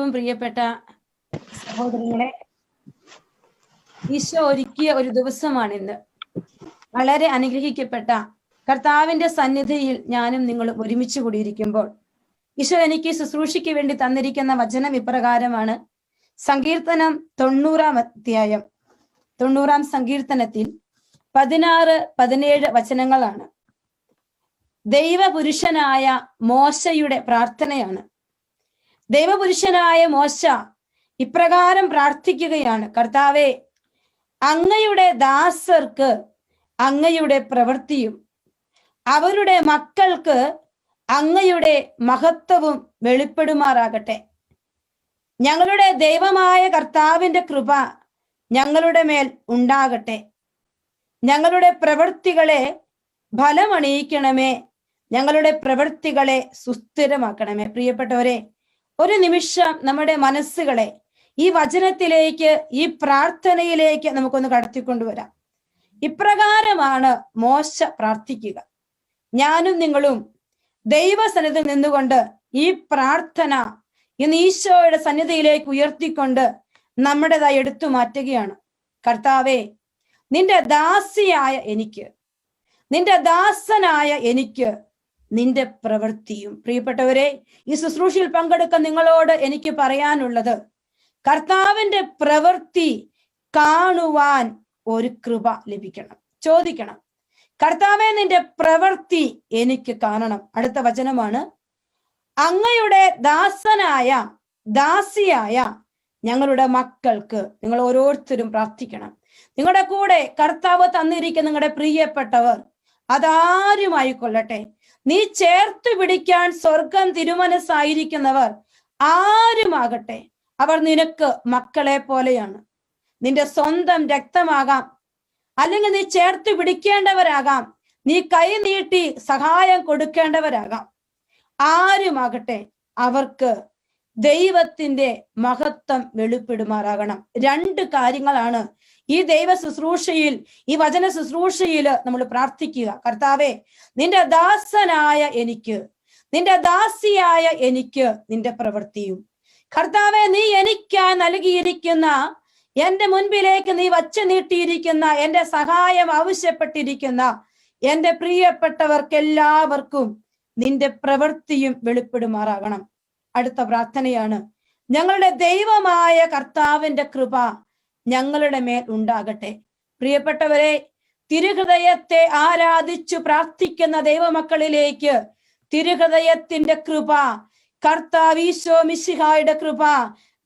ഏറ്റവും പ്രിയപ്പെട്ട സഹോദരങ്ങളെ, ഈശോ ഒരുക്കിയ ഒരു ദിവസമാണിന്ന്. വളരെ അനുഗ്രഹിക്കപ്പെട്ട കർത്താവിന്റെ സന്നിധിയിൽ ഞാനും നിങ്ങളും ഒരുമിച്ച് കൂടിയിരിക്കുമ്പോൾ ഈശോ എനിക്ക് ശുശ്രൂഷയ്ക്ക് വേണ്ടി തന്നിരിക്കുന്ന വചനം ഇപ്രകാരമാണ്. സങ്കീർത്തനം 90-ാം 90-ാം സങ്കീർത്തനത്തിൽ 16-17 വചനങ്ങളാണ്. ദൈവപുരുഷനായ മോശയുടെ പ്രാർത്ഥനയാണ്. ദൈവപുരുഷനായ മോശ ഇപ്രകാരം പ്രാർത്ഥിക്കുകയാണ്: കർത്താവേ, അങ്ങയുടെ ദാസർക്ക് അങ്ങയുടെ പ്രവൃത്തിയും അവരുടെ മക്കൾക്ക് അങ്ങയുടെ മഹത്വവും വെളിപ്പെടുമാറാകട്ടെ. ഞങ്ങളുടെ ദൈവമായ കർത്താവിന്റെ കൃപ ഞങ്ങളുടെ മേൽ ഉണ്ടാകട്ടെ. ഞങ്ങളുടെ പ്രവൃത്തികളെ ഫലമണിയിക്കണമേ. ഞങ്ങളുടെ പ്രവൃത്തികളെ സുസ്ഥിരമാക്കണമേ. പ്രിയപ്പെട്ടവരെ, ഒരു നിമിഷം നമ്മുടെ മനസ്സുകളെ ഈ വചനത്തിലേക്ക്, ഈ പ്രാർത്ഥനയിലേക്ക് നമുക്കൊന്ന് കടത്തിക്കൊണ്ടുവരാം. ഇപ്രകാരമാണ് മോശ പ്രാർത്ഥിക്കുക. ഞാനും നിങ്ങളും ദൈവസന്നിധിയിൽ നിന്നുകൊണ്ട് ഈ പ്രാർത്ഥന ഇന്ന് ഈശോയുടെ സന്നിധിയിലേക്ക് ഉയർത്തിക്കൊണ്ട് നമ്മുടേതായി എടുത്തു മാറ്റുകയാണ്. കർത്താവേ, നിന്റെ ദാസിയായ എനിക്ക്, നിന്റെ ദാസനായ എനിക്ക് നിന്റെ പ്രവൃത്തിയും. പ്രിയപ്പെട്ടവരെ, ഈ ശുശ്രൂഷയിൽ പങ്കെടുക്കാൻ നിങ്ങളോട് എനിക്ക് പറയാനുള്ളത്, കർത്താവിന്റെ പ്രവൃത്തി കാണുവാൻ ഒരു കൃപ ലഭിക്കണം. ചോദിക്കണം, കർത്താവെ, നിന്റെ പ്രവൃത്തി എനിക്ക് കാണണം. അടുത്ത വചനമാണ്: അങ്ങയുടെ ദാസനായ ദാസിയായ ഞങ്ങളുടെ മക്കൾക്ക്. നിങ്ങൾ ഓരോരുത്തരും പ്രാർത്ഥിക്കണം. നിങ്ങളുടെ കൂടെ കർത്താവ് തന്നിരിക്കുന്ന നിങ്ങളുടെ പ്രിയപ്പെട്ടവർ, അതാരുമായിക്കൊള്ളട്ടെ, നീ ചേർത്ത് പിടിക്കാൻ സ്വർഗം തിരുമനസ്സായിരിക്കുന്നവർ ആരുമാകട്ടെ, അവർ നിനക്ക് മക്കളെ പോലെയാണ്. നിന്റെ സ്വന്തം രക്തമാകാം, അല്ലെങ്കിൽ നീ ചേർത്ത് പിടിക്കേണ്ടവരാകാം, നീ കൈ നീട്ടി സഹായം കൊടുക്കേണ്ടവരാകാം. ആരുമാകട്ടെ, അവർക്ക് ദൈവത്തിന്റെ മഹത്വം വെളിപ്പെടുമാറാകണം. 2 കാര്യങ്ങളാണ് ഈ ദൈവ ശുശ്രൂഷയിൽ, ഈ വചന ശുശ്രൂഷയിൽ നമ്മൾ പ്രാർത്ഥിക്കുക. കർത്താവേ, നിന്റെ ദാസനായ എനിക്ക്, നിന്റെ ദാസിയായ എനിക്ക് നിന്റെ പ്രവൃത്തിയും. കർത്താവെ, നീ എനിക്കായി നൽകിയിരിക്കുന്ന, എന്റെ മുൻപിലേക്ക് നീ വച്ചു നീട്ടിയിരിക്കുന്ന, എന്റെ സഹായം ആവശ്യപ്പെട്ടിരിക്കുന്ന എന്റെ പ്രിയപ്പെട്ടവർക്കെല്ലാവർക്കും നിന്റെ പ്രവൃത്തിയും വെളിപ്പെടുമാറാകണം. അടുത്ത പ്രാർത്ഥനയാണ്: ഞങ്ങളുടെ ദൈവമായ കർത്താവിന്റെ കൃപ ഞങ്ങളുടെ മേൽ ഉണ്ടാകട്ടെ. പ്രിയപ്പെട്ടവരെ, തിരുഹൃദയത്തെ ആരാധിച്ചു പ്രാർത്ഥിക്കുന്ന ദൈവമക്കളിലേക്ക് തിരുഹൃദയത്തിന്റെ കൃപ, കർത്താവ് ഈശോ മിശിഹായുടെ കൃപ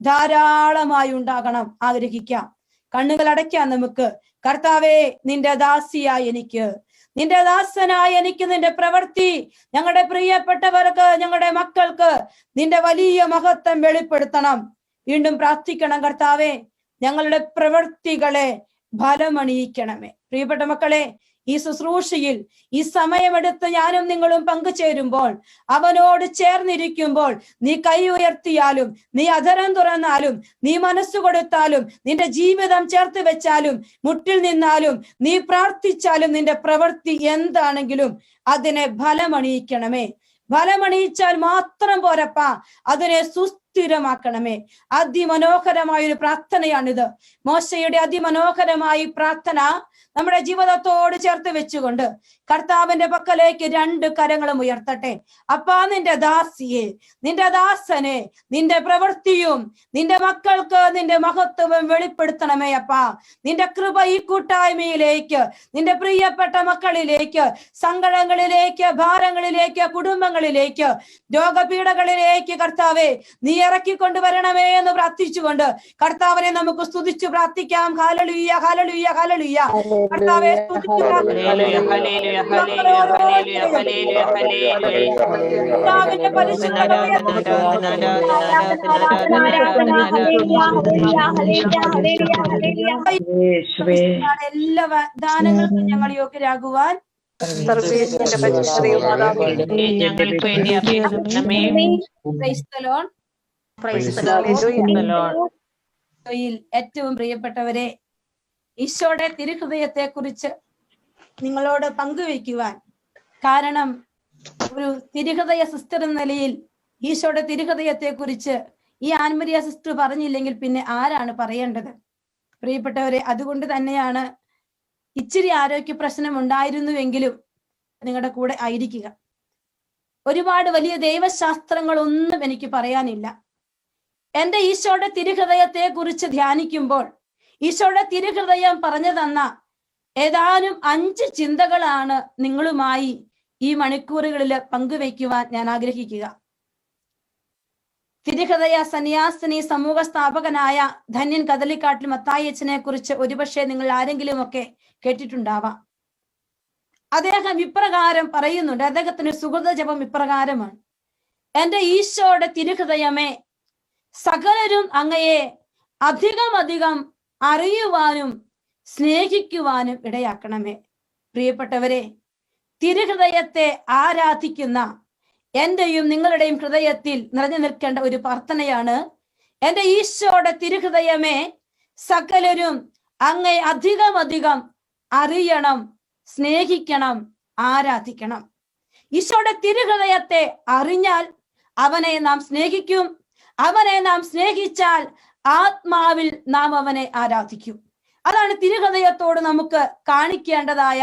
ധാരാളമായി ഉണ്ടാകണം. ആഗ്രഹിക്കാം. കണ്ണുകൾ അടയ്ക്കാം നമുക്ക്. കർത്താവേ, നിന്റെ ദാസിയായ എനിക്ക്, നിന്റെ ദാസനായ എനിക്ക് നിന്റെ പ്രവൃത്തി ഞങ്ങളുടെ പ്രിയപ്പെട്ടവർക്ക്, ഞങ്ങളുടെ മക്കൾക്ക് നിന്റെ വലിയ മഹത്വം വെളിപ്പെടുത്തണം. വീണ്ടും പ്രാർത്ഥിക്കണം. കർത്താവേ, ഞങ്ങളുടെ പ്രവൃത്തികളെ ഫലമണിയിക്കണമേ. പ്രിയപ്പെട്ട മക്കളെ, ഈ ശുശ്രൂഷയിൽ ഈ സമയമെടുത്ത് ഞാനും നിങ്ങളും പങ്കുചേരുമ്പോൾ, അവനോട് ചേർന്നിരിക്കുമ്പോൾ, നീ കൈ ഉയർത്തിയാലും, നീ അധരം തുറന്നാലും, നീ മനസ്സു കൊടുത്താലും, നിന്റെ ജീവിതം ചേർത്ത് വെച്ചാലും, മുട്ടിൽ നിന്നാലും, നീ പ്രാർത്ഥിച്ചാലും, നിന്റെ പ്രവൃത്തി എന്താണെങ്കിലും അതിനെ ഫലമണിയിക്കണമേ. ഫലമണിയിച്ചാൽ മാത്രം പോരപ്പാ, അതിനെ സുസ്ഥിരമാക്കണമേ. അതിമനോഹരമായൊരു പ്രാർത്ഥനയാണിത്. മോശയുടെ അതിമനോഹരമായ പ്രാർത്ഥന നമ്മുടെ ജീവിതത്തോട് ചേർത്ത് വെച്ചുകൊണ്ട് കർത്താവിന്റെ പക്കലേക്ക് 2 കരങ്ങളും ഉയർത്തട്ടെ. അപ്പാ, നിന്റെ ദാസിയെ, നിന്റെ ദാസനെ, നിന്റെ പ്രവൃത്തിയും നിന്റെ മക്കൾക്ക് നിന്റെ മഹത്വവും വെളിപ്പെടുത്തണമേ. അപ്പാ, നിന്റെ കൃപ ഈ കൂട്ടായ്മയിലേക്ക്, നിന്റെ പ്രിയപ്പെട്ട മക്കളിലേക്ക്, സങ്കടങ്ങളിലേക്ക്, ഭാരങ്ങളിലേക്ക്, കുടുംബങ്ങളിലേക്ക്, രോഗപീഠകളിലേക്ക് കർത്താവെ നീ ഇറക്കിക്കൊണ്ടുവരണമേ എന്ന് പ്രാർത്ഥിച്ചുകൊണ്ട് കർത്താവിനെ നമുക്ക് സ്തുതിച്ചു പ്രാർത്ഥിക്കാം. Hallelujah, hallelujah, hallelujah. കർത്താവേ, സ്തുതിച്ചു കർത്താവിന്റെ പരിശുദ്ധ എല്ലാ ദാനങ്ങൾക്കും ഞങ്ങൾ യോഗ്യരാകുവാൻ ഏറ്റവും പ്രിയപ്പെട്ടവരെ, ഈശോയുടെ തിരുഹൃദയത്തെ കുറിച്ച് നിങ്ങളോട് പങ്കുവയ്ക്കുവാൻ കാരണം, ഒരു തിരുഹൃദയ സിസ്റ്റർ എന്ന നിലയിൽ ഈശോയുടെ തിരുഹൃദയത്തെ കുറിച്ച് ഈ ആൻമരിയ സിസ്റ്റർ പറഞ്ഞില്ലെങ്കിൽ പിന്നെ ആരാണ് പറയേണ്ടത്? പ്രിയപ്പെട്ടവരെ, അതുകൊണ്ട് തന്നെയാണ് ഇച്ചിരി ആരോഗ്യ പ്രശ്നം ഉണ്ടായിരുന്നുവെങ്കിലും നിങ്ങളുടെ കൂടെ ആയിരിക്കുക. ഒരുപാട് വലിയ ദൈവശാസ്ത്രങ്ങളൊന്നും എനിക്ക് പറയാനില്ല. എൻ്റെ ഈശോയുടെ തിരുഹൃദയത്തെ കുറിച്ച് ധ്യാനിക്കുമ്പോൾ ഈശോയുടെ തിരുഹൃദയം പറഞ്ഞു തന്ന ഏതാനും 5 ചിന്തകളാണ് നിങ്ങളുമായി ഈ മണിക്കൂറുകളിൽ പങ്കുവയ്ക്കുവാൻ ഞാൻ ആഗ്രഹിക്കുക. തിരുഹൃദയ സന്യാസിനി സമൂഹ സ്ഥാപകനായ ധന്യൻ കദളിക്കാട്ടിൽ മത്തായി അച്ഛനെ കുറിച്ച് ഒരുപക്ഷെ നിങ്ങൾ ആരെങ്കിലും ഒക്കെ കേട്ടിട്ടുണ്ടാവാം. അദ്ദേഹം ഇപ്രകാരം പറയുന്നുണ്ട്, അദ്ദേഹത്തിന് സുഹൃത ജപം ഇപ്രകാരമാണ്: എൻ്റെ ഈശോയുടെ തിരുഹൃദയമേ, സകലരും അങ്ങയെ അധികം അറിയുവാനും സ്നേഹിക്കുവാനും ഇടയാക്കണമേ. പ്രിയപ്പെട്ടവരെ, തിരുഹൃദയത്തെ ആരാധിക്കുന്ന എന്റെയും നിങ്ങളുടെയും ഹൃദയത്തിൽ നിറഞ്ഞു നിൽക്കേണ്ട ഒരു പ്രാർത്ഥനയാണ്: എൻ്റെ ഈശോയുടെ തിരുഹൃദയമേ, സകലരും അങ്ങയെ അധികം അറിയണം, സ്നേഹിക്കണം, ആരാധിക്കണം. ഈശോയുടെ തിരുഹൃദയത്തെ അറിഞ്ഞാൽ അവനെ നാം സ്നേഹിക്കും. അവനെ നാം സ്നേഹിച്ചാൽ ആത്മാവിൽ നാം അവനെ ആരാധിക്കും. അതാണ് തിരുഹൃദയത്തോട് നമുക്ക് കാണിക്കേണ്ടതായ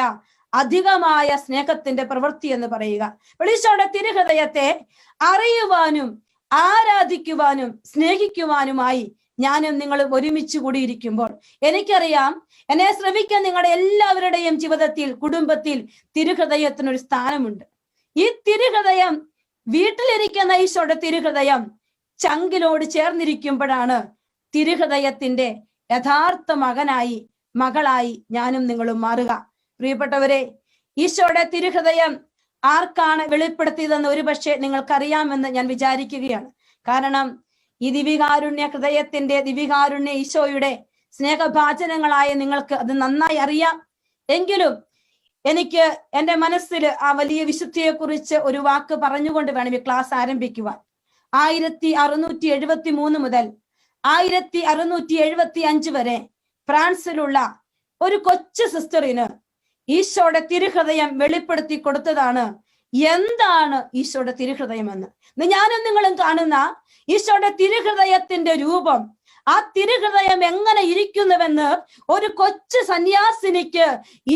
അധികമായ സ്നേഹത്തിന്റെ പ്രവൃത്തി എന്ന് പറയുക. ഈശോയുടെ തിരുഹൃദയത്തെ അറിയുവാനും ആരാധിക്കുവാനും സ്നേഹിക്കുവാനുമായി ഞാനും നിങ്ങളും ഒരുമിച്ച് കൂടിയിരിക്കുമ്പോൾ എനിക്കറിയാം, എന്നെ ശ്രവിക്കാൻ നിങ്ങളുടെ എല്ലാവരുടെയും ജീവിതത്തിൽ, കുടുംബത്തിൽ തിരുഹൃദയത്തിനൊരു സ്ഥാനമുണ്ട്. ഈ തിരുഹൃദയം, വീട്ടിലിരിക്കുന്ന ഈശോയുടെ തിരുഹൃദയം ചങ്കിലോട് ചേർന്നിരിക്കുമ്പോഴാണ് തിരുഹൃദയത്തിന്റെ യഥാർത്ഥ മകനായി, മകളായി ഞാനും നിങ്ങളും മാറുക. പ്രിയപ്പെട്ടവരെ, ഈശോയുടെ തിരുഹൃദയം ആർക്കാണ് വെളിപ്പെടുത്തിയതെന്ന് ഒരുപക്ഷെ നിങ്ങൾക്കറിയാമെന്ന് ഞാൻ വിചാരിക്കുകയാണ്. കാരണം ഈ ദിവികാരുണ്യ ഹൃദയത്തിന്റെ, ദിവികാരുണ്യ ഈശോയുടെ സ്നേഹഭാചനങ്ങളായ നിങ്ങൾക്ക് അത് നന്നായി അറിയാം. എങ്കിലും എനിക്ക് എൻ്റെ മനസ്സിൽ ആ വലിയ വിശുദ്ധിയെക്കുറിച്ച് ഒരു വാക്ക് പറഞ്ഞുകൊണ്ട് വേണം ഈ ക്ലാസ് ആരംഭിക്കുവാൻ. 1673 മുതൽ 1675 വരെ ഫ്രാൻസിലുള്ള ഒരു കൊച്ചു സിസ്റ്ററിന് ഈശോയുടെ തിരുഹൃദയം വെളിപ്പെടുത്തി കൊടുത്തതാണ് എന്താണ് ഈശോയുടെ തിരുഹൃദയം എന്ന്. ഞാനും നിങ്ങളും കാണുന്ന ഈശോയുടെ തിരുഹൃദയത്തിന്റെ രൂപം, ആ തിരുഹൃദയം എങ്ങനെ ഇരിക്കുന്നുവെന്ന് ഒരു കൊച്ചു സന്യാസിനിക്ക്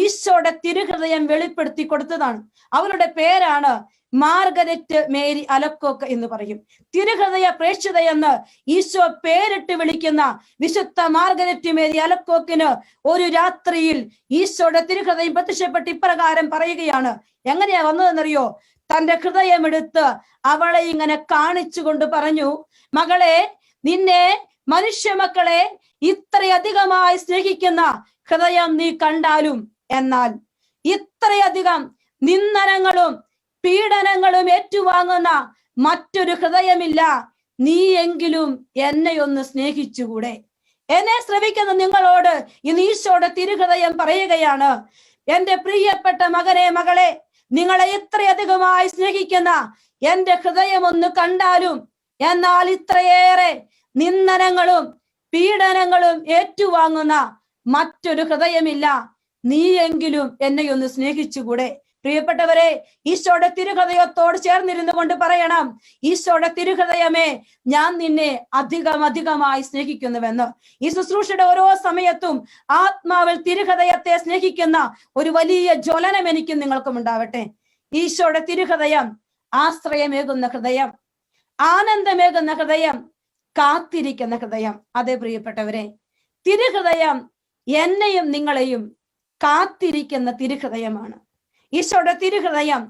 ഈശോയുടെ തിരുഹൃദയം വെളിപ്പെടുത്തി കൊടുത്തതാണ്. അവരുടെ പേരാണ് മാർഗരറ്റ് മേരി അലക്കോക്ക് എന്ന് പറയും. തിരുഹൃദയ പ്രേക്ഷിതയെന്ന് ഈശോ പേരിട്ട് വിളിക്കുന്ന വിശുദ്ധ മാർഗരറ്റ് മേരി അലക്കോക്കിന് ഒരു രാത്രിയിൽ ഈശോയുടെ തിരുഹൃദയം പ്രത്യക്ഷപ്പെട്ട് ഇപ്രകാരം പറയുകയാണ്. എങ്ങനെയാ വന്നതെന്നറിയോ? തന്റെ ഹൃദയമെടുത്ത് അവളെ ഇങ്ങനെ കാണിച്ചുകൊണ്ട് പറഞ്ഞു, മകളെ, നിന്നെ മനുഷ്യ മക്കളെ ഇത്രയധികമായി സ്നേഹിക്കുന്ന ഹൃദയം നീ കണ്ടാലും, എന്നാൽ ഇത്രയധികം നിന്ദനങ്ങളും പീഡനങ്ങളും ഏറ്റുവാങ്ങുന്ന മറ്റൊരു ഹൃദയമില്ല. നീയെങ്കിലും എന്നെ ഒന്ന് സ്നേഹിച്ചുകൂടെ? എന്നെ ശ്രവിക്കുന്ന നിങ്ങളോട് ഇന്ന് ഈശോയുടെ തിരുഹൃദയം പറയുകയാണ്, എന്റെ പ്രിയപ്പെട്ട മകനെ, മകളെ, നിങ്ങളെ ഇത്രയധികമായി സ്നേഹിക്കുന്ന എന്റെ ഹൃദയം ഒന്ന് കണ്ടാലും, എന്നാൽ ഇത്രയേറെ നിന്ദനങ്ങളും പീഡനങ്ങളും ഏറ്റുവാങ്ങുന്ന മറ്റൊരു ഹൃദയമില്ല. നീയെങ്കിലും എന്നെ ഒന്ന് സ്നേഹിച്ചുകൂടെ? പ്രിയപ്പെട്ടവരെ, ഈശോയുടെ തിരുഹൃദയത്തോട് ചേർന്നിരുന്നു കൊണ്ട് പറയണം, ഈശോയുടെ തിരുഹൃദയമേ, ഞാൻ നിന്നെ അധികമായി സ്നേഹിക്കുന്നുവെന്ന്. ഈ ശുശ്രൂഷയുടെ ഓരോ സമയത്തും ആത്മാവിൽ തിരുഹൃദയത്തെ സ്നേഹിക്കുന്ന ഒരു വലിയ ജ്വലനം എനിക്കും നിങ്ങൾക്കും ഉണ്ടാവട്ടെ. ഈശോയുടെ തിരുഹൃദയം ആശ്രയമേകുന്ന ഹൃദയം, ആനന്ദമേകുന്ന ഹൃദയം, കാത്തിരിക്കുന്ന ഹൃദയം. അതെ പ്രിയപ്പെട്ടവരെ, തിരുഹൃദയം എന്നെയും നിങ്ങളെയും കാത്തിരിക്കുന്ന തിരുഹൃദയമാണ്. ഈശോയുടെ തിരുഹൃദയം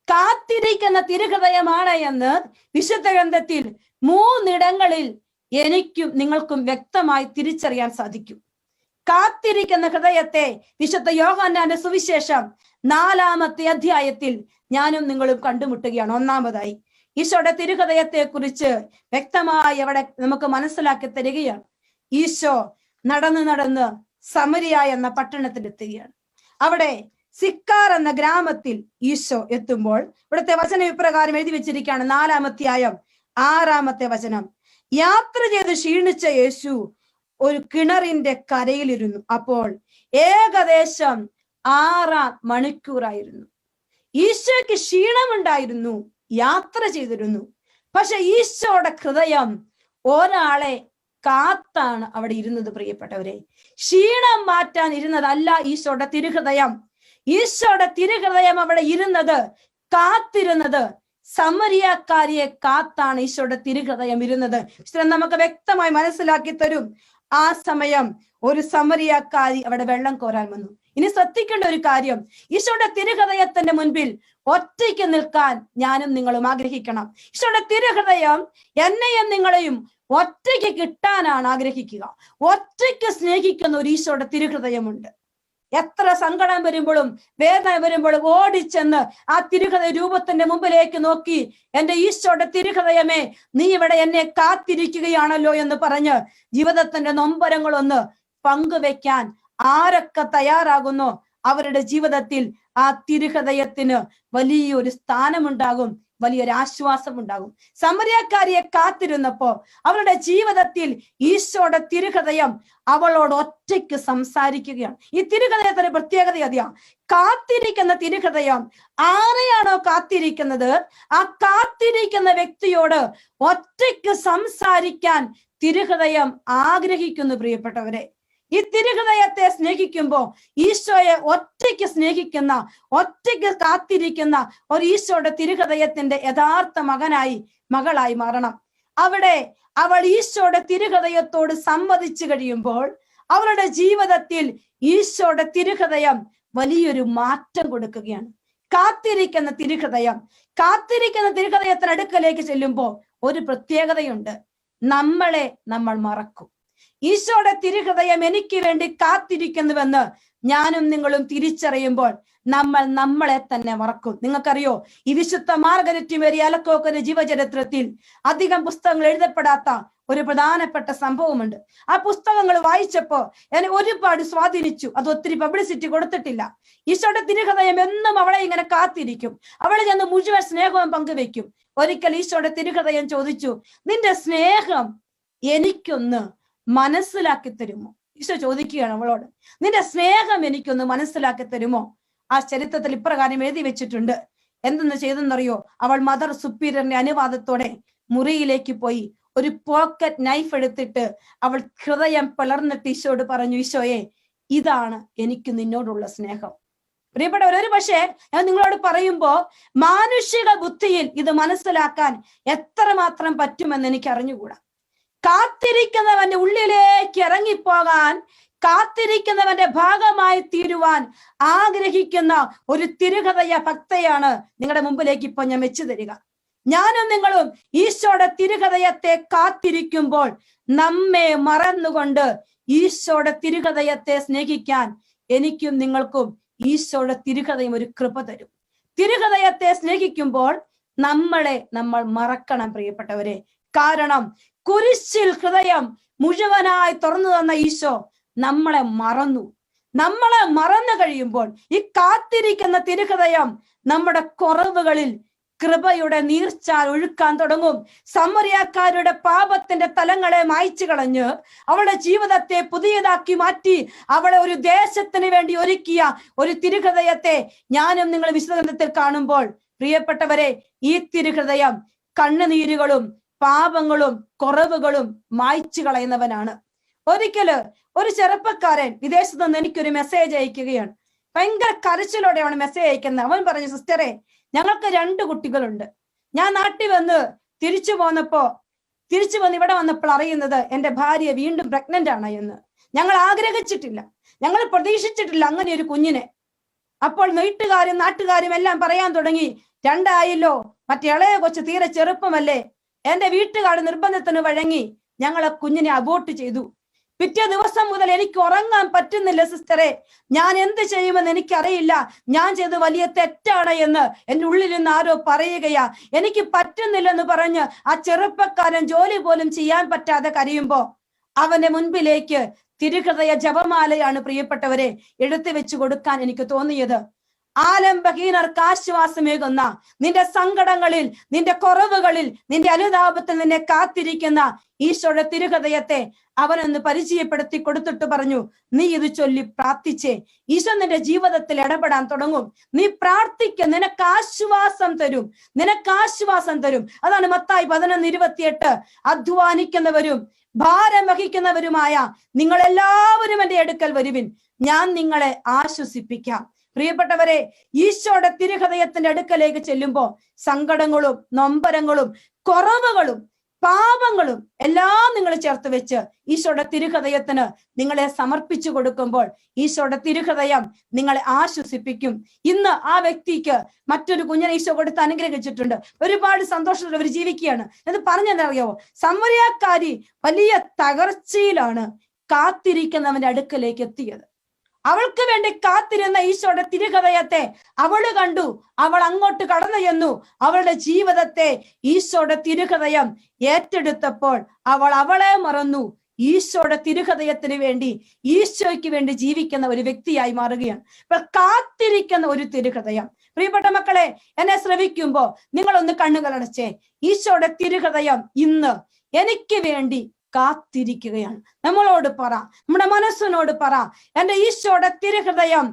കാത്തിരിക്കുന്ന തിരുഹൃദയമാണ് എന്ന് വിശുദ്ധ ഗ്രന്ഥത്തിൽ 3 ഇടങ്ങളിൽ എനിക്കും നിങ്ങൾക്കും വ്യക്തമായി തിരിച്ചറിയാൻ സാധിക്കും. കാത്തിരിക്കുന്ന ഹൃദയത്തെ വിശുദ്ധ യോഹന്നാന്റെ സുവിശേഷം 4-ാമത്തെ അധ്യായത്തിൽ ഞാനും നിങ്ങളും കണ്ടുമുട്ടുകയാണ്. ഒന്നാമതായി ഈശോയുടെ തിരുഹൃദയത്തെ കുറിച്ച് വ്യക്തമായി അവിടെ നമുക്ക് മനസ്സിലാക്കി തരികയാണ്. ഈശോ നടന്ന് സമരിയ എന്ന പട്ടണത്തിലെത്തുകയാണ്. അവിടെ സിക്കാർ എന്ന ഗ്രാമത്തിൽ ഈശോ എത്തുമ്പോൾ ഇവിടുത്തെ വചനം ഇപ്രകാരം എഴുതി വെച്ചിരിക്കുകയാണ്. 4-ാം അധ്യായം 6-ാമത്തെ വചനം: യാത്ര ചെയ്ത് ക്ഷീണിച്ച യേശു ഒരു കിണറിന്റെ കരയിലിരുന്നു. അപ്പോൾ ഏകദേശം 6 മണിക്കൂറായിരുന്നു. ഈശോയ്ക്ക് ക്ഷീണമുണ്ടായിരുന്നു, യാത്ര ചെയ്തിരുന്നു. പക്ഷെ ഈശോയുടെ ഹൃദയം ഒരാളെ കാത്താണ് അവിടെ ഇരുന്നത് പ്രിയപ്പെട്ടവരെ. ക്ഷീണം മാറ്റാൻ ഇരുന്നതല്ല ഈശോയുടെ തിരുഹൃദയം. ഈശോയുടെ തിരുഹൃദയം അവിടെ ഇരുന്നത്, കാത്തിരുന്നത് സമരിയാക്കാരിയെ കാത്താണ് ഈശോയുടെ തിരുഹൃദയം ഇരുന്നത്. നമുക്ക് വ്യക്തമായി മനസ്സിലാക്കി തരും. ആ സമയം ഒരു സമരിയാക്കാരി അവിടെ വെള്ളം കോരാൻ വന്നു. ഇനി ശ്രദ്ധിക്കേണ്ട ഒരു കാര്യം, ഈശോയുടെ തിരുഹൃദയത്തിന്റെ മുൻപിൽ ഒറ്റയ്ക്ക് നിൽക്കാൻ ഞാനും നിങ്ങളും ആഗ്രഹിക്കണം. ഈശോയുടെ തിരുഹൃദയം എന്നെയും നിങ്ങളെയും ഒറ്റയ്ക്ക് കിട്ടാനാണ് ആഗ്രഹിക്കുക. ഒറ്റയ്ക്ക് സ്നേഹിക്കുന്ന ഒരു ഈശോയുടെ തിരുഹൃദയമുണ്ട്. എത്ര സങ്കടം വരുമ്പോഴും വേദന വരുമ്പോഴും ഓടിച്ചെന്ന് ആ തിരുഹൃദയ രൂപത്തിന്റെ മുമ്പിലേക്ക് നോക്കി, എന്റെ ഈശോയുടെ തിരുഹൃദയമേ, നീ ഇവിടെ എന്നെ കാത്തിരിക്കുകയാണല്ലോ എന്ന് പറഞ്ഞ് ജീവിതത്തിന്റെ നൊമ്പരങ്ങളൊന്ന് പങ്കുവെക്കാൻ ആരൊക്കെ തയ്യാറാകുന്നോ അവരുടെ ജീവിതത്തിൽ ആ തിരുഹൃദയത്തിന് വലിയൊരു സ്ഥാനമുണ്ടാകും, വലിയൊരു ആശ്വാസം ഉണ്ടാകും. സമരിയാക്കാരിയെ കാത്തിരുന്നപ്പോ അവളുടെ ജീവിതത്തിൽ ഈശോയുടെ തിരുഹൃദയം അവളോട് ഒറ്റയ്ക്ക് സംസാരിക്കുകയാണ്. ഈ തിരുഹൃദയത്തിന്റെ പ്രത്യേകത അതെയാ. കാത്തിരിക്കുന്ന തിരുഹൃദയം ആരെയാണോ കാത്തിരിക്കുന്നത്, ആ കാത്തിരിക്കുന്ന വ്യക്തിയോട് ഒറ്റയ്ക്ക് സംസാരിക്കാൻ തിരുഹൃദയം ആഗ്രഹിക്കുന്നു പ്രിയപ്പെട്ടവരെ. ഈ തിരുഹൃദയത്തെ സ്നേഹിക്കുമ്പോൾ ഈശോയെ ഒറ്റയ്ക്ക് സ്നേഹിക്കുന്ന, ഒറ്റയ്ക്ക് കാത്തിരിക്കുന്ന ഒരു ഈശോയുടെ തിരുഹൃദയത്തിന്റെ യഥാർത്ഥ മകളായി മാറണം. അവിടെ അവൾ ഈശോയുടെ തിരുഹൃദയത്തോട് സമ്മതിച്ചു കഴിയുമ്പോൾ അവളുടെ ജീവിതത്തിൽ ഈശോയുടെ തിരുഹൃദയം വലിയൊരു മാറ്റം കൊടുക്കുകയാണ്. കാത്തിരിക്കുന്ന തിരുഹൃദയത്തിന് അടുക്കലേക്ക് ചെല്ലുമ്പോൾ ഒരു പ്രത്യേകതയുണ്ട്. നമ്മൾ മറക്കും. ഈശോയുടെ തിരുഹൃദയം എനിക്ക് വേണ്ടി കാത്തിരിക്കുന്നുവെന്ന് ഞാനും നിങ്ങളും തിരിച്ചറിയുമ്പോൾ നമ്മളെ തന്നെ മറക്കും. നിങ്ങൾക്കറിയോ, ഈ വിശുദ്ധ മാർഗരറ്റ് മേരി അലക്കോക്കിന്റെ ജീവചരിത്രത്തിൽ അധികം പുസ്തകങ്ങൾ എഴുതപ്പെടാത്ത ഒരു പ്രധാനപ്പെട്ട സംഭവമുണ്ട്. ആ പുസ്തകങ്ങൾ വായിച്ചപ്പോ എന്നെ ഒരുപാട് സ്വാധീനിച്ചു. അത് ഒത്തിരി പബ്ലിസിറ്റി കൊടുത്തിട്ടില്ല. ഈശോയുടെ തിരുഹൃദയം എന്നും അവളെ ഇങ്ങനെ കാത്തിരിക്കും. അവളെ ചെന്ന് മുഴുവൻ സ്നേഹവും പങ്കുവെക്കും. ഒരിക്കൽ ഈശോയുടെ തിരുഹൃദയം ചോദിച്ചു, നിന്റെ സ്നേഹം എനിക്കൊന്ന് മനസ്സിലാക്കി തരുമോ? ഈശോ ചോദിക്കുകയാണ് അവളോട്, നിന്റെ സ്നേഹം എനിക്കൊന്ന് മനസ്സിലാക്കി തരുമോ? ആ ചരിത്രത്തിൽ ഇപ്രകാരം എഴുതി വെച്ചിട്ടുണ്ട്. എന്തെന്ന് ചെയ്തെന്നറിയോ? അവൾ മദർ സുപ്പീരിയറിന്റെ അനുവാദത്തോടെ മുറിയിലേക്ക് പോയി ഒരു പോക്കറ്റ് നൈഫ് എടുത്തിട്ട് അവൾ ഹൃദയം പിളർന്നിട്ട് ഈശോയോട് പറഞ്ഞു, ഈശോയെ, ഇതാണ് എനിക്ക് നിന്നോടുള്ള സ്നേഹം. പ്രിയപ്പെട്ടവർ, ഒരു പക്ഷേ ഞാൻ നിങ്ങളോട് പറയുമ്പോ മാനുഷിക ബുദ്ധിയിൽ ഇത് മനസ്സിലാക്കാൻ എത്രമാത്രം പറ്റുമെന്ന് എനിക്ക് അറിഞ്ഞുകൂടാ. കാത്തിരിക്കുന്നവന്റെ ഉള്ളിലേക്ക് ഇറങ്ങിപ്പോകാൻ, കാത്തിരിക്കുന്നവന്റെ ഭാഗമായി തീരുവാൻ ആഗ്രഹിക്കുന്ന ഒരു തിരുഹൃദയ ഭക്തയാണ് നിങ്ങളുടെ മുമ്പിലേക്ക് ഇപ്പൊ ഞാൻ വെച്ചു തരിക. ഞാനും നിങ്ങളും ഈശോയുടെ തിരുഹൃദയത്തെ കാത്തിരിക്കുമ്പോൾ നമ്മെ മറന്നുകൊണ്ട് ഈശോയുടെ തിരുഹൃദയത്തെ സ്നേഹിക്കാൻ എനിക്കും നിങ്ങൾക്കും ഈശോയുടെ തിരുഹൃദയം ഒരു കൃപ തരും. തിരുഹൃദയത്തെ സ്നേഹിക്കുമ്പോൾ നമ്മൾ മറക്കണം പ്രിയപ്പെട്ടവരെ. കാരണം കുരിശിൽ ഹൃദയം മുഴുവനായി തുറന്നു തന്ന ഈശോ നമ്മളെ മറന്നു കഴിയുമ്പോൾ ഈ കാത്തിരിക്കുന്ന തിരുഹൃദയം നമ്മുടെ കുറവുകളിൽ കൃപയുടെ നീർച്ചാൽ ഒഴുക്കാൻ തുടങ്ങും. സമരിയാക്കാരുടെ പാപത്തിന്റെ തലങ്ങളെ മായ്ച്ചു കളഞ്ഞ് അവളുടെ ജീവിതത്തെ പുതിയതാക്കി മാറ്റി അവളെ ഒരു ദേശത്തിന് വേണ്ടി ഒരുക്കിയ ഒരു തിരുഹൃദയത്തെ ഞാനും നിങ്ങൾ വിശുദ്ധ കാണുമ്പോൾ പ്രിയപ്പെട്ടവരെ, ഈ തിരുഹൃദയം കണ്ണുനീരുകളും പാപങ്ങളും കുറവുകളും മായ്ച്ചു കളയുന്നവനാണ്. ഒരിക്കല് ഒരു ചെറുപ്പക്കാരൻ വിദേശത്ത് നിന്ന് എനിക്കൊരു മെസ്സേജ് അയക്കുകയാണ്. ഭയങ്കര കരച്ചിലോടെയാണ് മെസ്സേജ് അയക്കുന്നത്. അവൻ പറഞ്ഞു, സിസ്റ്ററെ, ഞങ്ങൾക്ക് 2 കുട്ടികളുണ്ട്. ഞാൻ നാട്ടിൽ വന്ന് തിരിച്ചു വന്ന് ഇവിടെ വന്നപ്പോൾ അറിയുന്നത് എന്റെ ഭാര്യ വീണ്ടും പ്രഗ്നന്റ് ആണ് എന്ന്. ഞങ്ങൾ ആഗ്രഹിച്ചിട്ടില്ല, ഞങ്ങൾ പ്രതീക്ഷിച്ചിട്ടില്ല അങ്ങനെ ഒരു കുഞ്ഞിനെ. അപ്പോൾ വീട്ടുകാരും നാട്ടുകാരും എല്ലാം പറയാൻ തുടങ്ങി, 2 ആയല്ലോ, മറ്റേ ഇളയ കൊച്ചു തീരെ ചെറുപ്പമല്ലേ. എന്റെ വീട്ടുകാർ നിർബന്ധത്തിന് വഴങ്ങി ഞങ്ങളെ കുഞ്ഞിനെ അബോർട്ട് ചെയ്തു. പിറ്റേ ദിവസം മുതൽ എനിക്ക് ഉറങ്ങാൻ പറ്റുന്നില്ല സിസ്റ്ററെ. ഞാൻ എന്ത് ചെയ്യുമെന്ന് എനിക്കറിയില്ല. ഞാൻ ചെയ്ത് വലിയ തെറ്റാണ് എന്ന് എന്റെ ഉള്ളിൽ നിന്ന് ആരോ പറയുകയാ. എനിക്ക് പറ്റുന്നില്ലെന്ന് പറഞ്ഞ് ആ ചെറുപ്പക്കാരൻ ജോലി പോലും ചെയ്യാൻ പറ്റാതെ കരയുമ്പോ അവന്റെ മുൻപിലേക്ക് തിരുഹൃദയ ജപമാലയാണ് പ്രിയപ്പെട്ടവരെ എടുത്തു വെച്ചു കൊടുക്കാൻ എനിക്ക് തോന്നിയത്. ആലംബഹീനർക്ക് ആശ്വാസമേകുന്ന, നിന്റെ സങ്കടങ്ങളിൽ, നിന്റെ കുറവുകളിൽ, നിന്റെ അനുതാപത്തിൽ നിന്നെ കാത്തിരിക്കുന്ന ഈശോയുടെ തിരുഹൃദയത്തെ അവനൊന്ന് പരിചയപ്പെടുത്തി കൊടുത്തിട്ട് പറഞ്ഞു, നീ ഇത് ചൊല്ലി പ്രാർത്ഥിച്ചേ. ഈശോ നിന്റെ ജീവിതത്തിൽ ഇടപെടാൻ തുടങ്ങും. നീ പ്രാർത്ഥിക്ക, നിനക്ക് ആശ്വാസം തരും, നിനക്ക് ആശ്വാസം തരും. അതാണ് മത്തായി 11:28. അധ്വാനിക്കുന്നവരും ഭാരം വഹിക്കുന്നവരുമായ നിങ്ങൾ എല്ലാവരും എന്റെ അടുക്കൽ വരുവിൻ, ഞാൻ നിങ്ങളെ ആശ്വസിപ്പിക്കാം. പ്രിയപ്പെട്ടവരെ, ഈശോയുടെ തിരുഹൃദയത്തിന്റെ അടുക്കലേക്ക് ചെല്ലുമ്പോ സങ്കടങ്ങളും നൊമ്പരങ്ങളും കുറവുകളും പാപങ്ങളും എല്ലാം നിങ്ങൾ ചേർത്ത് വെച്ച് ഈശോയുടെ തിരുഹൃദയത്തിന് നിങ്ങളെ സമർപ്പിച്ചു കൊടുക്കുമ്പോൾ ഈശോയുടെ തിരുഹൃദയം നിങ്ങളെ ആശ്വസിപ്പിക്കും. ഇന്ന് ആ വ്യക്തിക്ക് മറ്റൊരു കുഞ്ഞിനെ ഈശോ കൊടുത്ത് അനുഗ്രഹിച്ചിട്ടുണ്ട്. ഒരുപാട് സന്തോഷത്തോടെ അവർ ജീവിക്കുകയാണ്. എന്ന് പറഞ്ഞെന്നറിയാവോ, സമരിയാക്കാരി വലിയ തകർച്ചയിലാണ് കാത്തിരിക്കുന്നവന്റെ അടുക്കലേക്ക് എത്തിയത്. അവൾക്ക് വേണ്ടി കാത്തിരുന്ന ഈശോയുടെ തിരുഹൃദയത്തെ അവള് കണ്ടു. അവൾ അങ്ങോട്ട് കടന്നു ചെന്നു. അവളുടെ ജീവിതത്തെ ഈശോയുടെ തിരുഹൃദയം ഏറ്റെടുത്തപ്പോൾ അവളെ മറന്നു. ഈശോയുടെ തിരുഹൃദയത്തിന് വേണ്ടി, ഈശോയ്ക്ക് വേണ്ടി ജീവിക്കുന്ന ഒരു വ്യക്തിയായി മാറുകയാണ്. ഇപ്പൊ കാത്തിരിക്കുന്ന ഒരു തിരുഹൃദയം. പ്രിയപ്പെട്ട മക്കളെ, എന്നെ ശ്രവിക്കുമ്പോ നിങ്ങളൊന്ന് കണ്ണുകളടച്ചേ. ഈശോയുടെ തിരുഹൃദയം ഇന്ന് എനിക്ക് വേണ്ടി കാത്തിരിക്കുകയാണ്. നമ്മളോട് പറ, നമ്മുടെ മനസ്സിനോട് പറ, എന്റെ ഈശോയുടെ തിരുഹൃദയം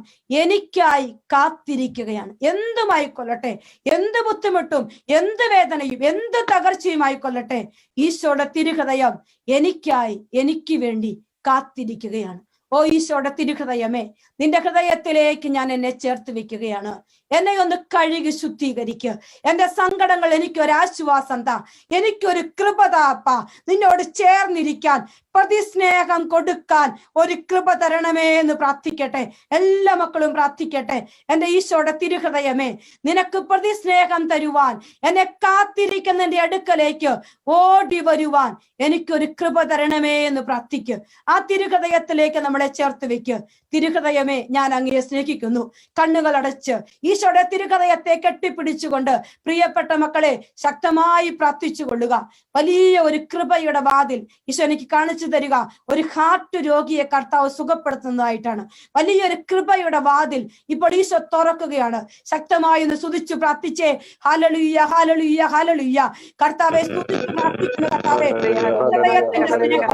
എനിക്കായി കാത്തിരിക്കുകയാണ്. എന്തുമായിക്കൊള്ളട്ടെ, എന്ത് ബുദ്ധിമുട്ടും, എന്ത് വേദനയും, എന്ത് തകർച്ചയുമായിക്കൊള്ളട്ടെ, ഈശോയുടെ തിരുഹൃദയം എനിക്കായി, എനിക്ക് വേണ്ടി കാത്തിരിക്കുകയാണ്. ഓ ഈശോയുടെ തിരുഹൃദയമേ, നിന്റെ ഹൃദയത്തിലേക്ക് ഞാൻ എന്നെ ചേർത്ത് വെക്കുകയാണ്. എന്നെ ഒന്ന് കഴുകി ശുദ്ധീകരിക്കുക. എന്റെ സങ്കടങ്ങൾ എനിക്കൊരാശ്വാസം താ, എനിക്കൊരു കൃപ താപ്പ. നിന്നോട് ചേർന്നിരിക്കാൻ, പ്രതിസ്നേഹം കൊടുക്കാൻ ഒരു കൃപ തരണമേ എന്ന് പ്രാർത്ഥിക്കട്ടെ. എല്ലാ മക്കളും പ്രാർത്ഥിക്കട്ടെ. എന്റെ ഈശോയുടെ തിരുഹൃദയമേ, നിനക്ക് പ്രതിസ്നേഹം തരുവാൻ, എന്നെ കാത്തിരിക്കുന്നതിന്റെ അടുക്കലേക്ക് ഓടി വരുവാൻ എനിക്കൊരു കൃപ തരണമേ എന്ന് പ്രാർത്ഥിക്കുക. ആ തിരുഹൃദയത്തിലേക്ക് നമ്മളെ ചേർത്ത് വെക്ക്. തിരുഹൃദയമേ, ഞാൻ അങ്ങയെ സ്നേഹിക്കുന്നു. കണ്ണുകൾ അടച്ച് ഈശോയുടെ തിരുഹൃദയത്തെ കെട്ടിപ്പിടിച്ചുകൊണ്ട് പ്രിയപ്പെട്ട മക്കളെ ശക്തമായി പ്രാർത്ഥിച്ചു കൊള്ളുക. വലിയ ഒരു കൃപയുടെ വാതിൽ ഈശോ എനിക്ക് കാണിച്ചു തരിക. ഒരു ഹാർട്ട് രോഗിയെ കർത്താവ് സുഖപ്പെടുത്തുന്നതായിട്ടാണ്. വലിയൊരു കൃപയുടെ വാതിൽ ഇപ്പോൾ ഈശോ തുറക്കുകയാണ്. ശക്തമായി ഒന്ന് സ്തുതിച്ചു പ്രാർത്ഥിച്ചേ. Hallelujah, hallelujah, hallelujah. കർത്താവെ സ്തുതിച്ചു പ്രാർത്ഥിക്കുന്നു. കർത്താവെ ഹൃദയത്തിന്റെ സ്നേഹം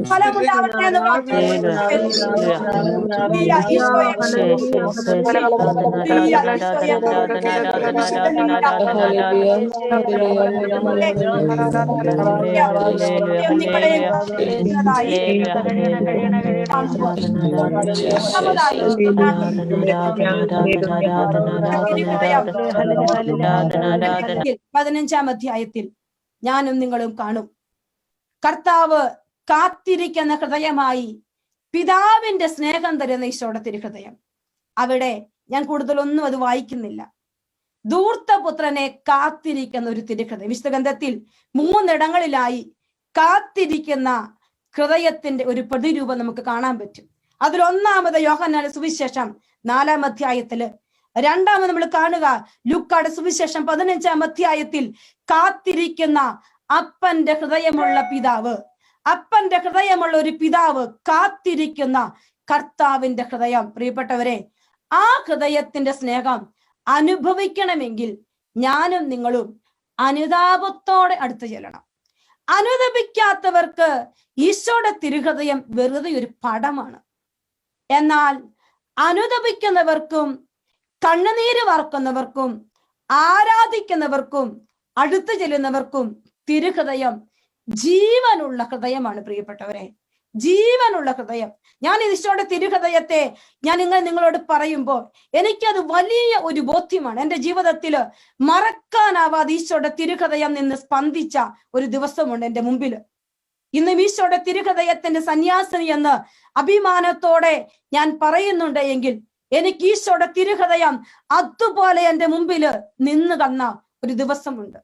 ഫലമുണ്ടാവട്ടെ എന്ന് പതിനഞ്ചാം അധ്യായത്തിൽ ഞാനും നിങ്ങളും കാണും. കർത്താവ് കാത്തിരിക്കുന്ന ഹൃദയമായി പിതാവിന്റെ സ്നേഹം തരുന്ന ഈശോയുടെ തിരുഹൃദയം. അവിടെ ഞാൻ കൂടുതലൊന്നും അത് വായിക്കുന്നില്ല. ധൂർത്തപുത്രനെ കാത്തിരിക്കുന്ന ഒരു തിരുഹൃദയം. വിശുദ്ധ ഗ്രന്ഥത്തിൽ 3 ഇടങ്ങളിലായി കാത്തിരിക്കുന്ന ഹൃദയത്തിന്റെ ഒരു പ്രതിരൂപം നമുക്ക് കാണാൻ പറ്റും. അതിലൊന്നാമത് യോഹന്നാന്റെ സുവിശേഷം 4-ാം അധ്യായത്തില്, രണ്ടാമത് നമ്മൾ കാണുക ലൂക്കായുടെ സുവിശേഷം 15-ാം അധ്യായത്തിൽ കാത്തിരിക്കുന്ന അപ്പന്റെ ഹൃദയമുള്ള പിതാവ്. അപ്പന്റെ ഹൃദയമുള്ള ഒരു പിതാവ് കാത്തിരിക്കുന്ന കർത്താവിന്റെ ഹൃദയം. പ്രിയപ്പെട്ടവരെ, ആ ഹൃദയത്തിന്റെ സ്നേഹം അനുഭവിക്കണമെങ്കിൽ ഞാനും നിങ്ങളും അനുതാപത്തോടെ അടുത്ത് ചെല്ലണം. അനുതപിക്കാത്തവർക്ക് ഈശോയുടെ തിരുഹൃദയം വെറുതെ ഒരു പടമാണ്. എന്നാൽ അനുതപിക്കുന്നവർക്കും കണ്ണുനീര് വാർക്കുന്നവർക്കും ആരാധിക്കുന്നവർക്കും അടുത്തു ചെല്ലുന്നവർക്കും തിരുഹൃദയം ജീവനുള്ള ഹൃദയമാണ് പ്രിയപ്പെട്ടവരെ. ജീവനുള്ള ഹൃദയം. ഞാൻ ഈശോയുടെ തിരുഹൃദയത്തെ ഞാൻ നിങ്ങളോട് പറയുമ്പോൾ എനിക്കത് വലിയ ഒരു ബോധ്യമാണ്. എൻ്റെ ജീവിതത്തിൽ മറക്കാനാവാതെ ഈശോയുടെ തിരുഹൃദയം നിന്ന് സ്പന്ദിച്ച ഒരു ദിവസമുണ്ട് എൻ്റെ മുമ്പിൽ. ഇന്നും ഈശോയുടെ തിരുഹൃദയത്തിന്റെ സന്യാസിനി എന്ന് അഭിമാനത്തോടെ ഞാൻ പറയുന്നുണ്ട് എങ്കിൽ എനിക്ക് ഈശോയുടെ തിരുഹൃദയം അതുപോലെ എൻ്റെ മുമ്പിൽ നിന്ന് തന്ന ഒരു ദിവസമുണ്ട്.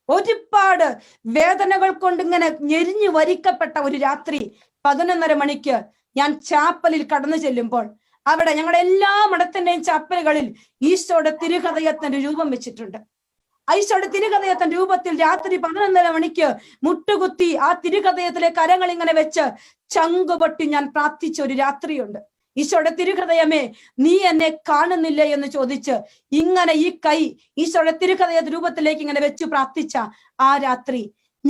ഒരുപാട് വേദനകൾ കൊണ്ട് ഇങ്ങനെ ഞെരിഞ്ഞു വരിക്കപ്പെട്ട ഒരു രാത്രി 11:30 മണിക്ക് ഞാൻ ചാപ്പലിൽ കടന്നു ചെല്ലുമ്പോൾ അവിടെ ഞങ്ങളുടെ എല്ലാ മഠത്തിന്റെയും ചാപ്പലുകളിൽ ഈശോയുടെ തിരുഹൃദയത്തിന്റെ രൂപം വെച്ചിട്ടുണ്ട്. ഈശോയുടെ തിരുഹൃദയത്തിന്റെ രൂപത്തിൽ രാത്രി 11:30 മണിക്ക് മുട്ടുകുത്തി ആ തിരുഹൃദയത്തിലെ കരങ്ങൾ ഇങ്ങനെ വെച്ച് ചങ്കുപൊട്ടി ഞാൻ പ്രാർത്ഥിച്ച ഒരു രാത്രിയുണ്ട്. ഈശോയുടെ തിരുഹൃദയമേ, നീ എന്നെ കാണുന്നില്ലേ എന്ന് ചോദിച്ച് ഇങ്ങനെ ഈ കൈ ഈശോയുടെ തിരുഹൃദയ രൂപത്തിലേക്ക് ഇങ്ങനെ വെച്ച് പ്രാർത്ഥിച്ച ആ രാത്രി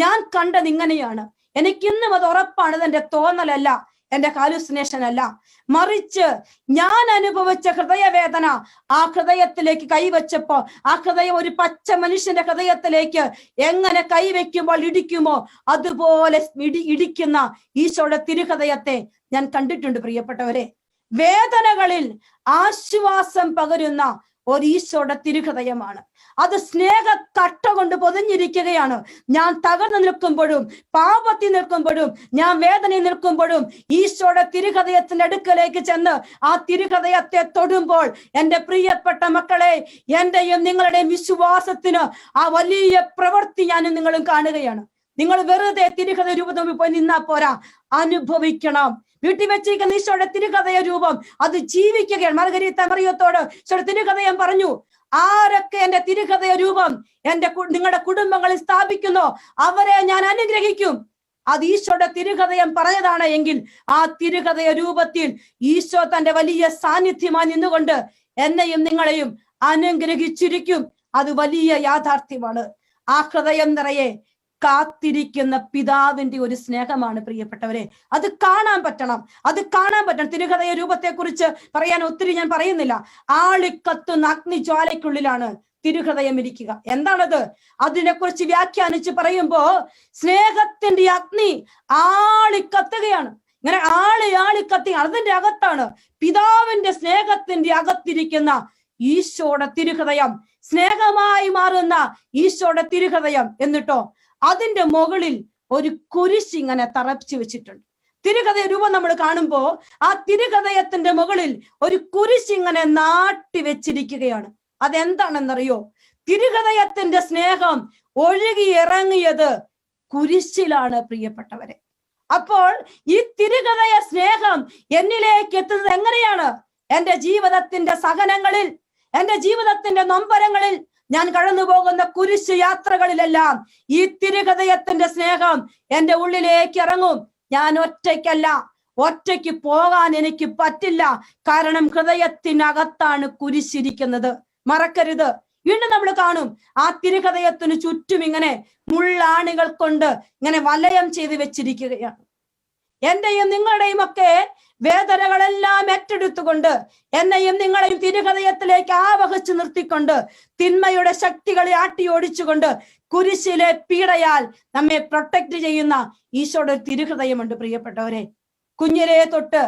ഞാൻ കണ്ടത് ഇങ്ങനെയാണ്. എനിക്കിന്നും അത് ഉറപ്പാണ്. ഇതെന്റെ തോന്നലല്ല, എന്റെ ഹാലുസിനേഷൻ അല്ല, മറിച്ച് ഞാൻ അനുഭവിച്ച ഹൃദയവേദന ആ ഹൃദയത്തിലേക്ക് കൈവച്ചപ്പോ ആ ഹൃദയം ഒരു പച്ച മനുഷ്യന്റെ ഹൃദയത്തിലേക്ക് എങ്ങനെ കൈവയ്ക്കുമ്പോൾ ഇടിക്കുമോ അതുപോലെ ഇടിക്കുന്ന ഈശോയുടെ തിരുഹൃദയത്തെ ഞാൻ കണ്ടിട്ടുണ്ട് പ്രിയപ്പെട്ടവരെ. വേദനകളിൽ ആശ്വാസം പകരുന്ന ഒരു ഈശോയുടെ തിരുഹൃദയമാണ്. അത് സ്നേഹ കട്ട കൊണ്ട് പൊതിഞ്ഞിരിക്കുകയാണ്. ഞാൻ തകർന്നു നിൽക്കുമ്പോഴും പാപത്തിൽ നിൽക്കുമ്പോഴും ഞാൻ വേദനയിൽ നിൽക്കുമ്പോഴും ഈശോയുടെ തിരുഹൃദയത്തിന്റെ അടുക്കലേക്ക് ചെന്ന് ആ തിരുഹൃദയത്തെ തൊടുമ്പോൾ എൻ്റെ പ്രിയപ്പെട്ട മക്കളെ, എന്റെയും നിങ്ങളുടെയും വിശ്വാസത്തിന് ആ വലിയ പ്രവൃത്തി ഞാനും നിങ്ങളും കാണുകയാണ്. നിങ്ങൾ വെറുതെ തിരുഹൃദയ രൂപത്തിൽ പോയി നിന്നാ പോരാ, അനുഭവിക്കണം. വീട്ടിൽ വെച്ചിരിക്കുന്ന ഈശോയുടെ തിരുഹൃദയ രൂപം അത് ജീവിക്കുകയാണ്. മർഗരീത്ത മറിയത്തോട് ഈശോയുടെ തിരുഹൃദയം പറഞ്ഞു, ആരൊക്കെ എന്റെ തിരുഹൃദയ രൂപം നിങ്ങളുടെ കുടുംബങ്ങളിൽ സ്ഥാപിക്കുന്നോ അവരെ ഞാൻ അനുഗ്രഹിക്കും. അത് ഈശോയുടെ തിരുഹൃദയം പറഞ്ഞതാണ് എങ്കിൽ ആ തിരുഹൃദയ രൂപത്തിൽ ഈശോ തന്റെ വലിയ സാന്നിധ്യമായി നിന്നുകൊണ്ട് എന്നെയും നിങ്ങളെയും അനുഗ്രഹിച്ചിരിക്കും. അത് വലിയ യാഥാർത്ഥ്യമാണ്. ആ ഹൃദയം നിറയെ കാത്തിരിക്കുന്ന പിതാവിന്റെ ഒരു സ്നേഹമാണ് പ്രിയപ്പെട്ടവരെ. അത് കാണാൻ പറ്റണം, അത് കാണാൻ പറ്റണം. തിരുഹൃദയ രൂപത്തെ കുറിച്ച് പറയാൻ ഒത്തിരി ഞാൻ പറയുന്നില്ല. ആളിക്കത്തുന്ന അഗ്നിജ്വാലയ്ക്കുള്ളിലാണ് തിരുഹൃദയം ഇരിക്കുക. എന്താണത്? അതിനെക്കുറിച്ച് വ്യാഖ്യാനിച്ച് പറയുമ്പോ സ്നേഹത്തിന്റെ അഗ്നി ആളിക്കത്തുകയാണ്. ഇങ്ങനെ ആളിക്കത്തി അതിന്റെ അകത്താണ് പിതാവിന്റെ സ്നേഹത്തിന്റെ അകത്തിരിക്കുന്ന ഈശോയുടെ തിരുഹൃദയം, സ്നേഹമായി മാറുന്ന ഈശോയുടെ തിരുഹൃദയം. എന്നിട്ടോ അതിന്റെ മുകളിൽ ഒരു കുരിശ് ഇങ്ങനെ തറച്ചു വെച്ചിട്ടുണ്ട്. തിരുഹൃദയ രൂപം നമ്മൾ കാണുമ്പോ ആ തിരുഹൃദയത്തിന്റെ മുകളിൽ ഒരു കുരിശ് ഇങ്ങനെ നാട്ടി വെച്ചിരിക്കുകയാണ്. അതെന്താണെന്നറിയോ? തിരുഹൃദയത്തിന്റെ സ്നേഹം ഒഴുകി ഇറങ്ങിയത് കുരിശിലാണ് പ്രിയപ്പെട്ടവരെ. അപ്പോൾ ഈ തിരുഹൃദയ സ്നേഹം എന്നിലേക്ക് എത്തുന്നത് എങ്ങനെയാണ്? എൻ്റെ ജീവിതത്തിന്റെ സഹനങ്ങളിൽ, എൻ്റെ ജീവിതത്തിന്റെ നൊമ്പരങ്ങളിൽ, ഞാൻ കടന്നു പോകുന്ന കുരിശ് യാത്രകളിലെല്ലാം ഈ തിരുഹൃദയത്തിന്റെ സ്നേഹം എൻ്റെ ഉള്ളിലേക്ക് ഇറങ്ങും. ഞാൻ ഒറ്റയ്ക്കല്ല, ഒറ്റയ്ക്ക് പോകാൻ എനിക്ക് പറ്റില്ല. കാരണം ഹൃദയത്തിനകത്താണ് കുരിശിരിക്കുന്നത്. മറക്കരുത്. വീണ്ടും നമ്മൾ കാണും ആ തിരുഹൃദയത്തിന് ചുറ്റും ഇങ്ങനെ മുള്ളാണികൾ കൊണ്ട് ഇങ്ങനെ വലയം ചെയ്ത് വെച്ചിരിക്കുകയാണ്. എന്റെയും നിങ്ങളുടെയും ഒക്കെ വേദനകളെല്ലാം ഏറ്റെടുത്തുകൊണ്ട് എന്നെയും നിങ്ങളെയും തിരുഹൃദയത്തിലേക്ക് ആവഹിച്ചു നിർത്തിക്കൊണ്ട് തിന്മയുടെ ശക്തികളെ ആട്ടി ഓടിച്ചുകൊണ്ട് കുരിശിലെ പീഡയാൽ നമ്മെ പ്രൊട്ടക്ട് ചെയ്യുന്ന ഈശോയുടെ തിരുഹൃദയമുണ്ട് പ്രിയപ്പെട്ടവരെ. കുഞ്ഞിലെ തൊട്ട്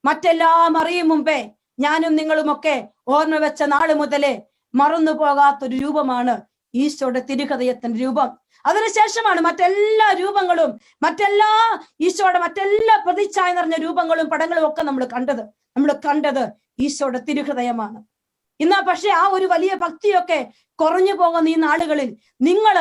മറ്റെല്ലാം അറിയും മുമ്പേ ഞാനും നിങ്ങളുമൊക്കെ ഓർമ്മ വെച്ച നാള് മുതലേ മറന്നു പോകാത്തൊരു രൂപമാണ് ഈശോയുടെ തിരുഹൃദയത്തിന്റെ രൂപം. അതിനുശേഷമാണ് മറ്റെല്ലാ രൂപങ്ങളും, ഈശോയുടെ മറ്റെല്ലാ പ്രതിച്ഛായ നിറഞ്ഞ രൂപങ്ങളും പടങ്ങളും ഒക്കെ നമ്മൾ കണ്ടത് ഈശോയുടെ തിരുഹൃദയമാണ്. ഇന്നാ പക്ഷെ ആ ഒരു വലിയ ഭക്തിയൊക്കെ കുറഞ്ഞു പോകുന്ന ഈ നാളുകളിൽ നിങ്ങൾ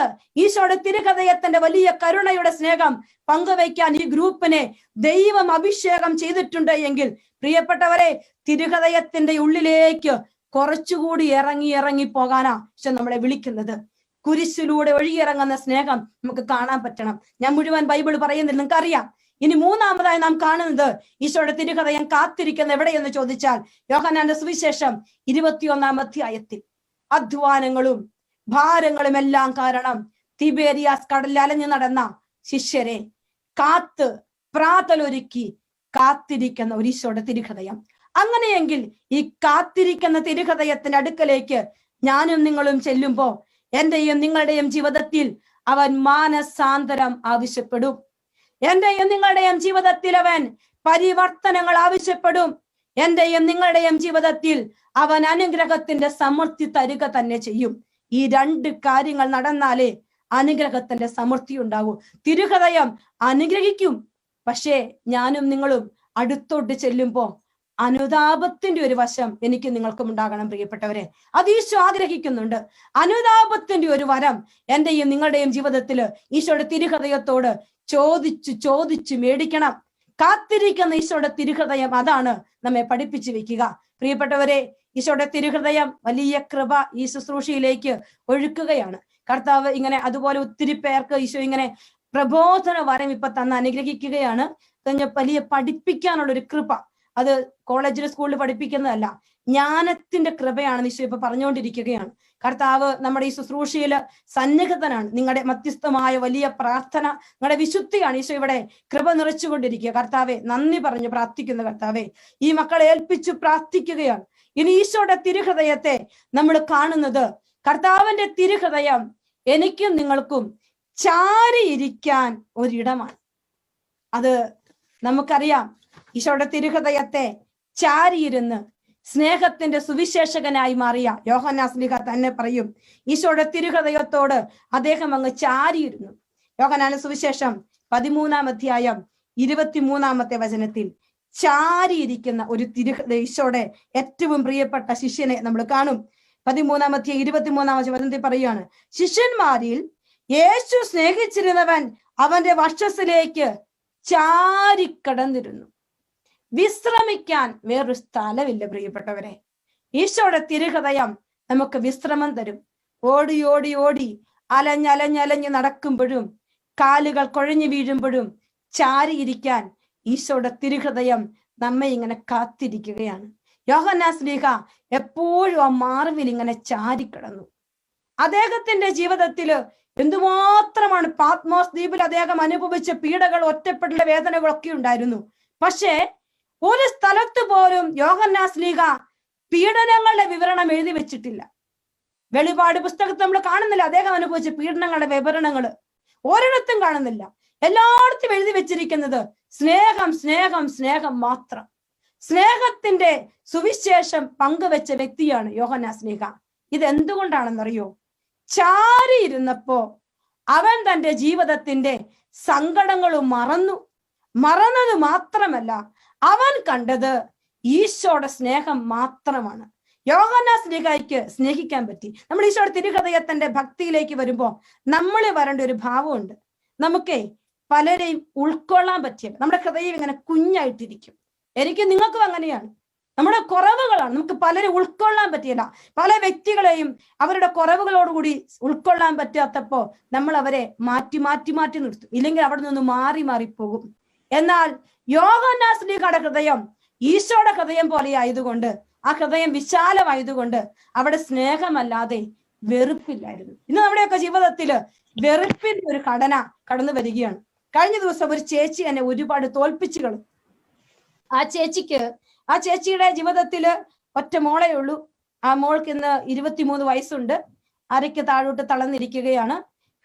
ഈശോയുടെ തിരുഹൃദയത്തിന്റെ വലിയ കരുണയുടെ സ്നേഹം പങ്കുവയ്ക്കാൻ ഈ ഗ്രൂപ്പിനെ ദൈവം അഭിഷേകം ചെയ്തിട്ടുണ്ട് എങ്കിൽ പ്രിയപ്പെട്ടവരെ, തിരുഹൃദയത്തിന്റെ ഉള്ളിലേക്ക് കുറച്ചുകൂടി ഇറങ്ങി പോകാനാ പക്ഷെ നമ്മളെ വിളിക്കുന്നത്. കുരിശിലൂടെ ഒഴുകിയിറങ്ങുന്ന സ്നേഹം നമുക്ക് കാണാൻ പറ്റണം. ഞാൻ മുഴുവൻ ബൈബിൾ പറയുന്നില്ല, നിങ്ങൾക്ക് അറിയാം. ഇനി മൂന്നാമതായി നാം കാണുന്നത് ഈശോയുടെ തിരുഹൃദയം കാത്തിരിക്കുന്ന എവിടെയെന്ന് ചോദിച്ചാൽ യോഹന്നാന്റെ സുവിശേഷം 21-ാം അധ്യായത്തിൽ അധ്വാനങ്ങളും ഭാരങ്ങളും എല്ലാം കാരണം തിബേരിയാസ് കടലിൽ അലഞ്ഞു നടന്ന ശിഷ്യരെ പ്രാതലൊരുക്കി കാത്തിരിക്കുന്ന ഒരു ഈശോയുടെ തിരുഹൃദയം. അങ്ങനെയെങ്കിൽ ഈ കാത്തിരിക്കുന്ന തിരുഹൃദയത്തിന്റെ അടുക്കലേക്ക് ഞാനും നിങ്ങളും ചെല്ലുമ്പോ എന്റെയും നിങ്ങളുടെയും ജീവിതത്തിൽ അവൻ മാനസാന്തരം ആവശ്യപ്പെടും. എന്റെയും നിങ്ങളുടെയും ജീവിതത്തിൽ അവൻ പരിവർത്തനങ്ങൾ ആവശ്യപ്പെടും. എന്റെയും നിങ്ങളുടെയും ജീവിതത്തിൽ അവൻ അനുഗ്രഹത്തിന്റെ സമൃദ്ധി തരിക തന്നെ ചെയ്യും. ഈ രണ്ട് കാര്യങ്ങൾ നടന്നാലേ അനുഗ്രഹത്തിന്റെ സമൃദ്ധി ഉണ്ടാവൂ. തിരുഹൃദയം അനുഗ്രഹിക്കും. പക്ഷേ ഞാനും നിങ്ങളും അടുത്തോട്ട് ചെല്ലുമ്പോ അനുതാപത്തിന്റെ ഒരു വശം എനിക്ക് നിങ്ങൾക്കും ഉണ്ടാകണം പ്രിയപ്പെട്ടവരെ. അത് ഈശോ ആഗ്രഹിക്കുന്നുണ്ട്. അനുതാപത്തിന്റെ ഒരു വരം എന്റെയും നിങ്ങളുടെയും ജീവിതത്തിൽ ഈശോയുടെ തിരുഹൃദയത്തോട് ചോദിച്ചു മേടിക്കണം. കാത്തിരിക്കുന്ന ഈശോയുടെ തിരുഹൃദയം അതാണ് നമ്മെ പഠിപ്പിച്ചു വെക്കുക. പ്രിയപ്പെട്ടവരെ, ഈശോയുടെ തിരുഹൃദയം വലിയ കൃപ ഈ ശുശ്രൂഷയിലേക്ക് ഒഴുക്കുകയാണ്. കർത്താവ് ഇങ്ങനെ അതുപോലെ ഒത്തിരി പേർക്ക് ഈശോ ഇങ്ങനെ പ്രബോധന വരം ഇപ്പൊ തന്ന് അനുഗ്രഹിക്കുകയാണ്. വലിയ പഠിപ്പിക്കാനുള്ള ഒരു കൃപ. അത് കോളേജിൽ സ്കൂളിൽ പഠിപ്പിക്കുന്നതല്ല, ജ്ഞാനത്തിന്റെ കൃപയാണ് ഈശോ ഇപ്പൊ പറഞ്ഞുകൊണ്ടിരിക്കുകയാണ്. കർത്താവ് നമ്മുടെ ഈ ശുശ്രൂഷയിൽ സന്നിഹിതനാണ്. നിങ്ങളുടെ മധ്യസ്ഥമായ വലിയ പ്രാർത്ഥന, നിങ്ങളുടെ വിശുദ്ധിയാണ് ഈശോ ഇവിടെ കൃപ നിറച്ചുകൊണ്ടിരിക്കുക. കർത്താവെ, നന്ദി പറഞ്ഞു പ്രാർത്ഥിക്കുന്ന കർത്താവെ, ഈ മക്കളെ ഏൽപ്പിച്ചു പ്രാർത്ഥിക്കുകയാണ്. ഇനി ഈശോയുടെ തിരുഹൃദയത്തെ നമ്മൾ കാണുന്നത്, കർത്താവിന്റെ തിരുഹൃദയം എനിക്കും നിങ്ങൾക്കും ചാരിയിരിക്കാൻ ഒരിടമാണ്. അത് നമുക്കറിയാം. ഈശോയുടെ തിരുഹൃദയത്തെ ചാരിയിരുന്ന് സ്നേഹത്തിന്റെ സുവിശേഷകനായി മാറിയ യോഹന്നാൻ ശ്ലീഹ തന്നെ പറയും, ഈശോയുടെ തിരുഹൃദയത്തോട് അദ്ദേഹം അങ്ങ് ചാരിയിരുന്നു. യോഹന്നാന്റെ സുവിശേഷം 13-ാം അധ്യായം 23-ാമത്തെ വചനത്തിൽ ചാരിയിരിക്കുന്ന ഒരു ഈശോയുടെ ഏറ്റവും പ്രിയപ്പെട്ട ശിഷ്യനെ നമ്മൾ കാണും. 13-ാം അധ്യായം 23-ാം വചനത്തിൽ പറയുകയാണ്, ശിഷ്യന്മാരിൽ യേശു സ്നേഹിച്ചിരുന്നവൻ അവന്റെ വക്ഷസ്സിലേക്ക് ചാരിക്കടന്നിരുന്നു. വിശ്രമിക്കാൻ വേറൊരു സ്ഥലമില്ല പ്രിയപ്പെട്ടവരെ. ഈശോയുടെ തിരുഹൃദയം നമുക്ക് വിശ്രമം തരും. ഓടി ഓടി ഓടി അലഞ്ഞ് നടക്കുമ്പോഴും കാലുകൾ കുഴഞ്ഞു വീഴുമ്പോഴും ചാരിയിരിക്കാൻ ഈശോയുടെ തിരുഹൃദയം നമ്മെ ഇങ്ങനെ കാത്തിരിക്കുകയാണ്. യോഹന്നാൻ ശ്ലീഹ എപ്പോഴും ആ മാർവിൽ ഇങ്ങനെ ചാരിക്കിടന്നു. അദ്ദേഹത്തിന്റെ ജീവിതത്തില് എന്തുമാത്രമാണ് പാത്മോസ് ദ്വീപിൽ അദ്ദേഹം അനുഭവിച്ച പീഡകൾ, ഒറ്റപ്പെടൽ, വേദനകളൊക്കെ ഉണ്ടായിരുന്നു. പക്ഷേ ഒരു സ്ഥലത്ത് പോലും യോഹന്നാൻ ശ്ലീഹ പീഡനങ്ങളുടെ വിവരണം എഴുതി വെച്ചിട്ടില്ല. വെളിപാട് പുസ്തകത്തിൽ നമ്മൾ കാണുന്നില്ല അദ്ദേഹം അനുഭവിച്ച പീഡനങ്ങളുടെ വിവരണങ്ങൾ. ഒരിടത്തും കാണുന്നില്ല. എല്ലായിടത്തും എഴുതി വെച്ചിരിക്കുന്നത് സ്നേഹം സ്നേഹം സ്നേഹം മാത്രം. സ്നേഹത്തിന്റെ സുവിശേഷം പങ്കുവെച്ച വ്യക്തിയാണ് യോഹന്നാൻ ശ്ലീഹ. ഇതെന്തുകൊണ്ടാണെന്നറിയോ? ചാരിയിരുന്നപ്പോ അവൻ തന്റെ ജീവിതത്തിന്റെ സങ്കടങ്ങളും മറന്നത് മാത്രമല്ല, അവൻ കണ്ടത് ഈശോയുടെ സ്നേഹം മാത്രമാണ്. യോഹന്നാൻ ശ്ലീഹായ്ക്ക് സ്നേഹിക്കാൻ പറ്റി. നമ്മൾ ഈശോയുടെ തിരുഹൃദയത്തിന്റെ ഭക്തിയിലേക്ക് വരുമ്പോ നമ്മൾ വരേണ്ട ഒരു ഭാവമുണ്ട്. നമുക്കേ പലരെയും ഉൾക്കൊള്ളാൻ പറ്റിയ നമ്മുടെ ഹൃദയം ഇങ്ങനെ കുഞ്ഞായിട്ടിരിക്കും. എനിക്ക് നിങ്ങൾക്കും അങ്ങനെയാണ്. നമ്മുടെ കുറവുകളാണ്. നമുക്ക് പലരെ ഉൾക്കൊള്ളാൻ പറ്റിയില്ല. പല വ്യക്തികളെയും അവരുടെ കുറവുകളോടുകൂടി ഉൾക്കൊള്ളാൻ പറ്റാത്തപ്പോ നമ്മൾ അവരെ മാറ്റി നിർത്തും. ഇല്ലെങ്കിൽ അവിടെ നിന്ന് മാറിപ്പോകും. എന്നാൽ യോഹന്നാൻ ശ്ലീഹയുടെ ഹൃദയം ഈശോയുടെ ഹൃദയം പോലെ ആയതുകൊണ്ട്, ആ ഹൃദയം വിശാലമായതുകൊണ്ട് അവിടെ സ്നേഹമല്ലാതെ വെറുപ്പില്ലായിരുന്നു. ഇന്ന് നമ്മുടെയൊക്കെ ജീവിതത്തില് വെറുപ്പിന്റെ ഒരു ഘടന കടന്നു വരികയാണ്. കഴിഞ്ഞ ദിവസം ഒരു ചേച്ചി എന്നെ ഒരുപാട് തോൽപ്പിച്ചുകൾ. ആ ചേച്ചിയുടെ ജീവിതത്തില് ഒറ്റ മോളേ ഉള്ളൂ. ആ മോൾക്ക് ഇന്ന് 23 വയസ്സുണ്ട്. അരയ്ക്ക് താഴോട്ട് തളർന്നിരിക്കുകയാണ്.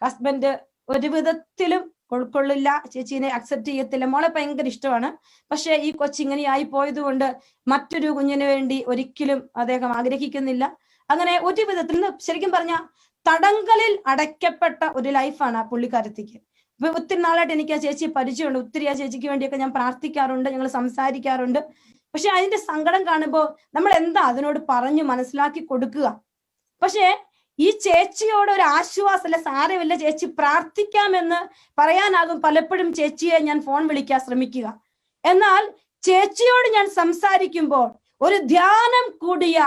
ഹസ്ബൻഡ് ഒരു വിധത്തിലും ഉൾക്കൊള്ളില്ല, ചേച്ചീനെ അക്സെപ്റ്റ് ചെയ്യത്തില്ല. മോളെ ഭയങ്കര ഇഷ്ടമാണ്. പക്ഷെ ഈ കൊച്ചിങ്ങനെ ആയി പോയത് കൊണ്ട് മറ്റൊരു കുഞ്ഞിന് വേണ്ടി ഒരിക്കലും അദ്ദേഹം ആഗ്രഹിക്കുന്നില്ല. അങ്ങനെ ഒരു വിധത്തിൽ ശരിക്കും പറഞ്ഞ തടങ്കലിൽ അടയ്ക്കപ്പെട്ട ഒരു ലൈഫാണ് ആ പുള്ളിക്കാരത്തിക്ക്. ഇപ്പൊ ഒത്തിരി നാളായിട്ട് എനിക്ക് ആ ചേച്ചി പരിചയമുണ്ട്. ഒത്തിരി ആ ചേച്ചിക്ക് വേണ്ടിയൊക്കെ ഞാൻ പ്രാർത്ഥിക്കാറുണ്ട്, ഞങ്ങൾ സംസാരിക്കാറുണ്ട്. പക്ഷെ അതിന്റെ സങ്കടം കാണുമ്പോൾ നമ്മൾ എന്താ അതിനോട് പറഞ്ഞു മനസ്സിലാക്കി കൊടുക്കുക? പക്ഷെ ഈ ചേച്ചിയോട് ഒരു ആശ്വാസമല്ല, സാരമില്ല ചേച്ചി പ്രാർത്ഥിക്കാമെന്ന് പറയാനാകും പലപ്പോഴും ചേച്ചിയെ ഞാൻ ഫോൺ വിളിക്കാൻ ശ്രമിക്കുക. എന്നാൽ ചേച്ചിയോട് ഞാൻ സംസാരിക്കുമ്പോൾ ഒരു ധ്യാനം കൂടിയ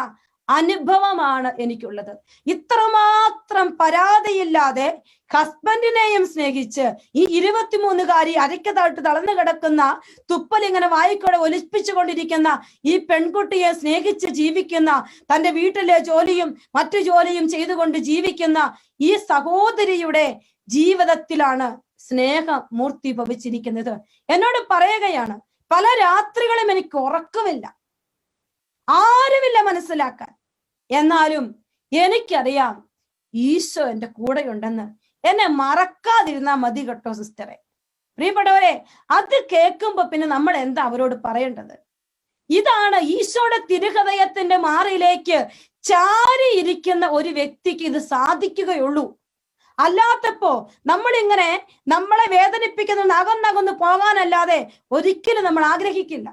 അനുഭവമാണ് എനിക്കുള്ളത്. ഇത്രമാത്രം പരാതിയില്ലാതെ ഹസ്ബൻഡിനെയും സ്നേഹിച്ച് ഈ 23-കാരി അരയ്ക്ക് താഴ്ത്ത് തളർന്നു കിടക്കുന്ന, തുപ്പലിങ്ങനെ വായിക്കൂടെ ഒലിപ്പിച്ചു കൊണ്ടിരിക്കുന്ന ഈ പെൺകുട്ടിയെ സ്നേഹിച്ച് ജീവിക്കുന്ന, തന്റെ വീട്ടിലെ ജോലിയും മറ്റു ജോലിയും ചെയ്തുകൊണ്ട് ജീവിക്കുന്ന ഈ സഹോദരിയുടെ ജീവിതത്തിലാണ് സ്നേഹം മൂർത്തി ഭവിച്ചിരിക്കുന്നത്. എന്നോട് പറയുകയാണ്, പല രാത്രികളും എനിക്ക് ഉറക്കമില്ല. ആരുമില്ല മനസ്സിലാക്കാൻ. എന്നാലും എനിക്കറിയാം ഈശോ എന്റെ കൂടെയുണ്ടെന്ന്. എന്നെ മറക്കാതിരുന്നാ മതി കേട്ടോ സിസ്റ്ററെ. പ്രിയപ്പെട്ടവരെ, അത് കേൾക്കുമ്പോ പിന്നെ നമ്മൾ എന്താ അവരോട് പറയേണ്ടത്? ഇതാണ് ഈശോയുടെ തിരുഹൃദയത്തിന്റെ മാറിലേക്ക് ചാരിയിരിക്കുന്ന ഒരു വ്യക്തിക്ക് ഇത് സാധിക്കുകയുള്ളൂ. അല്ലാത്തപ്പോ നമ്മളിങ്ങനെ നമ്മളെ വേദനിപ്പിക്കുന്ന അകന്നകന്ന് പോകാനല്ലാതെ ഒരിക്കലും നമ്മൾ ആഗ്രഹിക്കില്ല.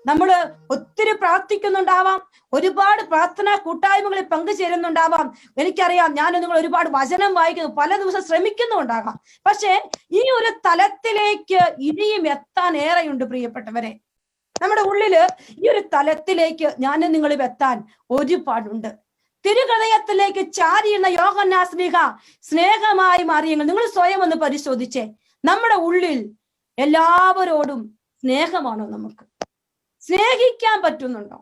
നമ്മൾ ഒത്തിരി പ്രാർത്ഥിക്കുന്നുണ്ടാവാം, ഒരുപാട് പ്രാർത്ഥനാ കൂട്ടായ്മകളിൽ പങ്കുചേരുന്നുണ്ടാവാം. എനിക്കറിയാം, ഞാൻ നിങ്ങൾ ഒരുപാട് വചനം വായിക്കുന്നു, പല ദിവസം ശ്രമിക്കുന്നുണ്ടാകാം. പക്ഷെ ഈ ഒരു തലത്തിലേക്ക് ഇനിയും എത്താൻ ഏറെയുണ്ട് പ്രിയപ്പെട്ടവരെ. നമ്മുടെ ഉള്ളില് ഈ ഒരു തലത്തിലേക്ക് ഞാനും നിങ്ങളും എത്താൻ ഒരുപാടുണ്ട്. തിരുഹൃദയത്തിലേക്ക് ചാരിയുന്ന യോഹന്നാൻ ശ്ലീഹ സ്നേഹമായി മാറിയെങ്കിൽ നിങ്ങൾ സ്വയം ഒന്ന് പരിശോധിച്ചേ. നമ്മുടെ ഉള്ളിൽ എല്ലാവരോടും സ്നേഹമാണോ? നമുക്ക് സ്നേഹിക്കാൻ പറ്റുന്നുണ്ടോ?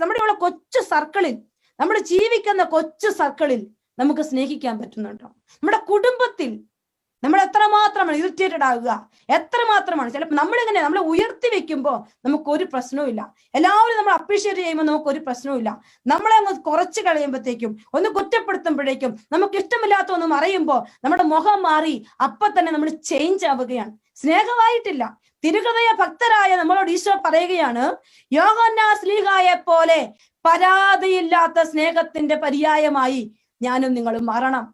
നമ്മുടെ ഉള്ള കൊച്ചു സർക്കിളിൽ, നമ്മൾ ജീവിക്കുന്ന കൊച്ചു സർക്കിളിൽ നമുക്ക് സ്നേഹിക്കാൻ പറ്റുന്നുണ്ടോ? നമ്മുടെ കുടുംബത്തിൽ നമ്മൾ എത്രമാത്രമാണ് ഇറിറ്റേറ്റഡ് ആവുക, എത്രമാത്രമാണ്. ചിലപ്പോൾ നമ്മളിങ്ങനെ നമ്മളെ ഉയർത്തി വെക്കുമ്പോൾ നമുക്കൊരു പ്രശ്നവും ഇല്ല. എല്ലാവരും നമ്മൾ അപ്രീഷിയേറ്റ് ചെയ്യുമ്പോൾ നമുക്കൊരു പ്രശ്നവും ഇല്ല. നമ്മളെ അങ്ങ് കുറച്ച് കളയുമ്പോഴത്തേക്കും, ഒന്ന് കുറ്റപ്പെടുത്തുമ്പോഴേക്കും, നമുക്ക് ഇഷ്ടമില്ലാത്ത ഒന്ന് മറയുമ്പോൾ നമ്മുടെ മുഖം മാറി അപ്പൊ തന്നെ നമ്മൾ ചേഞ്ച് ആവുകയാണ്. സ്നേഹമായിട്ടില്ല. തിരുഹൃദയ ഭക്തരായ നമ്മളോട് ഈശോ പറയുകയാണ്, യോഹന്നാൻ ശ്ലീഹായെ പോലെ പരാതിയില്ലാത്ത സ്നേഹത്തിന്റെ പര്യായമായി ഞാനും നിങ്ങളും മാറണം.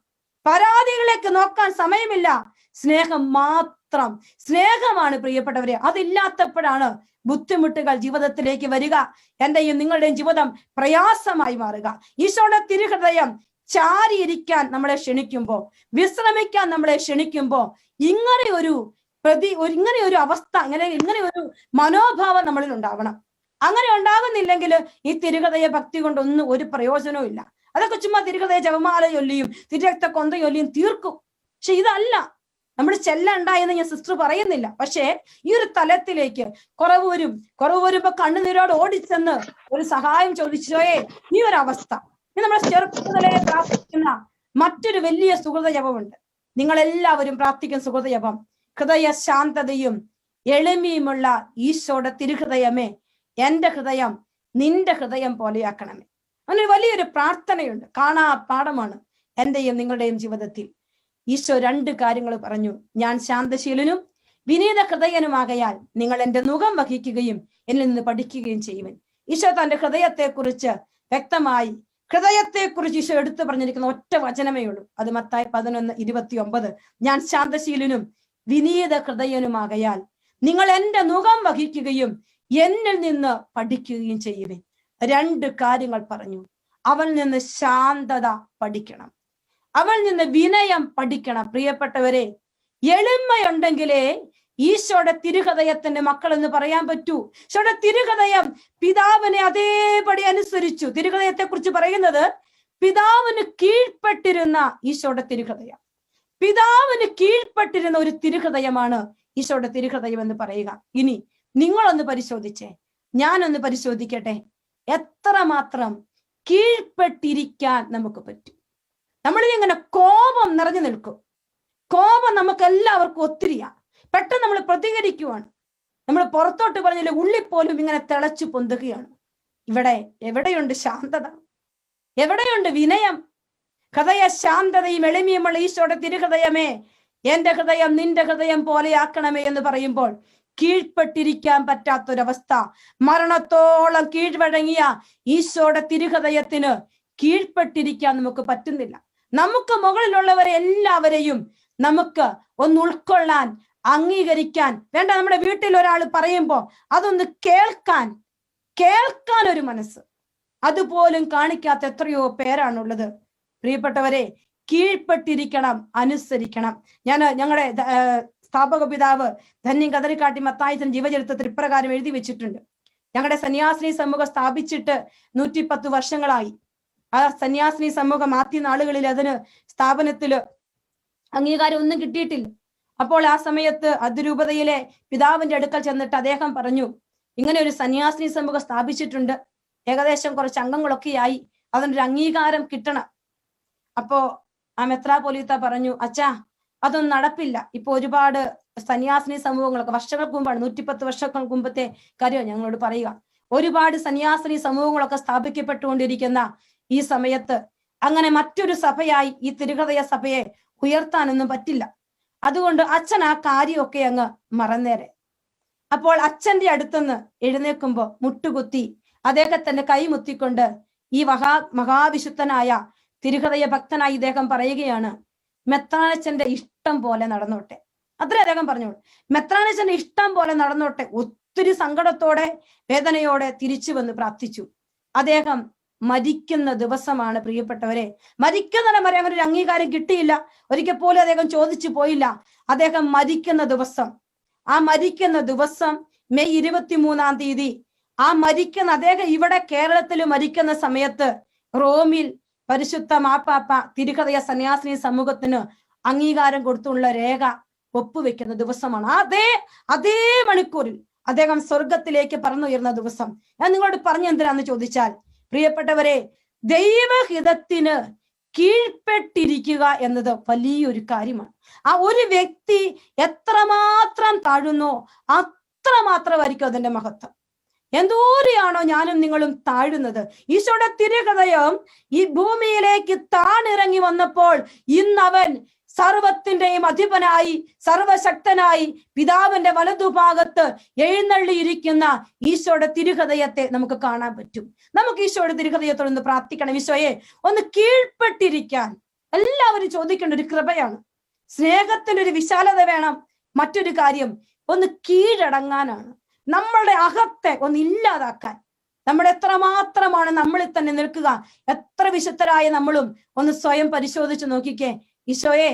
പരാതികളിലേക്ക് നോക്കാൻ സമയമില്ല, സ്നേഹം മാത്രം. സ്നേഹമാണ് പ്രിയപ്പെട്ടവരെ. അതില്ലാത്തപ്പോഴാണ് ബുദ്ധിമുട്ടുകൾ ജീവിതത്തിലേക്ക് വരിക. എന്റെയും നിങ്ങളുടെയും ജീവിതം പ്രയാസമായി മാറുക. ഈശോയുടെ തിരുഹൃദയം ചാരിയിരിക്കാൻ നമ്മളെ ക്ഷണിക്കുമ്പോ, വിശ്രമിക്കാൻ നമ്മളെ ക്ഷണിക്കുമ്പോ, ഇങ്ങനെ ഒരു അവസ്ഥ, ഇങ്ങനെ ഒരു മനോഭാവം നമ്മളിൽ ഉണ്ടാവണം. അങ്ങനെ ഉണ്ടാകുന്നില്ലെങ്കിൽ ഈ തിരുഹൃദയ ഭക്തി കൊണ്ടൊന്നും ഒരു പ്രയോജനവും ഇല്ല. അതൊക്കെ ചുമ്മാ തിരുഹൃദയ ജപമാല ചൊല്ലിയും തിരുരക്ത കൊന്ത ചൊല്ലിയും തീർക്കും. പക്ഷെ ഇതല്ല. നമ്മൾ ചെല്ലണ്ടായെന്ന് ഞാൻ സിസ്റ്റർ പറയുന്നില്ല. പക്ഷേ ഈ ഒരു തലത്തിലേക്ക് കുറവ് വരുമ്പോ കണ്ണുനീരോട് ഓടിച്ചെന്ന് ഒരു സഹായം ചോദിച്ചോയെ, ഈ ഒരു അവസ്ഥ. നമ്മളെ ചെറുപ്പത്തിലെ പ്രാർത്ഥിക്കുന്ന മറ്റൊരു വലിയ സുഹൃത ജപമുണ്ട്. നിങ്ങളെല്ലാവരും പ്രാർത്ഥിക്കുന്ന സുഹൃത ജപം, ഹൃദയ ശാന്തതയും എളിമയുമുള്ള ഈശോയുടെ തിരുഹൃദയമേ, എന്റെ ഹൃദയം നിന്റെ ഹൃദയം പോലെയാക്കണമേ. അങ്ങനെ വലിയൊരു പ്രാർത്ഥനയുണ്ട്, കാണാ പാഠമാണ് എന്റെയും നിങ്ങളുടെയും ജീവിതത്തിൽ. ഈശോ 2 കാര്യങ്ങൾ പറഞ്ഞു. ഞാൻ ശാന്തശീലനും വിനീത ഹൃദയനുമാകയാൽ നിങ്ങൾ എന്റെ മുഖം വഹിക്കുകയും എന്നിൽ നിന്ന് പഠിക്കുകയും ചെയ്യുവൻ. ഈശോ തന്റെ ഹൃദയത്തെക്കുറിച്ച് വ്യക്തമായി, ഹൃദയത്തെക്കുറിച്ച് ഈശോ എടുത്തു പറഞ്ഞിരിക്കുന്ന ഒറ്റ വചനമേ ഉള്ളൂ. അത് മത്തായി 11:29. ഞാൻ ശാന്തശീലനും വിനീത ഹൃദയനുമാകയാൽ നിങ്ങൾ എന്റെ മുഖം വഹിക്കുകയും എന്നിൽ നിന്ന് പഠിക്കുകയും ചെയ്യുവൻ. 2 കാര്യങ്ങൾ പറഞ്ഞു. അവൻ നിന്ന് ശാന്തത പഠിക്കണം, അവൻ നിന്ന് വിനയം പഠിക്കണം. പ്രിയപ്പെട്ടവരെ, എളിമയുണ്ടെങ്കിലേ ഈശോയുടെ തിരുഹൃദയത്തിന്റെ മക്കൾ എന്ന് പറയാൻ പറ്റൂ. ഈശോയുടെ തിരുഹൃദയം പിതാവിനെ അതേപടി അനുസരിച്ചു. തിരുഹൃദയത്തെ കുറിച്ച് പറയുന്നത് പിതാവിന് കീഴ്പ്പെട്ടിരുന്ന ഈശോയുടെ തിരുഹൃദയം, പിതാവിന് കീഴ്പ്പെട്ടിരുന്ന ഒരു തിരുഹൃദയമാണ് ഈശോയുടെ തിരുഹൃദയം എന്ന് പറയുക. ഇനി നിങ്ങളൊന്ന് പരിശോധിച്ചേ, ഞാനൊന്ന് പരിശോധിക്കട്ടെ, എത്രമാത്രം കീഴ്പ്പെട്ടിരിക്കാൻ നമുക്ക് പറ്റും. നമ്മളിങ്ങനെ കോപം നിറഞ്ഞു നിൽക്കും. കോപം നമുക്ക് എല്ലാവർക്കും ഒത്തിരിയാ. പെട്ടെന്ന് നമ്മൾ പ്രതികരിക്കുവാണ്. നമ്മൾ പുറത്തോട്ട് പറഞ്ഞില്ല, ഉള്ളിപ്പോലും ഇങ്ങനെ തിളച്ചു പൊന്തുകയാണ്. എവിടെയുണ്ട് ശാന്തത? എവിടെയുണ്ട് വിനയം? ഹൃദയ ശാന്തതയും എളിമയുമുള്ള ഈശോയുടെ തിരുഹൃദയമേ, എന്റെ ഹൃദയം നിന്റെ ഹൃദയം പോലെയാക്കണമേ എന്ന് പറയുമ്പോൾ കീഴ്പ്പെട്ടിരിക്കാൻ പറ്റാത്തൊരവസ്ഥ. മരണത്തോളം കീഴ്വഴങ്ങിയ ഈശോയുടെ തിരുഹൃദയത്തിന് കീഴ്പ്പെട്ടിരിക്കാൻ നമുക്ക് പറ്റുന്നില്ല. നമുക്ക് മുകളിലുള്ളവരെ എല്ലാവരെയും നമുക്ക് ഒന്ന് ഉൾക്കൊള്ളാൻ, അംഗീകരിക്കാൻ വേണ്ട. നമ്മുടെ വീട്ടിൽ ഒരാൾ പറയുമ്പോൾ അതൊന്ന് കേൾക്കാൻ ഒരു മനസ്സ്, അതുപോലും കാണിക്കാത്ത എത്രയോ പേരാണുള്ളത്. പ്രിയപ്പെട്ടവരെ, കീഴ്പ്പെട്ടിരിക്കണം, അനുസരിക്കണം. ഞങ്ങളുടെ സ്ഥാപക പിതാവ് ധന്യം കതറിക്കാട്ടി മത്തായിച്ചൻ ജീവചരിത്രത്തിൽ ഇപ്രകാരം എഴുതി വെച്ചിട്ടുണ്ട്. ഞങ്ങളുടെ സന്യാസിനി സമൂഹം സ്ഥാപിച്ചിട്ട് 110 വർഷങ്ങളായി. ആ സന്യാസിനി സമൂഹം ആദ്യ നാളുകളിൽ അതിന് സ്ഥാപനത്തില് അംഗീകാരം ഒന്നും കിട്ടിയിട്ടില്ല. അപ്പോൾ ആ സമയത്ത് അതിരൂപതയിലെ പിതാവിന്റെ അടുക്കൽ ചെന്നിട്ട് അദ്ദേഹം പറഞ്ഞു, ഇങ്ങനെ ഒരു സന്യാസിനി സമൂഹം സ്ഥാപിച്ചിട്ടുണ്ട്, ഏകദേശം കുറച്ച് അംഗങ്ങളൊക്കെയായി, അതിനൊരു അംഗീകാരം കിട്ടണം. അപ്പോ ആ മെത്രാപ്പൊലീത്ത പറഞ്ഞു, അച്ഛാ അതൊന്നും നടപ്പില്ല. ഇപ്പൊ ഒരുപാട് സന്യാസിനി സമൂഹങ്ങളൊക്കെ വർഷങ്ങൾക്ക് മുമ്പാണ്, 110 വർഷങ്ങൾക്ക് മുമ്പത്തെ കാര്യം ഞങ്ങളോട് പറയുക. ഒരുപാട് സന്യാസിനി സമൂഹങ്ങളൊക്കെ സ്ഥാപിക്കപ്പെട്ടുകൊണ്ടിരിക്കുന്ന ഈ സമയത്ത് അങ്ങനെ മറ്റൊരു സഭയായി ഈ തിരുഹൃദയ സഭയെ ഉയർത്താനൊന്നും പറ്റില്ല. അതുകൊണ്ട് അച്ഛൻ ആ കാര്യമൊക്കെ അങ്ങ് മറന്നേരെ. അപ്പോൾ അച്ഛന്റെ അടുത്തുനിന്ന് എഴുന്നേൽക്കുമ്പോ മുട്ടുകുത്തി അദ്ദേഹത്തിന്റെ കൈമുത്തിക്കൊണ്ട് ഈ മഹാവിശുദ്ധനായ തിരുഹൃദയ ഭക്തനായി ഇദ്ദേഹം പറയുകയാണ്, മെത്രാനച്ഛന്റെ ഇഷ്ടം പോലെ നടന്നോട്ടെ. അത്ര അദ്ദേഹം പറഞ്ഞോളൂ, മെത്രാനച്ഛന്റെ ഇഷ്ടം പോലെ നടന്നോട്ടെ. ഒത്തിരി സങ്കടത്തോടെ വേദനയോടെ തിരിച്ചു വന്ന് പ്രാർത്ഥിച്ചു. അദ്ദേഹം മരിക്കുന്ന ദിവസമാണ് പ്രിയപ്പെട്ടവരെ. മരിക്കുന്നതിന് വരെ അങ്ങനെ ഒരു അംഗീകാരം കിട്ടിയില്ല, ഒരിക്കൽ പോലും അദ്ദേഹം ചോദിച്ചു പോയില്ല. അദ്ദേഹം മരിക്കുന്ന ദിവസം, ആ മരിക്കുന്ന ദിവസം മെയ് 23-ാം തീയതി, ആ മരിക്കുന്ന അദ്ദേഹം ഇവിടെ കേരളത്തിൽ മരിക്കുന്ന സമയത്ത് റോമിൽ പരിശുദ്ധ മാപ്പാപ്പ തിരുഹൃദയ സന്യാസിനി സമൂഹത്തിന് അംഗീകാരം കൊടുത്തുള്ള രേഖ ഒപ്പുവെക്കുന്ന ദിവസമാണ്. അതേ മണിക്കൂറിൽ അദ്ദേഹം സ്വർഗത്തിലേക്ക് പറന്നുയർന്ന ദിവസം. ഞാൻ നിങ്ങളോട് പറഞ്ഞു എന്തിനാന്ന് ചോദിച്ചാൽ, പ്രിയപ്പെട്ടവരെ, ദൈവഹിതത്തിന് കീഴ്പ്പെട്ടിരിക്കുക എന്നത് വലിയൊരു കാര്യമാണ്. ആ ഒരു വ്യക്തി എത്രമാത്രം താഴുന്നോ അത്രമാത്രമായിരിക്കും അതിന്റെ മഹത്വം. എന്തോരെയാണോ ഞാനും നിങ്ങളും താഴുന്നത്. ഈശോയുടെ തിരുഹൃദയം ഈ ഭൂമിയിലേക്ക് താണിറങ്ങി വന്നപ്പോൾ ഇന്നവൻ സർവത്തിന്റെയും അധിപനായി സർവശക്തനായി പിതാവിന്റെ വലതുഭാഗത്ത് എഴുന്നള്ളിയിരിക്കുന്ന ഈശോയുടെ തിരുഹൃദയത്തെ നമുക്ക് കാണാൻ പറ്റും. നമുക്ക് ഈശോയുടെ തിരുഹൃദയത്തോടൊന്ന് പ്രാർത്ഥിക്കണം. ഈശോയെ ഒന്ന് കീഴ്പ്പെട്ടിരിക്കാൻ എല്ലാവരും ചോദിക്കേണ്ട ഒരു കൃപയാണ്. സ്നേഹത്തിനൊരു വിശാലത വേണം. മറ്റൊരു കാര്യം ഒന്ന് കീഴടങ്ങാനാണ്. നമ്മളുടെ അകത്തെ ഒന്ന് ഇല്ലാതാക്കാൻ. നമ്മൾ എത്രമാത്രമാണ് നമ്മളിൽ തന്നെ നിൽക്കുക. എത്ര വിശുദ്ധരായ നമ്മളും ഒന്ന് സ്വയം പരിശോധിച്ച് നോക്കിക്കേ. ഈശോയെ,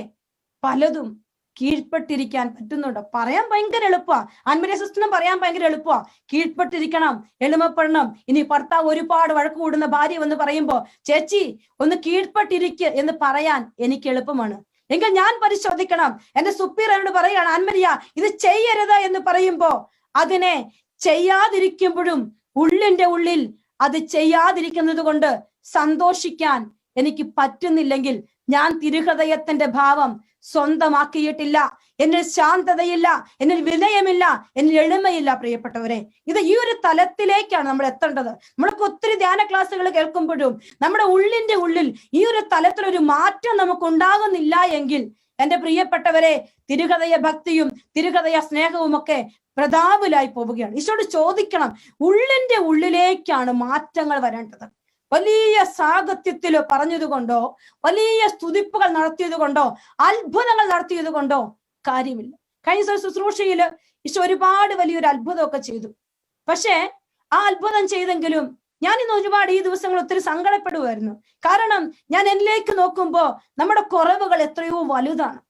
പലതും കീഴ്പ്പെട്ടിരിക്കാൻ പറ്റുന്നുണ്ടോ? പറയാൻ ഭയങ്കര എളുപ്പമാ, ആത്മീയ സിസ്റ്റം പറയാൻ ഭയങ്കര എളുപ്പമാ. കീഴ്പ്പെട്ടിരിക്കണം, എളിമപ്പെടണം. ഇനി ഭർത്താവ് ഒരുപാട് വഴക്ക് കൂടുന്ന ഭാര്യ എന്ന് പറയുമ്പോ, ചേച്ചി ഒന്ന് കീഴ്പ്പെട്ടിരിക്കുക എന്ന് പറയാൻ എനിക്ക് എളുപ്പമാണ്. എങ്കിൽ ഞാൻ പരിശോധിക്കണം. എന്റെ സുപ്പീരിയറോട് പറയാണ്, ആൻമരിയ ഇത് ചെയ്യരുത് എന്ന് പറയുമ്പോ അതിനെ ചെയ്യാതിരിക്കുമ്പോഴും ഉള്ളിന്റെ ഉള്ളിൽ അത് ചെയ്യാതിരിക്കുന്നത് കൊണ്ട് സന്തോഷിക്കാൻ എനിക്ക് പറ്റുന്നില്ലെങ്കിൽ ഞാൻ തിരുഹൃദയത്തിന്റെ ഭാവം സ്വന്തമാക്കിയിട്ടില്ല. എന്നിൽ ശാന്തതയില്ല, എന്നിൽ വിനയമില്ല, എന്നിൽ എളിമയില്ല. പ്രിയപ്പെട്ടവരെ, ഇത് ഈ ഒരു തലത്തിലേക്കാണ് നമ്മൾ എത്തേണ്ടത്. നമ്മൾക്ക് ഒത്തിരി ധ്യാന ക്ലാസ്സുകൾ കേൾക്കുമ്പോഴും നമ്മുടെ ഉള്ളിന്റെ ഉള്ളിൽ ഈ ഒരു തലത്തിലൊരു മാറ്റം നമുക്ക് ഉണ്ടാകുന്നില്ല എങ്കിൽ, എന്റെ പ്രിയപ്പെട്ടവരെ, തിരുഹൃദയ ഭക്തിയും തിരുഹൃദയ സ്നേഹവും ഒക്കെ പ്രതാപുലായി പോവുകയാണ്. ഈശോട് ചോദിക്കണം, ഉള്ളിന്റെ ഉള്ളിലേക്കാണ് മാറ്റങ്ങൾ വരേണ്ടത്. വലിയ സാഗത്യത്തിൽ പറഞ്ഞതുകൊണ്ടോ വലിയ സ്തുതിപ്പുകൾ നടത്തിയത് കൊണ്ടോ അത്ഭുതങ്ങൾ നടത്തിയത് കൊണ്ടോ കാര്യമില്ല. കഴിഞ്ഞ ശുശ്രൂഷയില് ഈശോ ഒരുപാട് വലിയൊരു അത്ഭുതമൊക്കെ ചെയ്തു. പക്ഷെ ആ അത്ഭുതം ചെയ്തെങ്കിലും ഞാൻ ഇന്ന് ഒരുപാട് ഈ ദിവസങ്ങൾ ഒത്തിരി സങ്കടപ്പെടുമായിരുന്നു. കാരണം ഞാൻ എന്നിലേക്ക് നോക്കുമ്പോ നമ്മുടെ കുറവുകൾ എത്രയോ വലുതാണ്.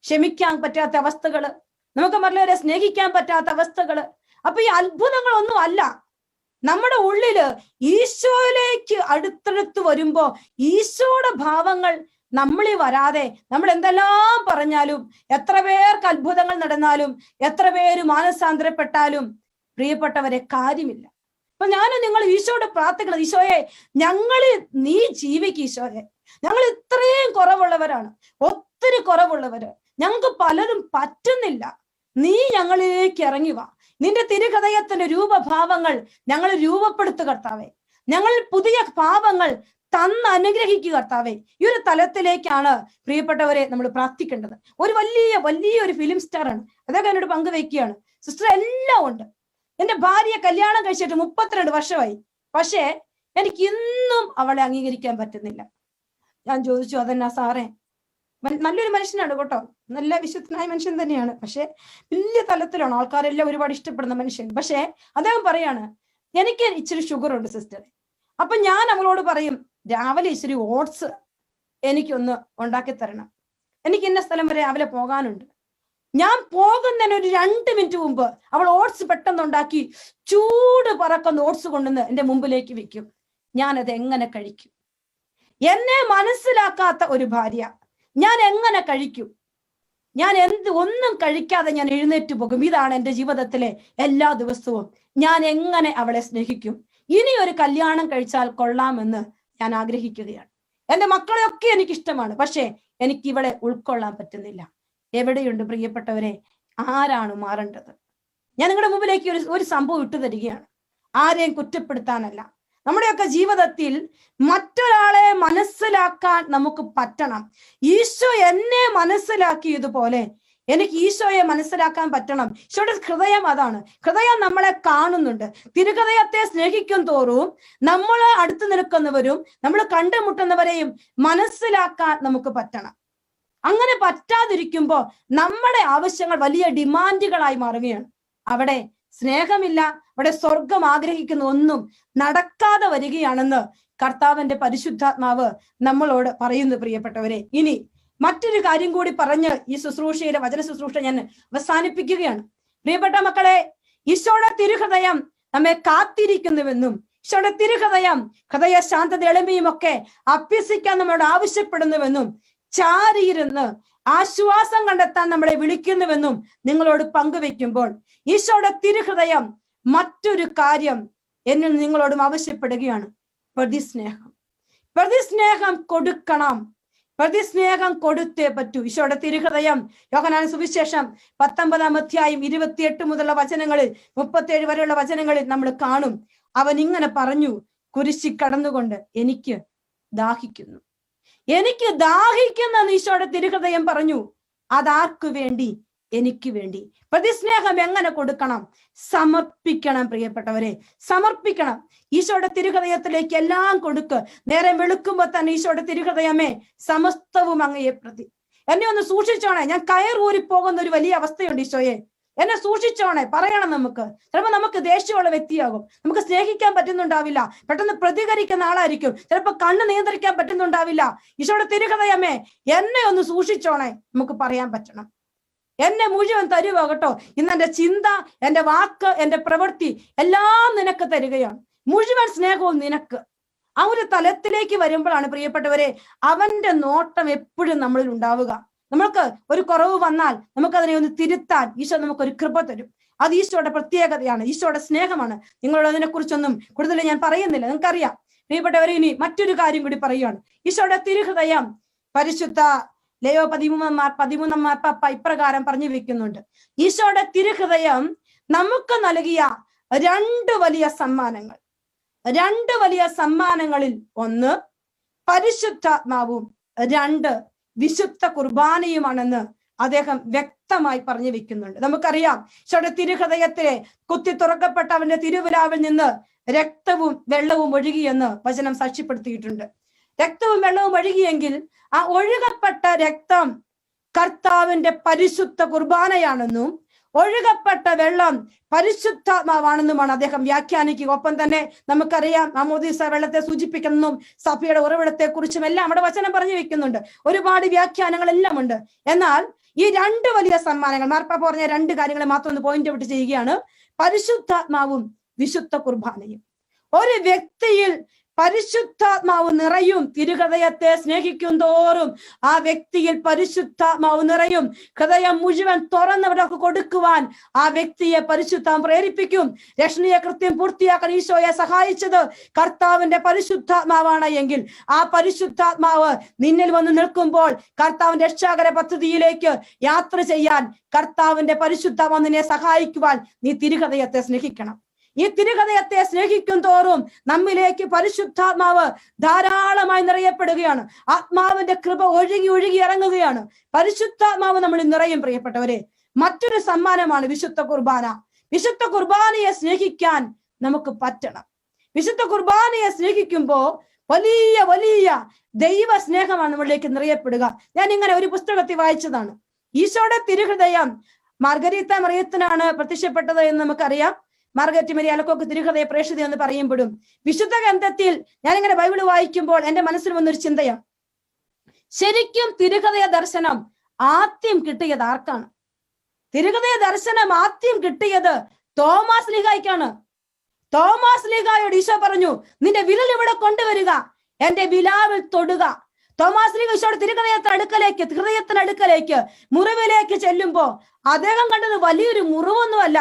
ക്ഷമിക്കാൻ പറ്റാത്ത അവസ്ഥകള്, നമുക്ക് മറ്റുള്ളവരെ സ്നേഹിക്കാൻ പറ്റാത്ത അവസ്ഥകള്. അപ്പൊ ഈ അത്ഭുതങ്ങളൊന്നും അല്ല. നമ്മുടെ ഉള്ളില് ഈശോയിലേക്ക് അടുത്തടുത്ത് വരുമ്പോ ഈശോയുടെ ഭാവങ്ങൾ നമ്മളിൽ വരാതെ നമ്മൾ എന്തെല്ലാം പറഞ്ഞാലും, എത്ര പേർക്ക് അത്ഭുതങ്ങൾ നടന്നാലും, എത്ര പേര് മാനസാന്തരപ്പെട്ടാലും പ്രിയപ്പെട്ടവരെ കാര്യമില്ല. അപ്പൊ ഞാനും നിങ്ങൾ ഈശോയോട് പ്രാർത്ഥിക്കണം, ഈശോയെ നീ ജീവിക്കുക. ഈശോയെ, ഞങ്ങൾ ഇത്രയും കുറവുള്ളവരാണ്, ഒത്തിരി കുറവുള്ളവര്, ഞങ്ങൾക്ക് പലരും പറ്റുന്നില്ല. നീ ഞങ്ങളിലേക്ക് ഇറങ്ങി വാ. നിന്റെ തിരുഹൃദയത്തിന്റെ രൂപഭാവങ്ങൾ ഞങ്ങൾ രൂപപ്പെടുത്തു കർത്താവേ. ഞങ്ങൾ പുതിയ ഭാവങ്ങൾ തന്ന് അനുഗ്രഹിക്കുക കർത്താവേ. ഈ ഒരു തലത്തിലേക്കാണ് പ്രിയപ്പെട്ടവരെ നമ്മൾ പ്രാർത്ഥിക്കേണ്ടത്. ഒരു വലിയൊരു ഫിലിം സ്റ്റാർ ആണ്, അതൊക്കെ എന്നോട് പങ്കുവെക്കുകയാണ്. സിസ്റ്റർ എല്ലാം ഉണ്ട്. എന്റെ ഭാര്യയെ കല്യാണം കഴിച്ചിട്ട് 32 വർഷമായി. പക്ഷേ എനിക്ക് ഇന്നും അവളെ അംഗീകരിക്കാൻ പറ്റുന്നില്ല. ഞാൻ ചോദിച്ചു, അതെന്നാ സാറേ? നല്ലൊരു മനുഷ്യനാണ് കേട്ടോ, നല്ല വിശുദ്ധനായ മനുഷ്യൻ തന്നെയാണ്. പക്ഷെ വലിയ തലത്തിലാണ്, ആൾക്കാരെല്ലാം ഒരുപാട് ഇഷ്ടപ്പെടുന്ന മനുഷ്യൻ. പക്ഷെ അദ്ദേഹം പറയാണ്, എനിക്ക് ഇച്ചിരി ഷുഗർ ഉണ്ട് സിസ്റ്റർ. അപ്പൊ ഞാൻ അവളോട് പറയും, രാവിലെ ഇച്ചിരി ഓട്സ് എനിക്കൊന്ന് ഉണ്ടാക്കി തരണം, എനിക്ക് ഇന്ന സ്ഥലം വരെ രാവിലെ പോകാനുണ്ട്. ഞാൻ പോകുന്നതിന് ഒരു 2 മിനിറ്റ് മുമ്പ് അവൾ ഓട്സ് പെട്ടെന്ന് ഉണ്ടാക്കി ചൂട് പറക്കുന്ന ഓട്സ് കൊണ്ടുവന്ന് എന്റെ മുമ്പിലേക്ക് വെക്കും. ഞാനത് എങ്ങനെ കഴിക്കും? എന്നെ മനസ്സിലാക്കാത്ത ഒരു ഭാര്യ ഞാൻ എങ്ങനെ കഴിക്കും? ഞാൻ ഒന്നും കഴിക്കാതെ ഞാൻ എഴുന്നേറ്റ് പോകും. ഇതാണ് എൻ്റെ ജീവിതത്തിലെ എല്ലാ ദിവസവും. ഞാൻ എങ്ങനെ അവളെ സ്നേഹിക്കും? ഇനി ഒരു കല്യാണം കഴിച്ചാൽ കൊള്ളാമെന്ന് ഞാൻ ആഗ്രഹിക്കുകയാണ്. എൻ്റെ മക്കളെയൊക്കെ എനിക്കിഷ്ടമാണ്, പക്ഷെ എനിക്ക് ഇവളെ ഉൾക്കൊള്ളാൻ പറ്റുന്നില്ല. എവിടെയുണ്ട് പ്രിയപ്പെട്ടവരെ? ആരാണ് മാറേണ്ടത്? ഞാൻ നിങ്ങളുടെ മുമ്പിലേക്ക് ഒരു സംഭവം ഇട്ടു തരികയാണ്. ആരെയും കുറ്റപ്പെടുത്താനല്ല. നമ്മുടെയൊക്കെ ജീവിതത്തിൽ മറ്റൊരാളെ മനസ്സിലാക്കാൻ നമുക്ക് പറ്റണം. ഈശോ എന്നെ മനസ്സിലാക്കിയതുപോലെ എനിക്ക് ഈശോയെ മനസ്സിലാക്കാൻ പറ്റണം. ഈശോയുടെ ഹൃദയം അതാണ്. ഹൃദയം നമ്മളെ കാണുന്നുണ്ട്. തിരുഹൃദയത്തെ സ്നേഹിക്കും തോറും നമ്മളെ അടുത്ത് നിൽക്കുന്നവരും നമ്മൾ കണ്ടുമുട്ടുന്നവരെയും മനസ്സിലാക്കാൻ നമുക്ക് പറ്റണം. അങ്ങനെ പറ്റാതിരിക്കുമ്പോൾ നമ്മുടെ ആവശ്യങ്ങൾ വലിയ ഡിമാൻഡുകളായി മാറുകയാണ്. അവിടെ സ്നേഹമില്ല, അവിടെ സ്വർഗം ആഗ്രഹിക്കുന്ന ഒന്നും നടക്കാതെ വരികയാണെന്ന് കർത്താവിന്റെ പരിശുദ്ധാത്മാവ് നമ്മളോട് പറയുന്നു പ്രിയപ്പെട്ടവരെ. ഇനി മറ്റൊരു കാര്യം കൂടി പറഞ്ഞ് ഈ ശുശ്രൂഷയിലെ വചന ശുശ്രൂഷ ഞാൻ അവസാനിപ്പിക്കുകയാണ്. പ്രിയപ്പെട്ട മക്കളെ, ഈശോയുടെ തിരുഹൃദയം നമ്മെ കാത്തിരിക്കുന്നുവെന്നും ഈശോയുടെ തിരുഹൃദയം ഹൃദയ ശാന്തത എളിമയും ഒക്കെ അഭ്യസിക്കാൻ നമ്മളോട് ആവശ്യപ്പെടുന്നുവെന്നും ചാരിയിരുന്ന് ആശ്വാസം കണ്ടെത്താൻ നമ്മളെ വിളിക്കുന്നുവെന്നും നിങ്ങളോട് പങ്കുവെക്കുമ്പോൾ ഈശോയുടെ തിരുഹൃദയം മറ്റൊരു കാര്യം എന്നിൽ നിങ്ങളോടും ആവശ്യപ്പെടുകയാണ്. പ്രതിസ്നേഹം. പ്രതിസ്നേഹം കൊടുക്കണം. പ്രതിസ്നേഹം കൊടുത്തേ പറ്റൂ. ഈശോയുടെ തിരുഹൃദയം യോഹന്നാൻ സുവിശേഷം 19 അധ്യായം 28 മുതലുള്ള വചനങ്ങളിൽ 37 വരെയുള്ള വചനങ്ങളിൽ നമ്മൾ കാണും. അവൻ ഇങ്ങനെ പറഞ്ഞു, കുരിശിൽ കടന്നുകൊണ്ട് എനിക്ക് ദാഹിക്കുന്നു, എനിക്ക് ദാഹിക്കുന്ന ഈശോയുടെ തിരുഹൃദയം പറഞ്ഞു. അതാർക്കു വേണ്ടി? എനിക്ക് വേണ്ടി. പ്രതിസ്നേഹം എങ്ങനെ കൊടുക്കണം? സമർപ്പിക്കണം പ്രിയപ്പെട്ടവരെ, സമർപ്പിക്കണം. ഈശോയുടെ തിരുഹൃദയത്തിലേക്ക് എല്ലാം കൊടുക്ക്. നേരം വെളുക്കുമ്പോ തന്നെ ഈശോയുടെ തിരുഹൃദയമേ, സമസ്തവും അങ്ങയെ പ്രതി. എന്നെ ഒന്ന് സൂക്ഷിച്ചോണേ, ഞാൻ കയറൂരി പോകുന്ന ഒരു വലിയ അവസ്ഥയുണ്ട് ഈശോയെ, എന്നെ സൂക്ഷിച്ചോണേ പറയണം. നമുക്ക് ചിലപ്പോൾ നമുക്ക് ദേഷ്യമുള്ള വ്യക്തിയാകും, നമുക്ക് സ്നേഹിക്കാൻ പറ്റുന്നുണ്ടാവില്ല, പെട്ടെന്ന് പ്രതികരിക്കുന്ന ആളായിരിക്കും, ചിലപ്പോൾ കണ്ണ് നിയന്ത്രിക്കാൻ പറ്റുന്നുണ്ടാവില്ല. ഈശോയുടെ തിരുഹൃദയമേ, എന്നെ ഒന്ന് സൂക്ഷിച്ചോണേ നമുക്ക് പറയാൻ പറ്റണം. എന്നെ മുഴുവൻ തരുക കേട്ടോ. ഇന്ന് എന്റെ ചിന്ത, എന്റെ വാക്ക്, എന്റെ പ്രവൃത്തി എല്ലാം നിനക്ക് തരികയാണ്. മുഴുവൻ സ്നേഹവും നിനക്ക്. ആ ഒരു തലത്തിലേക്ക് വരുമ്പോഴാണ് പ്രിയപ്പെട്ടവരെ അവന്റെ നോട്ടം എപ്പോഴും നമ്മളിൽ ഉണ്ടാവുക. നമ്മൾക്ക് ഒരു കുറവ് വന്നാൽ നമുക്കതിനെ ഒന്ന് തിരുത്താൻ ഈശോ നമുക്കൊരു കൃപ തരും. അത് ഈശോയുടെ പ്രത്യേകതയാണ്, ഈശോയുടെ സ്നേഹമാണ്. നിങ്ങളോട് അതിനെ കുറിച്ചൊന്നും കൂടുതൽ ഞാൻ പറയുന്നില്ല, നിങ്ങൾക്കറിയാം. പ്രിയപ്പെട്ടവരെ, ഇനി മറ്റൊരു കാര്യം കൂടി പറയുകയാണ്. ഈശോയുടെ തിരുഹൃദയം പരിശുദ്ധ ലയോ 13 മാർപ്പാപ്പ ഇപ്രകാരം പറഞ്ഞു വെക്കുന്നുണ്ട്. ഈശോയുടെ തിരുഹൃദയം നമുക്ക് നൽകിയ 2 വലിയ സമ്മാനങ്ങൾ. 2 വലിയ സമ്മാനങ്ങളിൽ ഒന്ന് പരിശുദ്ധാത്മാവും 2 വിശുദ്ധ കുർബാനയുമാണെന്ന് അദ്ദേഹം വ്യക്തമായി പറഞ്ഞു വെക്കുന്നുണ്ട്. നമുക്കറിയാം, ഈശോയുടെ തിരുഹൃദയത്തിലെ കുത്തി തുറക്കപ്പെട്ട അവന്റെ തിരുവിലാവിൽ നിന്ന് രക്തവും വെള്ളവും ഒഴുകിയെന്ന് വചനം സാക്ഷ്യപ്പെടുത്തിയിട്ടുണ്ട്. രക്തവും വെള്ളവും ഒഴുകിയെങ്കിൽ ആ ഒഴുകപ്പെട്ട രക്തം കർത്താവിന്റെ പരിശുദ്ധ കുർബാനയാണെന്നും ഒഴുകപ്പെട്ട വെള്ളം പരിശുദ്ധാത്മാവാണെന്നുമാണ് അദ്ദേഹം വ്യാഖ്യാനിക്കുക. ഒപ്പം തന്നെ നമുക്കറിയാം, മാമോദീസ വെള്ളത്തെ സൂചിപ്പിക്കുന്നതും സഭയുടെ ഉറവിടത്തെ കുറിച്ചും എല്ലാം അവിടെ വചനം പറഞ്ഞു വെക്കുന്നുണ്ട്. ഒരുപാട് വ്യാഖ്യാനങ്ങളെല്ലാം ഉണ്ട്. എന്നാൽ ഈ 2 വലിയ സമ്മാനങ്ങൾ, മാർപ്പാപ്പ പറഞ്ഞ 2 കാര്യങ്ങളെ മാത്രം ഒന്ന് പോയിന്റ് ഔട്ട് ചെയ്യുകയാണ്. പരിശുദ്ധാത്മാവും വിശുദ്ധ കുർബാനയും. ഒരു വ്യക്തിയിൽ പരിശുദ്ധാത്മാവ് നിറയും. തിരുഹൃദയത്തെ സ്നേഹിക്കും തോറും ആ വ്യക്തിയിൽ പരിശുദ്ധാത്മാവ് നിറയും. ഹൃദയം മുഴുവൻ തുറന്നവർക്ക് കൊടുക്കുവാൻ ആ വ്യക്തിയെ പരിശുദ്ധാത്മ പ്രേരിപ്പിക്കും. രക്ഷണീയ കൃത്യം പൂർത്തിയാക്കാൻ ഈശോയെ സഹായിച്ചത് കർത്താവിന്റെ പരിശുദ്ധാത്മാവാണ് എങ്കിൽ ആ പരിശുദ്ധാത്മാവ് നിന്നിൽ വന്ന് നിൽക്കുമ്പോൾ കർത്താവിന്റെ രക്ഷാകര പദ്ധതിയിലേക്ക് യാത്ര ചെയ്യാൻ കർത്താവിന്റെ പരിശുദ്ധാത്മാവ് നിന്നെ സഹായിക്കുവാൻ നീ തിരുഹൃദയത്തെ സ്നേഹിക്കണം. ഈ തിരുഹൃദയത്തെ സ്നേഹിക്കും തോറും നമ്മിലേക്ക് പരിശുദ്ധാത്മാവ് ധാരാളമായി നിറയപ്പെടുകയാണ്. ആത്മാവിന്റെ കൃപ ഒഴുകി ഒഴുകി ഇറങ്ങുകയാണ്. പരിശുദ്ധാത്മാവ് നമ്മൾ നിറയും പ്രിയപ്പെട്ടവരെ. മറ്റൊരു സമ്മാനമാണ് വിശുദ്ധ കുർബാന. വിശുദ്ധ കുർബാനയെ സ്നേഹിക്കാൻ നമുക്ക് പറ്റണം. വിശുദ്ധ കുർബാനയെ സ്നേഹിക്കുമ്പോൾ വലിയ വലിയ ദൈവ സ്നേഹമാണ് നമ്മളിലേക്ക് നിറയപ്പെടുക. ഞാൻ ഇങ്ങനെ ഒരു പുസ്തകത്തിൽ വായിച്ചതാണ്. ഈശോയുടെ തിരുഹൃദയം മാർഗരീത്ത മറിയത്തിനാണ് പ്രത്യക്ഷപ്പെട്ടത് എന്ന് നമുക്കറിയാം. മാർഗരറ്റ് മേരി അലക്കോക്ക് തിരുഹൃദയ പ്രേക്ഷിത എന്ന് പറയപ്പെടും. വിശുദ്ധ ഗ്രന്ഥത്തിൽ ഞാനിങ്ങനെ ബൈബിള് വായിക്കുമ്പോൾ എന്റെ മനസ്സിൽ വന്നൊരു ചിന്തയാണ്, ശരിക്കും തിരുഹൃദയ ദർശനം ആദ്യം കിട്ടിയത് ആർക്കാണ്? തിരുഹൃദയ ദർശനം ആദ്യം കിട്ടിയത് തോമാസ് ലീഗായ്ക്കാണ്. തോമാസ് ലീഗായോട് ഈശോ പറഞ്ഞു, നിന്റെ വിരൽ ഇവിടെ കൊണ്ടുവരിക, എന്റെ വിലാവിൽ തൊടുക. തോമാസ് ലീഗ ഈശോയുടെ ഹൃദയത്തിനടുക്കലേക്ക് മുറിവിലേക്ക് ചെല്ലുമ്പോ അദ്ദേഹം കണ്ടത് വലിയൊരു മുറിവൊന്നുമല്ല.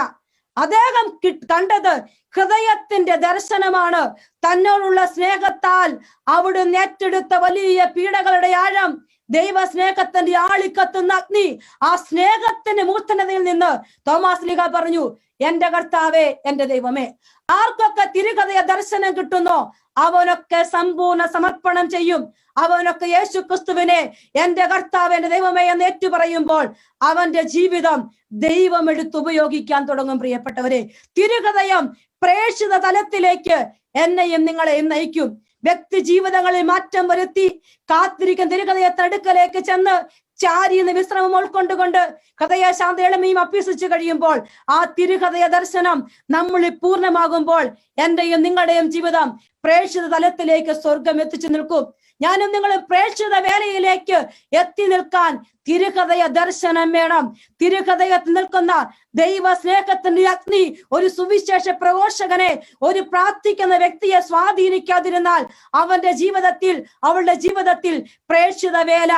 അദ്ദേഹം കണ്ടത് ഹൃദയത്തിന്റെ ദർശനമാണ്. തന്നോടുള്ള സ്നേഹത്താൽ അവിടുന്ന് ഏറ്റെടുത്ത വലിയ പീഡകളുടെ ആഴം, ദൈവ സ്നേഹത്തിന്റെ ആളിക്കത്തുന്ന അഗ്നി, ആ സ്നേഹത്തിന്റെ മൂർത്തനതയിൽ നിന്ന് തോമാസ് ലീഗ പറഞ്ഞു, എന്റെ കർത്താവേ, എന്റെ ദൈവമേ. ആർക്കൊക്കെ തിരുഹൃദയ ദർശനം കിട്ടുന്നോ അവനൊക്കെ സമ്പൂർണ്ണ സമർപ്പണം ചെയ്യും. അവനൊക്കെ യേശു ക്രിസ്തുവിനെ എന്റെ കർത്താവ്, എന്റെ ദൈവമേ എന്ന് ഏറ്റുപറയുമ്പോൾ അവന്റെ ജീവിതം ദൈവം എടുത്തുപയോഗിക്കാൻ തുടങ്ങും. പ്രിയപ്പെട്ടവരെ, തിരുഹൃദയം പ്രേക്ഷിത തലത്തിലേക്ക് എന്നെയും നിങ്ങളെയും നയിക്കും. വ്യക്തി ജീവിതങ്ങളിൽ മാറ്റം വരുത്തി കാത്തിരിക്കുന്ന തിരുഹൃദയത്തടുക്കലേക്ക് ചെന്ന് ചാരിയെന്ന് വിശ്രമം ഉൾക്കൊണ്ടുകൊണ്ട് ഹൃദയ ശാന്ത എളിമയും അഭ്യസിച്ചു കഴിയുമ്പോൾ ആ തിരുഹൃദയ ദർശനം നമ്മളിൽ പൂർണ്ണമാകുമ്പോൾ എന്റെയും നിങ്ങളുടെയും ജീവിതം പ്രേക്ഷിത തലത്തിലേക്ക് സ്വർഗം എത്തിച്ചു നിൽക്കും. ഞാനും നിങ്ങൾ പ്രേക്ഷിത വേലയിലേക്ക് എത്തി നിൽക്കാൻ തിരുഹൃദയ ദർശനം വേണം. തിരുഹൃദയത്തിൽ നിൽക്കുന്ന ദൈവ സ്നേഹത്തിന്റെ അഗ്നി ഒരു സുവിശേഷ പ്രഘോഷകനെ, ഒരു പ്രാർത്ഥിക്കുന്ന വ്യക്തിയെ സ്വാധീനിക്കാതിരുന്നാൽ അവന്റെ ജീവിതത്തിൽ, അവളുടെ ജീവിതത്തിൽ പ്രേക്ഷിത വേല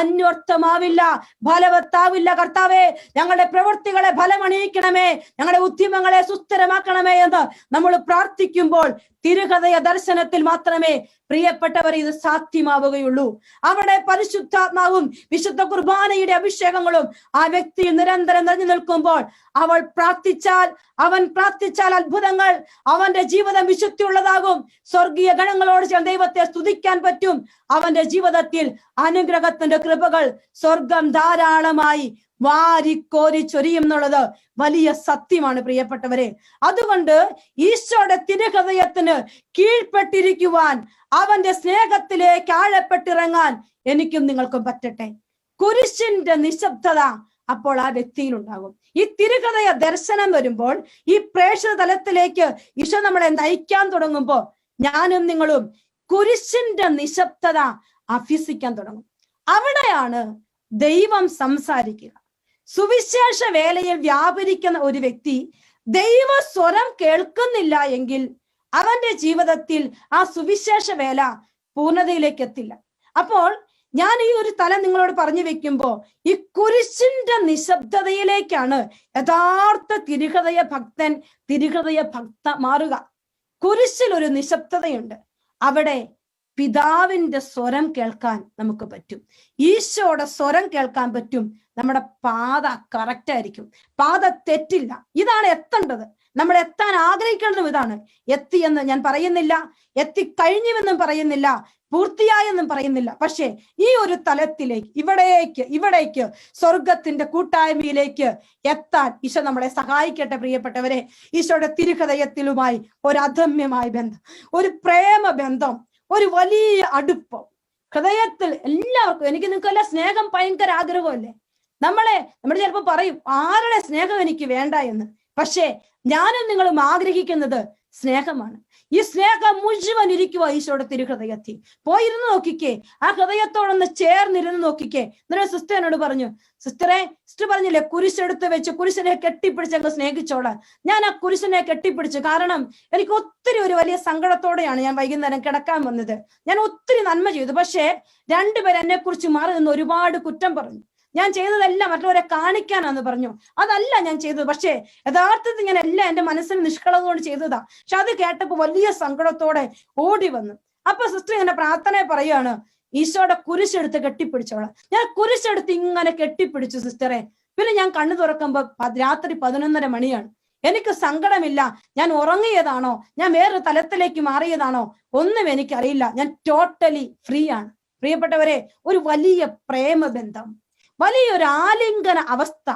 അന്വർത്ഥമാവില്ല, ഫലവത്താവില്ല. കർത്താവേ, ഞങ്ങളുടെ പ്രവൃത്തികളെ ഫലമണിയിക്കണമേ, ഞങ്ങളുടെ ഉദ്യമങ്ങളെ സുസ്ഥിരമാക്കണമേ എന്ന് നമ്മൾ പ്രാർത്ഥിക്കുമ്പോൾ തിരുഹൃദയ ദർശനത്തിൽ മാത്രമേ പ്രിയപ്പെട്ടവർ ഇത് സാധ്യമാവുകയുള്ളൂ. അവിടെ പരിശുദ്ധാത്മാവും വിശുദ്ധ കുർബാനയുടെ അഭിഷേകങ്ങളും ആ വ്യക്തിയിൽ നിരന്തരം നിറഞ്ഞു നിൽക്കുമ്പോൾ അവൻ പ്രാർത്ഥിച്ചാൽ അത്ഭുതങ്ങൾ, അവന്റെ ജീവിതം വിശുദ്ധിയുള്ളതാകും. സ്വർഗീയ ഗണങ്ങളോട് ചേർന്ന് ദൈവത്തെ സ്തുതിക്കാൻ പറ്റും. അവന്റെ ജീവിതത്തിൽ അനുഗ്രഹത്തിന്റെ കൃപകൾ സ്വർഗം ധാരാളമായി വാരിക്കോരി ചൊരിയും എന്നുള്ളത് വലിയ സത്യമാണ് പ്രിയപ്പെട്ടവരെ. അതുകൊണ്ട് ഈശോയുടെ തിരുഹൃദയത്തിന് കീഴ്പ്പെട്ടിരിക്കുവാൻ, അവന്റെ സ്നേഹത്തിലേക്ക് ആഴപ്പെട്ടിറങ്ങാൻ എനിക്കും നിങ്ങൾക്കും പറ്റട്ടെ. കുരിശിന്റെ നിശബ്ദത അപ്പോൾ ആ വ്യക്തിയിൽ ഉണ്ടാകും. ഈ തിരുഹൃദയ ദർശനം വരുമ്പോൾ, ഈ പ്രേക്ഷിത തലത്തിലേക്ക് ഈശോ നമ്മളെ നയിക്കാൻ തുടങ്ങുമ്പോൾ ഞാനും നിങ്ങളും കുരിശിന്റെ നിശബ്ദത അഭ്യസിക്കാൻ തുടങ്ങും. അവിടെയാണ് ദൈവം സംസാരിക്കുക. സുവിശേഷ വേലയിൽ വ്യാപരിക്കുന്ന ഒരു വ്യക്തി ദൈവ സ്വരം കേൾക്കുന്നില്ല എങ്കിൽ അവന്റെ ജീവിതത്തിൽ ആ സുവിശേഷ വേല പൂർണ്ണതയിലേക്ക് എത്തില്ല. അപ്പോൾ ഞാൻ ഈ ഒരു തലം നിങ്ങളോട് പറഞ്ഞു വെക്കുമ്പോ ഈ കുരിശിന്റെ നിശബ്ദതയിലേക്കാണ് യഥാർത്ഥ തിരുഹൃദയ ഭക്തൻ, തിരുഹൃദയ ഭക്ത മാറുക. കുരിശിൽ ഒരു നിശബ്ദതയുണ്ട്. അവിടെ പിതാവിന്റെ സ്വരം കേൾക്കാൻ നമുക്ക് പറ്റും, ഈശോയുടെ സ്വരം കേൾക്കാൻ പറ്റും. നമ്മുടെ പാത കറക്റ്റ് ആയിരിക്കും, പാത തെറ്റില്ല. ഇതാണ് എത്തേണ്ടത്. നമ്മൾ എത്താൻ ആഗ്രഹിക്കേണ്ടതും ഇതാണ്. എത്തിയെന്ന് ഞാൻ പറയുന്നില്ല, എത്തിക്കഴിഞ്ഞുവെന്നും പറയുന്നില്ല, പൂർത്തിയായെന്നും പറയുന്നില്ല. പക്ഷെ ഈ ഒരു തലത്തിലേക്ക്, ഇവിടേക്ക് സ്വർഗത്തിന്റെ കൂട്ടായ്മയിലേക്ക് എത്താൻ ഈശോ നമ്മളെ സഹായിക്കട്ടെ. പ്രിയപ്പെട്ടവരെ, ഈശോയുടെ തിരുഹൃദയത്തിലുമായി ഒരു അദമ്യമായ ബന്ധം, ഒരു പ്രേമ ബന്ധം, ഒരു വലിയ അടുപ്പം ഹൃദയത്തിൽ എല്ലാവർക്കും. എനിക്ക് നിങ്ങൾക്കെല്ലാം സ്നേഹം ഭയങ്കര ആഗ്രഹമല്ലേ? നമ്മൾ ചിലപ്പോൾ പറയും ആരുടെ സ്നേഹം എനിക്ക് വേണ്ട എന്ന്. പക്ഷേ ഞാനും നിങ്ങളും ആഗ്രഹിക്കുന്നത് സ്നേഹമാണ്. ഈ സ്നേഹം മുഴുവൻ ഇരിക്കുക ഈശോയുടെ തിരുഹൃദയത്തിൽ. പോയിരുന്ന് നോക്കിക്കേ, ആ ഹൃദയത്തോടൊന്ന് ചേർന്നിരുന്ന് നോക്കിക്കേ. എന്നിട്ട് സിസ്റ്റർ എന്നോട് പറഞ്ഞു, സിസ്റ്റർ പറഞ്ഞില്ലേ കുരിശെടുത്ത് വെച്ച് കുരിശിനെ കെട്ടിപ്പിടിച്ചങ്ങ് സ്നേഹിച്ചോളാം. ഞാൻ ആ കുരിശിനെ കെട്ടിപ്പിടിച്ചു. കാരണം എനിക്ക് ഒത്തിരി ഒരു വലിയ സങ്കടത്തോടെയാണ് ഞാൻ വൈകുന്നേരം കിടക്കാൻ വന്നത്. ഞാൻ ഒത്തിരി നന്മ ചെയ്തു, പക്ഷേ രണ്ടുപേർ എന്നെ കുറിച്ച് മാറി നിന്ന് ഒരുപാട് കുറ്റം പറഞ്ഞു. ഞാൻ ചെയ്തതെല്ലാം മറ്റുള്ളവരെ കാണിക്കാനാന്ന് പറഞ്ഞു. അതല്ല ഞാൻ ചെയ്തത്. പക്ഷേ യഥാർത്ഥത്തിൽ ഞാൻ എല്ലാം എന്റെ മനസ്സിന് നിഷ്കളങ്ക കൊണ്ട് ചെയ്തതാ. പക്ഷെ അത് കേട്ടപ്പോ വലിയ സങ്കടത്തോടെ ഓടി വന്നു. അപ്പൊ സിസ്റ്റർ ഇങ്ങനെ പ്രാർത്ഥന പറയാണ്, ഈശോയുടെ കുരിശെടുത്ത് കെട്ടിപ്പിടിച്ചോളാം. ഞാൻ കുരിശെടുത്ത് ഇങ്ങനെ കെട്ടിപ്പിടിച്ചു സിസ്റ്ററെ. പിന്നെ ഞാൻ കണ്ണു തുറക്കുമ്പോ രാത്രി 11:30 മണിയാണ്. എനിക്ക് സങ്കടമില്ല, ഞാൻ ഉറങ്ങിയതാണോ, ഞാൻ വേറൊരു തലത്തിലേക്ക് മാറിയതാണോ, ഒന്നും എനിക്കറിയില്ല. ഞാൻ ടോട്ടലി ഫ്രീ ആണ്. പ്രിയപ്പെട്ടവരെ, ഒരു വലിയ പ്രേമബന്ധം, വലിയൊരു ആലിംഗന അവസ്ഥ,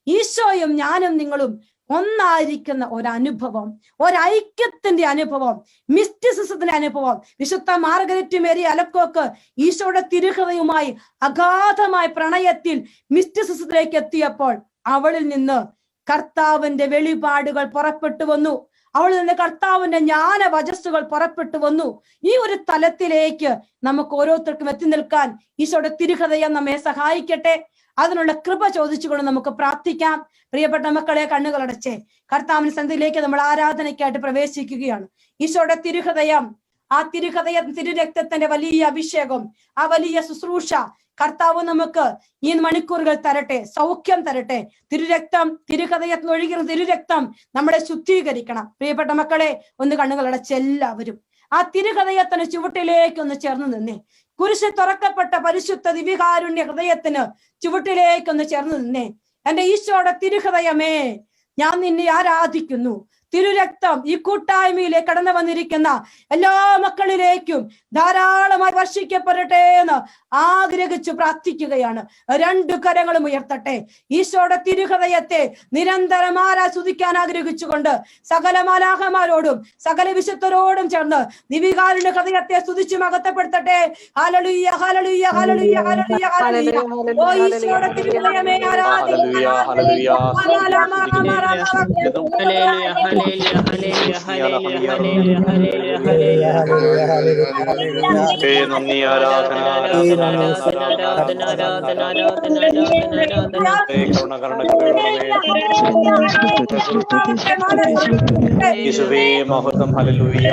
ഈശോയും ഞാനും നിങ്ങളും ഒന്നായിരിക്കുന്ന ഒരനുഭവം, ഒരൈക്യത്തിന്റെ അനുഭവം, മിസ്റ്റിസിസത്തിന്റെ അനുഭവം. വിശുദ്ധ മാർഗരറ്റ് മേരി അലക്കോക്ക് ഈശോയുടെ തിരുഹൃദയവുമായി അഗാധമായ പ്രണയത്തിൽ മിസ്റ്റിസിസത്തിലേക്ക് എത്തിയപ്പോൾ അവളിൽ നിന്ന് കർത്താവിന്റെ വെളിപാടുകൾ പുറപ്പെട്ടു വന്നു. അവളിൽ നിന്ന് കർത്താവിന്റെ ജ്ഞാന വചസ്സുകൾ പുറപ്പെട്ടു വന്നു. ഈ ഒരു തലത്തിലേക്ക് നമുക്ക് ഓരോരുത്തർക്കും എത്തി നിൽക്കാൻ ഈശോയുടെ തിരുഹൃദയം നമ്മെ സഹായിക്കട്ടെ. അതിനുള്ള കൃപ ചോദിച്ചുകൊണ്ട് നമുക്ക് പ്രാർത്ഥിക്കാം. പ്രിയപ്പെട്ട മക്കളെ, കണ്ണുകളടച്ചേ കർത്താവിന്റെ സന്ധിയിലേക്ക് നമ്മൾ ആരാധനയ്ക്കായിട്ട് പ്രവേശിക്കുകയാണ്. ഈശോയുടെ തിരുഹൃദയം, ആ തിരുരക്തത്തിന്റെ വലിയ അഭിഷേകം, ആ വലിയ ശുശ്രൂഷ കർത്താവ് നമുക്ക് ഈ മണിക്കൂറുകൾ തരട്ടെ, സൗഖ്യം തരട്ടെ. തിരുരക്തം, തിരുഹൃദയത്തിൽ ഒഴുകുന്ന തിരുരക്തം നമ്മളെ ശുദ്ധീകരിക്കണം. പ്രിയപ്പെട്ട മക്കളെ, ഒന്ന് കണ്ണുകൾ അടച്ച് എല്ലാവരും ആ തിരുഹൃദയത്തിന് ചുവട്ടിലേക്ക് ഒന്ന് ചേർന്ന് നിന്നേ. കുരിശ് തുറക്കപ്പെട്ട പരിശുദ്ധ ദിവ്യകാരുണ്യ ഹൃദയത്തിന് ചുവട്ടിലേക്കൊന്ന് ചേർന്ന് നിന്നേ. എന്റെ ഈശോയുടെ തിരുഹൃദയമേ, ഞാൻ നിന്നെ ആരാധിക്കുന്നു. തിരുരക്തം ഈ കൂട്ടായ്മയിലേക്ക് കടന്നു വന്നിരിക്കുന്ന എല്ലാ മക്കളിലേക്കും ധാരാളമായി വർഷിക്കപ്പെടട്ടെ എന്ന് ആഗ്രഹിച്ചു പ്രാർത്ഥിക്കുകയാണ്. രണ്ടു കരങ്ങളും ഉയർത്തട്ടെ. ഈശോയുടെ തിരുഹൃദയത്തെ നിരന്തരം ആരാധിക്കാൻ ആഗ്രഹിച്ചുകൊണ്ട് സകല മാലാഖമാരോടും സകല വിശുദ്ധരോടും ചേർന്ന് ദിവ്യകാരുണ്യ ഹൃദയത്തെ സ്തുതിച്ചു മഹത്വപ്പെടുത്തട്ടെ. Hallelujah, hallelujah, hallelujah, hallelujah, hallelujah. ഓ ഈശോയുടെ തിരുഹൃദയമേ ആരാധിക്കുന്നു. മഹത്വം. ഹല്ലേലൂയ,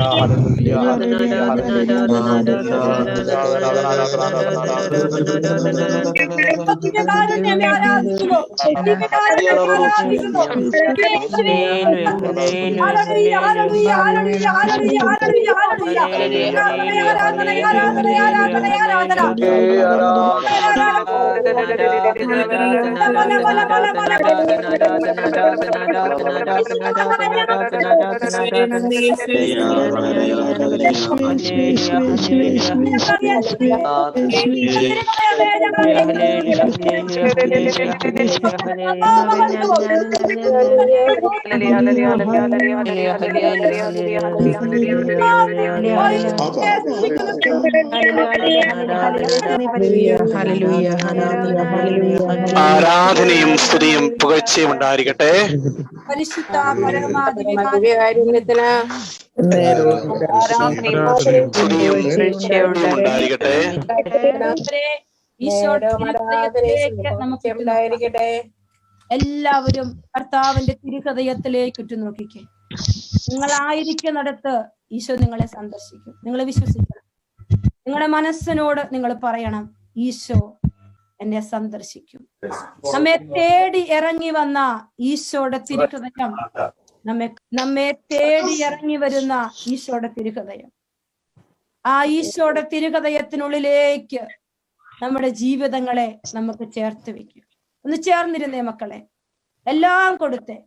ഹല്ലേലൂയ, ആരാധനയും സ്തുതിയും പുകഴ്ചയും ഉണ്ടായിരിക്കട്ടെ. പരിശുദ്ധ പരമാദിവ്യകാരുണ്യത്തിന് ഉണ്ടായിരിക്കട്ടെ. എല്ലാവരും കർത്താവിന്റെ തിരുഹൃദയത്തിലേക്ക് ഉറ്റുനോക്കിക്കേ. നിങ്ങളായിരിക്കുന്നിടത്ത് ഈശോ നിങ്ങളെ സന്ദർശിക്കും. നിങ്ങൾ വിശ്വസിക്കണം. നിങ്ങളുടെ മനസ്സിനോട് നിങ്ങൾ പറയണം, ഈശോ എന്നെ സന്ദർശിക്കും. നമ്മെ തേടി ഇറങ്ങി വന്ന ഈശോയുടെ തിരുഹൃദയം, നമ്മെ തേടി ഇറങ്ങി വരുന്ന ഈശോയുടെ തിരുഹൃദയം, ആ ഈശോയുടെ തിരുഹൃദയത്തിനുള്ളിലേക്ക് നമ്മുടെ ജീവിതങ്ങളെ നമുക്ക് ചേർത്ത് വെക്കും. ഒന്ന് ചേർന്നിരുന്നേ മക്കളെ. എല്ലാം കൊടുത്തേ,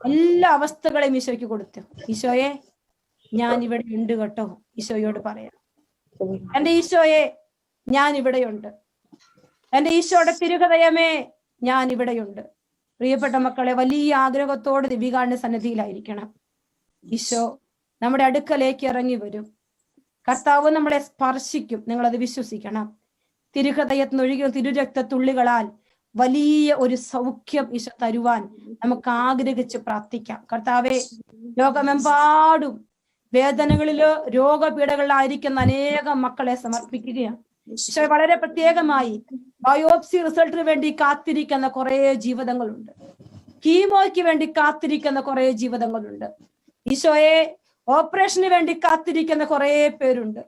എല്ലാ അവസ്ഥകളെയും ഈശോയ്ക്ക് കൊടുത്തു. ഈശോയെ, ഞാൻ ഇവിടെ ഉണ്ട് കേട്ടോ. ഈശോയോട് പറയാം, എന്റെ ഈശോയെ, ഞാൻ ഇവിടെയുണ്ട്. എന്റെ ഈശോയുടെ തിരുഹൃദയമേ, ഞാൻ ഇവിടെയുണ്ട്. പ്രിയപ്പെട്ട മക്കളെ, വലിയ ആഗ്രഹത്തോടെ ദിവ്യകാരുണ്യ സന്നിധിയിലായിരിക്കണം. ഈശോ നമ്മുടെ അടുക്കലേക്ക് ഇറങ്ങി വരും. കർത്താവ് നമ്മളെ സ്പർശിക്കും. നിങ്ങളത് വിശ്വസിക്കണം. തിരുഹൃദയത്തിന് ഒഴുകിയ തിരുരക്തത്തുള്ളികളാൽ വലിയ ഒരു സൗഖ്യം ഈശോ തരുവാൻ നമുക്ക് ആഗ്രഹിച്ച് പ്രാർത്ഥിക്കാം. കർത്താവെ, ലോകമെമ്പാടും വേദനകളിലോ രോഗപീഠകളിലായിരിക്കുന്ന അനേകം മക്കളെ സമർപ്പിക്കുകയാണ്. ഈശോ വളരെ പ്രത്യേകമായി ബയോപ്സി റിസൾട്ടിന് വേണ്ടി കാത്തിരിക്കുന്ന കുറെ ജീവിതങ്ങളുണ്ട്. കീമോയ്ക്ക് വേണ്ടി കാത്തിരിക്കുന്ന കുറെ ജീവിതങ്ങളുണ്ട്. ഈശോയെ, ഓപ്പറേഷന് വേണ്ടി കാത്തിരിക്കുന്ന കുറെ പേരുണ്ട്.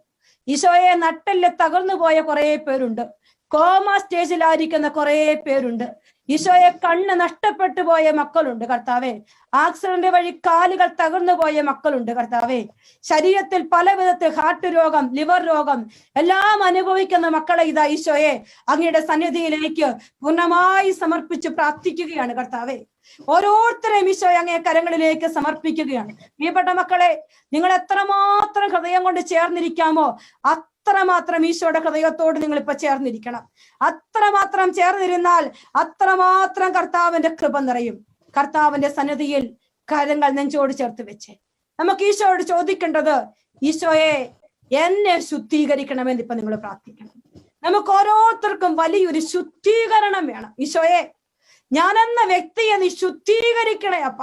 ഈശോയെ, നട്ടെല്ല് തകർന്നു പോയ കുറെ പേരുണ്ട്. കോമ സ്റ്റേജിലായിരിക്കുന്ന കുറെ പേരുണ്ട്. ഈശോയെ, കണ്ണ് നഷ്ടപ്പെട്ടു പോയ മക്കളുണ്ട്. കർത്താവെ, ആക്സിഡന്റ് വഴി കാലുകൾ തകർന്നു പോയ മക്കളുണ്ട്. കർത്താവെ, ശരീരത്തിൽ പല വിധത്തിൽ ഹാർട്ട് രോഗം, ലിവർ രോഗം എല്ലാം അനുഭവിക്കുന്ന മക്കളെ ഇതാ ഈശോയെ അങ്ങയുടെ സന്നിധിയിലേക്ക് പൂർണ്ണമായി സമർപ്പിച്ച് പ്രാർത്ഥിക്കുകയാണ്. കർത്താവെ, ഓരോരുത്തരെയും ഈശോയെ അങ്ങേ കരങ്ങളിലേക്ക് സമർപ്പിക്കുകയാണ്. പ്രിയപ്പെട്ട മക്കളെ, നിങ്ങൾ എത്രമാത്രം ഹൃദയം കൊണ്ട് ചേർന്നിരിക്കാമോ അത്രമാത്രം ഈശോയുടെ ഹൃദയത്തോട് നിങ്ങൾ ഇപ്പൊ ചേർന്നിരിക്കണം. അത്രമാത്രം ചേർന്നിരുന്നാൽ അത്രമാത്രം കർത്താവിന്റെ കൃപ നിറയും. കർത്താവിന്റെ സന്നിധിയിൽ കരങ്ങൾ നെഞ്ചോട് ചേർത്ത് വെച്ച് നമുക്ക് ഈശോയോട് ചോദിക്കേണ്ടത്, ഈശോയെ, എന്നെ ശുദ്ധീകരിക്കണമെന്ന് ഇപ്പൊ നിങ്ങൾ പ്രാർത്ഥിക്കണം. നമുക്ക് ഓരോരുത്തർക്കും വലിയൊരു ശുദ്ധീകരണം വേണം. ഈശോയെ, ഞാനെന്ന വ്യക്തിയെ നീ ശുദ്ധീകരിക്കണേ അപ്പ.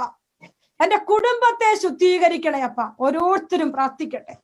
എന്റെ കുടുംബത്തെ ശുദ്ധീകരിക്കണേ അപ്പ. ഓരോരുത്തരും പ്രാർത്ഥിക്കട്ടെ.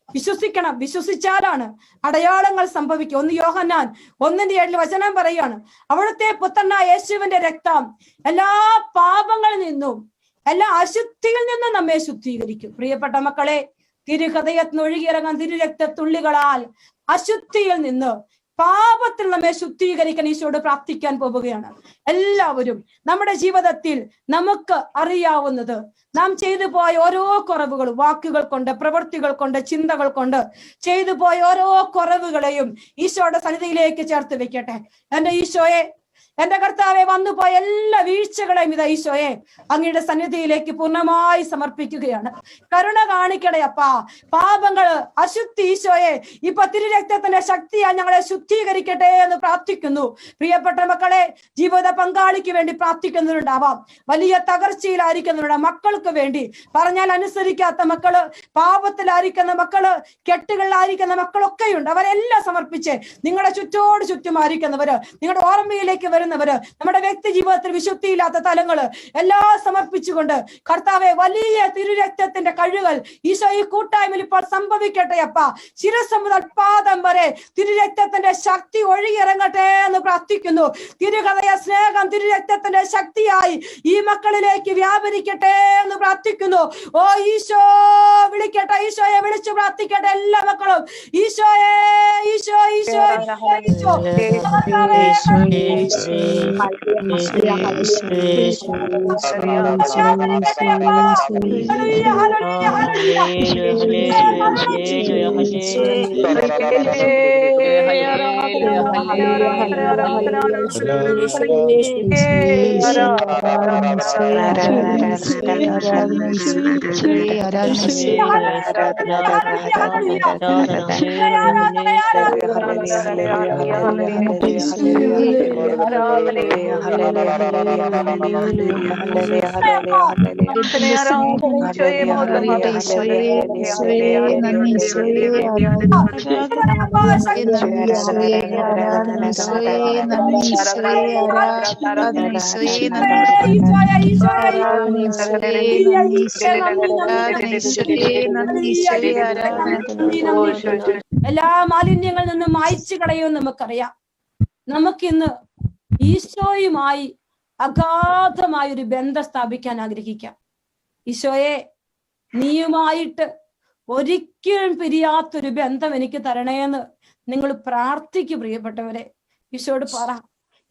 വിശ്വസിക്കണം. വിശ്വസിച്ചാലാണ് അടയാളങ്ങൾ സംഭവിക്കുക. 1 യോഹന്നാൻ 1:7 വചനം പറയാണ്, അവിടുത്തെ പുത്രനായ യേശുവിന്റെ രക്തം എല്ലാ പാപങ്ങളിൽ നിന്നും എല്ലാ അശുദ്ധിയിൽ നിന്നും നമ്മെ ശുദ്ധീകരിക്കും. പ്രിയപ്പെട്ട മക്കളെ, തിരുഹൃദയത്തിന് ഒഴുകിയിറങ്ങാൻ തിരുരക്തത്തുള്ളികളാൽ അശുദ്ധിയിൽ നിന്ന് പാപത്തിൽ നമ്മെ ശുദ്ധീകരിക്കാൻ ഈശോയോട് പ്രാർത്ഥിക്കാൻ പോവുകയാണ്. എല്ലാവരും നമ്മുടെ ജീവിതത്തിൽ നമുക്ക് അറിയാവുന്നത്, നാം ചെയ്തു പോയ ഓരോ കുറവുകൾ, വാക്കുകൾ കൊണ്ട്, പ്രവൃത്തികൾ കൊണ്ട്, ചിന്തകൾ കൊണ്ട് ചെയ്തു പോയ ഓരോ കുറവുകളെയും ഈശോയുടെ സന്നിധിയിലേക്ക് ചേർത്ത് വെക്കട്ടെ. എന്റെ ഈശോയെ, എന്റെ കർത്താവെ, വന്നുപോയ എല്ലാ വീഴ്ചകളെയും ഇതാ ഈശോയെ അങ്ങയുടെ സന്നിധിയിലേക്ക് പൂർണ്ണമായി സമർപ്പിക്കുകയാണ്. കരുണ കാണിക്കണേ അപ്പാ. പാപങ്ങള്, അശുദ്ധി ഈശോയെ ഇപ്പൊ തിരുരക്തത്തിന്റെ ശക്തിയാ ഞങ്ങളെ ശുദ്ധീകരിക്കട്ടെ എന്ന് പ്രാർത്ഥിക്കുന്നു. പ്രിയപ്പെട്ട മക്കളെ, ജീവിത പങ്കാളിക്ക് വേണ്ടി പ്രാർത്ഥിക്കുന്നവരുണ്ടാവാം, വലിയ തകർച്ചയിലായിരിക്കുന്നവരുടെ മക്കൾക്ക് വേണ്ടി, പറഞ്ഞാൽ അനുസരിക്കാത്ത മക്കള്, പാപത്തിലായിരിക്കുന്ന മക്കള്, കെട്ടുകളിലായിരിക്കുന്ന മക്കളൊക്കെയുണ്ട്. അവരെല്ലാം സമർപ്പിച്ച് നിങ്ങളുടെ ചുറ്റോട് ചുറ്റുമായിരിക്കുന്നവര്, നിങ്ങളുടെ ഓർമ്മയിലേക്ക് വരുന്നവര്, നമ്മുടെ വ്യക്തി ജീവിതത്തിൽ വിശുദ്ധിയില്ലാത്ത തലങ്ങള് എല്ലാം സമർപ്പിച്ചുകൊണ്ട് കർത്താവെ, വലിയ തിരുരക്തത്തിന്റെ കഴിവുകൾ ഈശോ ഈ കൂട്ടായ്മയിൽ ഇപ്പോൾ സംഭവിക്കട്ടെ അപ്പ. ശിരസ് മുതൽ പാദം വരെ തിരുരക്തത്തിന്റെ ശക്തി ഒഴുകിയിറങ്ങട്ടെ എന്ന് പ്രാർത്ഥിക്കുന്നു. തിരുഹൃദയ സ്നേഹം തിരുരക്തത്തിന്റെ ശക്തിയായി ഈ മക്കളിലേക്ക് വ്യാപരിക്കട്ടെ എന്ന് പ്രാർത്ഥിക്കുന്നു. ഓ ഈശോ വിളിക്കട്ടെ, ഈശോയെ വിളിച്ചു പ്രാർത്ഥിക്കട്ടെ എല്ലാ മക്കളും. ഈശോയെ, ഈശോ, ഈശോ, ഈശോ, എല്ലാ മാലിന്യങ്ങളിൽ നിന്നും മായ്ച്ചു കളയുമെന്ന് നമുക്കറിയാം. നമുക്കിന്ന് ഈശോയുമായി അഗാധമായൊരു ബന്ധം സ്ഥാപിക്കാൻ ആഗ്രഹിക്കാം. ഈശോയെ, നീയുമായിട്ട് ഒരിക്കലും പിരിയാത്തൊരു ബന്ധം എനിക്ക് തരണേന്ന് നിങ്ങൾ പ്രാർത്ഥിക്കൂ. പ്രിയപ്പെട്ടവരെ, ഈശോയോട് പറ,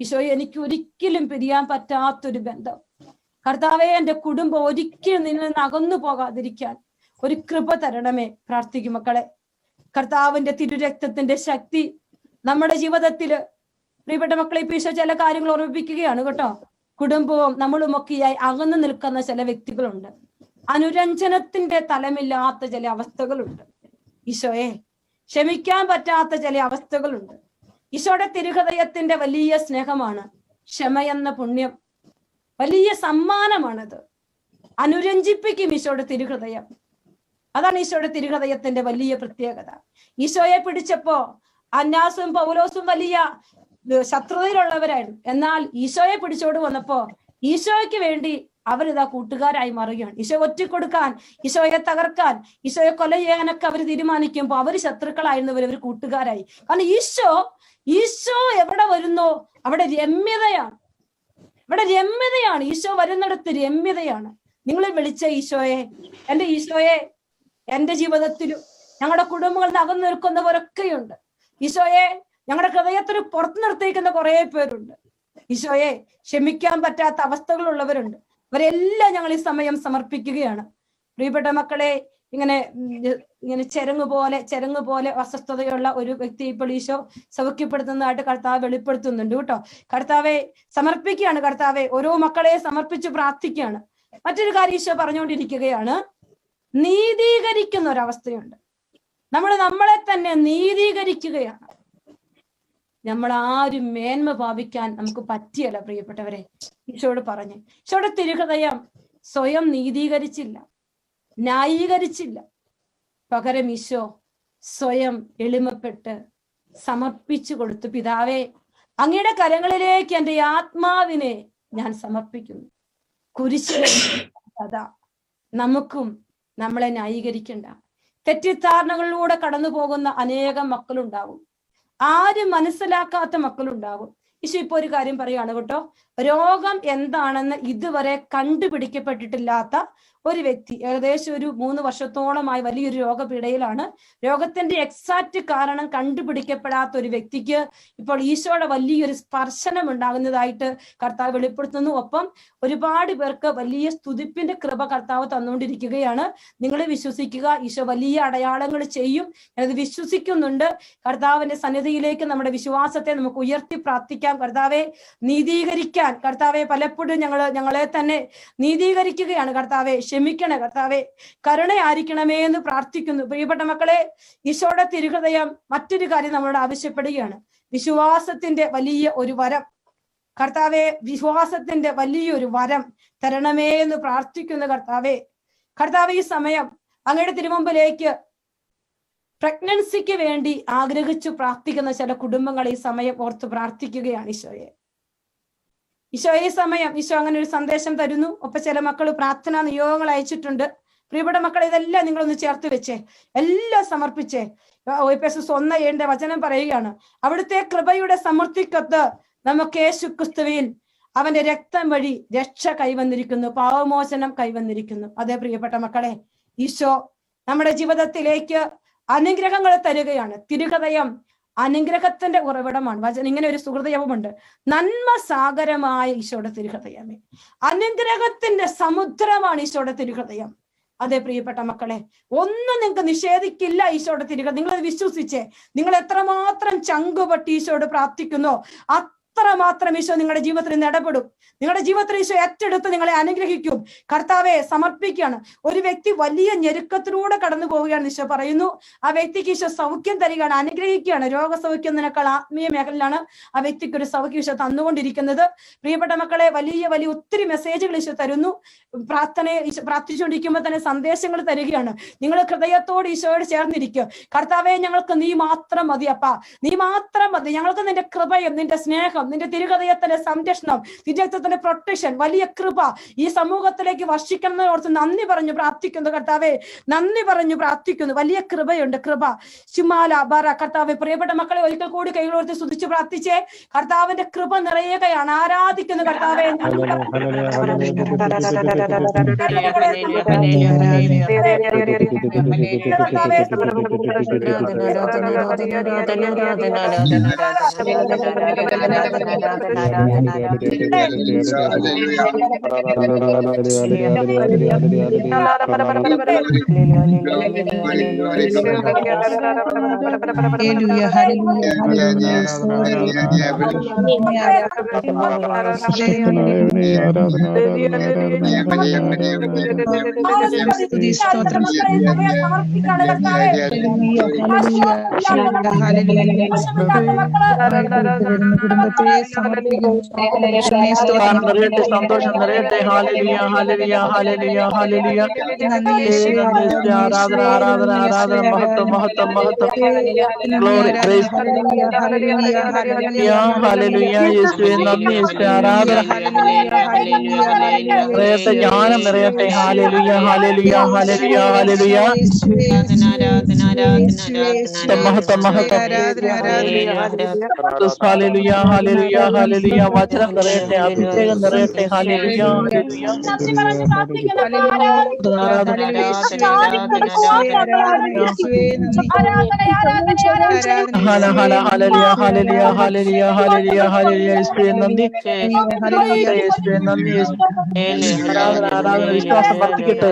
ഈശോയെ എനിക്ക് ഒരിക്കലും പിരിയാൻ പറ്റാത്തൊരു ബന്ധം. കർത്താവെ, എന്റെ കുടുംബം ഒരിക്കലും നിന്നിൽ നിന്ന് അകന്നു പോകാതിരിക്കാൻ ഒരു കൃപ തരണമേ. പ്രാർത്ഥിക്കും മക്കളെ. കർത്താവിന്റെ തിരുരക്തത്തിന്റെ ശക്തി നമ്മുടെ ജീവിതത്തില്, പ്രിയപ്പെട്ട മക്കളെ, ഇപ്പൊ ഈശോ ചില കാര്യങ്ങൾ ഓർമ്മിപ്പിക്കുകയാണ് കേട്ടോ. കുടുംബവും നമ്മളുമൊക്കെയായി അകന്നു നിൽക്കുന്ന ചില വ്യക്തികളുണ്ട്. അനുരഞ്ജനത്തിന്റെ തലമില്ലാത്ത ചില അവസ്ഥകളുണ്ട്. ഈശോയെ, ക്ഷമിക്കാൻ പറ്റാത്ത ചില അവസ്ഥകളുണ്ട്. ഈശോയുടെ തിരുഹൃദയത്തിന്റെ വലിയ സ്നേഹമാണ് ക്ഷമയെന്ന പുണ്യം. വലിയ സമ്മാനമാണത്. അനുരഞ്ജിപ്പിക്കും ഈശോയുടെ തിരുഹൃദയം. അതാണ് ഈശോയുടെ തിരുഹൃദയത്തിന്റെ വലിയ പ്രത്യേകത. ഈശോയെ പിടിച്ചപ്പോ അന്നാസും പൗലോസും വലിയ ശത്രുതയിലുള്ളവരായിരുന്നു. എന്നാൽ ഈശോയെ പിടിച്ചോട് വന്നപ്പോ ഈശോയ്ക്ക് വേണ്ടി അവരിതാ കൂട്ടുകാരായി മാറുകയാണ്. ഈശോ ഒറ്റക്കൊടുക്കാൻ, ഈശോയെ തകർക്കാൻ, ഈശോയെ കൊല ചെയ്യാനൊക്കെ അവർ തീരുമാനിക്കുമ്പോൾ അവർ ശത്രുക്കളായിരുന്നവർ, അവർ കൂട്ടുകാരായി. കാരണം ഈശോ എവിടെ വരുന്നോ അവിടെ രമ്യതയാണ്. ഇവിടെ രമ്യതയാണ്. ഈശോ വരുന്നിടത്ത് രമ്യതയാണ്. നിങ്ങൾ വിളിച്ച ഈശോയെ, എന്റെ ഈശോയെ, എന്റെ ജീവിതത്തിലും ഞങ്ങളുടെ കുടുംബങ്ങളിൽ അകന്നു നിൽക്കുന്നവരൊക്കെയുണ്ട്. ഈശോയെ, ഞങ്ങളുടെ ഹൃദയത്തിന് പുറത്തു നിർത്തിയിരിക്കുന്ന കുറെ പേരുണ്ട്. ഈശോയെ, ക്ഷമിക്കാൻ പറ്റാത്ത അവസ്ഥകളുള്ളവരുണ്ട്. അവരെല്ലാം ഞങ്ങൾ ഈ സമയം സമർപ്പിക്കുകയാണ്. പ്രിയപ്പെട്ട മക്കളെ, ഇങ്ങനെ ചെരങ്ങ് പോലെ അസ്വസ്ഥതയുള്ള ഒരു വ്യക്തി ഇപ്പോൾ ഈശോ സൗഖ്യപ്പെടുത്തുന്നതായിട്ട് കർത്താവ് വെളിപ്പെടുത്തുന്നുണ്ട് കേട്ടോ. കർത്താവെ സമർപ്പിക്കുകയാണ്. കർത്താവെ, ഓരോ മക്കളെ സമർപ്പിച്ച് പ്രാർത്ഥിക്കുകയാണ്. മറ്റൊരു കാര്യം ഈശോ പറഞ്ഞുകൊണ്ടിരിക്കുകയാണ്, നീതീകരിക്കുന്ന ഒരവസ്ഥയുണ്ട്. നമ്മളെ തന്നെ നീതീകരിക്കുകയാണ്. നമ്മൾ ആരും മേന്മ ഭാവിക്കാൻ നമുക്ക് പറ്റിയല്ല പ്രിയപ്പെട്ടവരെ. ഈശോയോട് പറഞ്ഞു, ഈശോയുടെ തിരുഹൃദയം സ്വയം നീതീകരിച്ചില്ല, ന്യായീകരിച്ചില്ല. പകരം ഈശോ സ്വയം എളിമപ്പെട്ട് സമർപ്പിച്ചു കൊടുത്തു. പിതാവേ, അങ്ങയുടെ കരങ്ങളിലേക്ക് എൻ്റെ ആത്മാവിനെ ഞാൻ സമർപ്പിക്കുന്നു. കുരിശിലെ അതാ നമുക്കും നമ്മളെ ന്യായീകരിക്കണ്ട. തെറ്റിദ്ധാരണകളിലൂടെ കടന്നു പോകുന്ന അനേകം മക്കളുണ്ടാവും. ആരും മനസ്സിലാക്കാത്ത മക്കളുണ്ടാവും. ഈശോ ഇപ്പൊ ഒരു കാര്യം പറയാണ് കേട്ടോ. രോഗം എന്താണെന്ന് ഇതുവരെ കണ്ടുപിടിക്കപ്പെട്ടിട്ടില്ലാത്ത ഒരു വ്യക്തി, ഏകദേശം ഒരു 3 വർഷത്തോളമായി വലിയൊരു രോഗപീഠയിലാണ്. രോഗത്തിന്റെ എക്സാക്റ്റ് കാരണം കണ്ടുപിടിക്കപ്പെടാത്ത ഒരു വ്യക്തിക്ക് ഇപ്പോൾ ഈശോയുടെ വലിയൊരു സ്പർശനം ഉണ്ടാകുന്നതായിട്ട് കർത്താവ് വെളിപ്പെടുത്തുന്നു. ഒപ്പം ഒരുപാട് പേർക്ക് വലിയ സ്തുതിപ്പിന്റെ കൃപ കർത്താവ് തന്നുകൊണ്ടിരിക്കുകയാണ്. നിങ്ങൾ വിശ്വസിക്കുക, ഈശോ വലിയ അടയാളങ്ങൾ ചെയ്യും. ഞാനത് വിശ്വസിക്കുന്നുണ്ട്. കർത്താവിന്റെ സന്നിധിയിലേക്ക് നമ്മുടെ വിശ്വാസത്തെ നമുക്ക് ഉയർത്തി പ്രാർത്ഥിക്കാം. കർത്താവെ നീതീകരിക്കാൻ, കർത്താവെ പലപ്പോഴും ഞങ്ങളെ തന്നെ നീതീകരിക്കുകയാണ്. കർത്താവെ ക്ഷമിക്കണേ, കർത്താവെ കരുണയായിരിക്കണമേ എന്ന് പ്രാർത്ഥിക്കുന്നു. പ്രിയപ്പെട്ട മക്കളെ, ഈശോയുടെ തിരുഹൃദയം മറ്റൊരു കാര്യം നമ്മളോട് ആവശ്യപ്പെടുകയാണ്. വിശ്വാസത്തിന്റെ വലിയ ഒരു വരം, കർത്താവെ വിശ്വാസത്തിന്റെ വലിയൊരു വരം തരണമേ എന്ന് പ്രാർത്ഥിക്കുന്നു. കർത്താവെ ഈ സമയം അങ്ങയുടെ തിരുമുമ്പിലേക്ക് പ്രഗ്നൻസിക്ക് വേണ്ടി ആഗ്രഹിച്ചു പ്രാർത്ഥിക്കുന്ന ചില കുടുംബങ്ങൾ ഈ സമയം ഓർത്ത് പ്രാർത്ഥിക്കുകയാണ്. ഈശോ ഈ സമയം ഈശോ അങ്ങനെ ഒരു സന്ദേശം തരുന്നു. ഒപ്പം ചില മക്കൾ പ്രാർത്ഥനാ നിയോഗങ്ങൾ അയച്ചിട്ടുണ്ട്. പ്രിയപ്പെട്ട മക്കളെ, ഇതെല്ലാം നിങ്ങളൊന്ന് ചേർത്ത് വെച്ചേ, എല്ലാം സമർപ്പിച്ചേ. എഫെസസ് 1:7 വചനം പറയുകയാണ്, അവിടുത്തെ കൃപയുടെ സമൃദ്ധിക്കൊത്ത് നമുക്ക് യേശുക്രിസ്തുവിൽ അവന്റെ രക്തം വഴി രക്ഷ കൈവന്നിരിക്കുന്നു, പാവമോചനം കൈവന്നിരിക്കുന്നു. അതേ പ്രിയപ്പെട്ട മക്കളെ, ഈശോ നമ്മുടെ ജീവിതത്തിലേക്ക് അനുഗ്രഹങ്ങൾ തരികയാണ്. തിരുഹൃദയം അനുഗ്രഹത്തിന്റെ ഉറവിടമാണ്. വചനം ഇങ്ങനെ ഒരു സുഹൃതയവുമുണ്ട്, നന്മ സാഗരമായ ഈശോയുടെ തിരുഹൃദയമേ, അനുഗ്രഹത്തിന്റെ സമുദ്രമാണ് ഈശോയുടെ തിരുഹൃദയം. അതെ പ്രിയപ്പെട്ട മക്കളെ, ഒന്നും നിങ്ങൾക്ക് നിഷേധിക്കില്ല ഈശോയുടെ തിരുഹൃദയം. നിങ്ങളത് വിശ്വസിച്ചേ. നിങ്ങൾ എത്രമാത്രം ചങ്കുപൊട്ടി ഈശോയോട് പ്രാർത്ഥിക്കുന്നോ അത്രമാത്രം ഈശോ നിങ്ങളുടെ ജീവിതത്തിൽ ഇടപെടും. നിങ്ങളുടെ ജീവിതത്തിൽ ഈശോ ഏറ്റെടുത്ത് നിങ്ങളെ അനുഗ്രഹിക്കും. കർത്താവെ സമർപ്പിക്കുകയാണ്. ഒരു വ്യക്തി വലിയ ഞെരുക്കത്തിലൂടെ കടന്നു പോവുകയാണ്. ഈശോ പറയുന്നു, ആ വ്യക്തിക്ക് ഈശോ സൗഖ്യം തരികയാണ്, അനുഗ്രഹിക്കുകയാണ്. രോഗസൗഖ്യം എന്നതിനേക്കാൾ ആത്മീയ മേഖലയിലാണ് ആ വ്യക്തിക്ക് ഒരു സൗഖ്യം ഈശോ തന്നുകൊണ്ടിരിക്കുന്നത്. പ്രിയപ്പെട്ട മക്കളെ, വലിയ ഒത്തിരി മെസ്സേജുകൾ ഈശോ തരുന്നു. പ്രാർത്ഥിച്ചുകൊണ്ടിരിക്കുമ്പോൾ തന്നെ സന്ദേശങ്ങൾ തരികയാണ്. നിങ്ങൾ ഹൃദയത്തോട് ഈശോയോട് ചേർന്നിരിക്കുക. കർത്താവെ, ഞങ്ങൾക്ക് നീ മാത്രം മതി അപ്പാ, നീ മാത്രം മതി. ഞങ്ങൾക്ക് നിന്റെ കൃപയും നിന്റെ സ്നേഹം, നിന്റെ തിരുഹൃദയത്തിന്റെ സംരക്ഷണം, തിരുരക്തത്തിന്റെ പ്രൊട്ടക്ഷൻ, വലിയ കൃപ ഈ സമൂഹത്തിലേക്ക് വർഷിക്കുന്നതോർത്ത് നന്ദി പറഞ്ഞു പ്രാർത്ഥിക്കുന്നു. കർത്താവെ നന്ദി പറഞ്ഞു പ്രാർത്ഥിക്കുന്നു. വലിയ കൃപയുണ്ട്, കൃപ ശുമാല ബറ. കർത്താവെ, പ്രിയപ്പെട്ട മക്കളെ ഒരിക്കൽ കൂടി കൈകളോർത്ത് സ്തുതിച്ച് പ്രാർത്ഥിച്ചേ. കർത്താവിന്റെ കൃപ നിറയുകയാണ്. ആരാധിക്കുന്നു കർത്താവെ. സന്തോഷം നിറയട്ടെ. Hallelujah hallelujah hallelujah hallelujah. ആരാധന ആരാധന ആരാധന, മഹത്വം മഹത്വം മഹത്വം. Glory price hallelujah. യേശുവേ നന്ദി, യേശുവേ ആരാധന നിറയട്ടെ, ജ്ഞാനം നിറയട്ടെ. Hallelujah hallelujah hallelujah hallelujah. മഹത്വം മഹത്വം. Hallelujah hallelujah hallelujah. വചനം നിറയട്ടെ, അഭിഷേകം നിറയട്ടെ. Hallelujah hallelujah. Hala Hala hallelujah hallelujah hallelujah hallelujah hallelujah. യേശുവേ നന്ദി, യേശുവേ നന്ദി. ആരാധന ആരാധന. വിശ്വാസം വർദ്ധിക്കട്ടെ.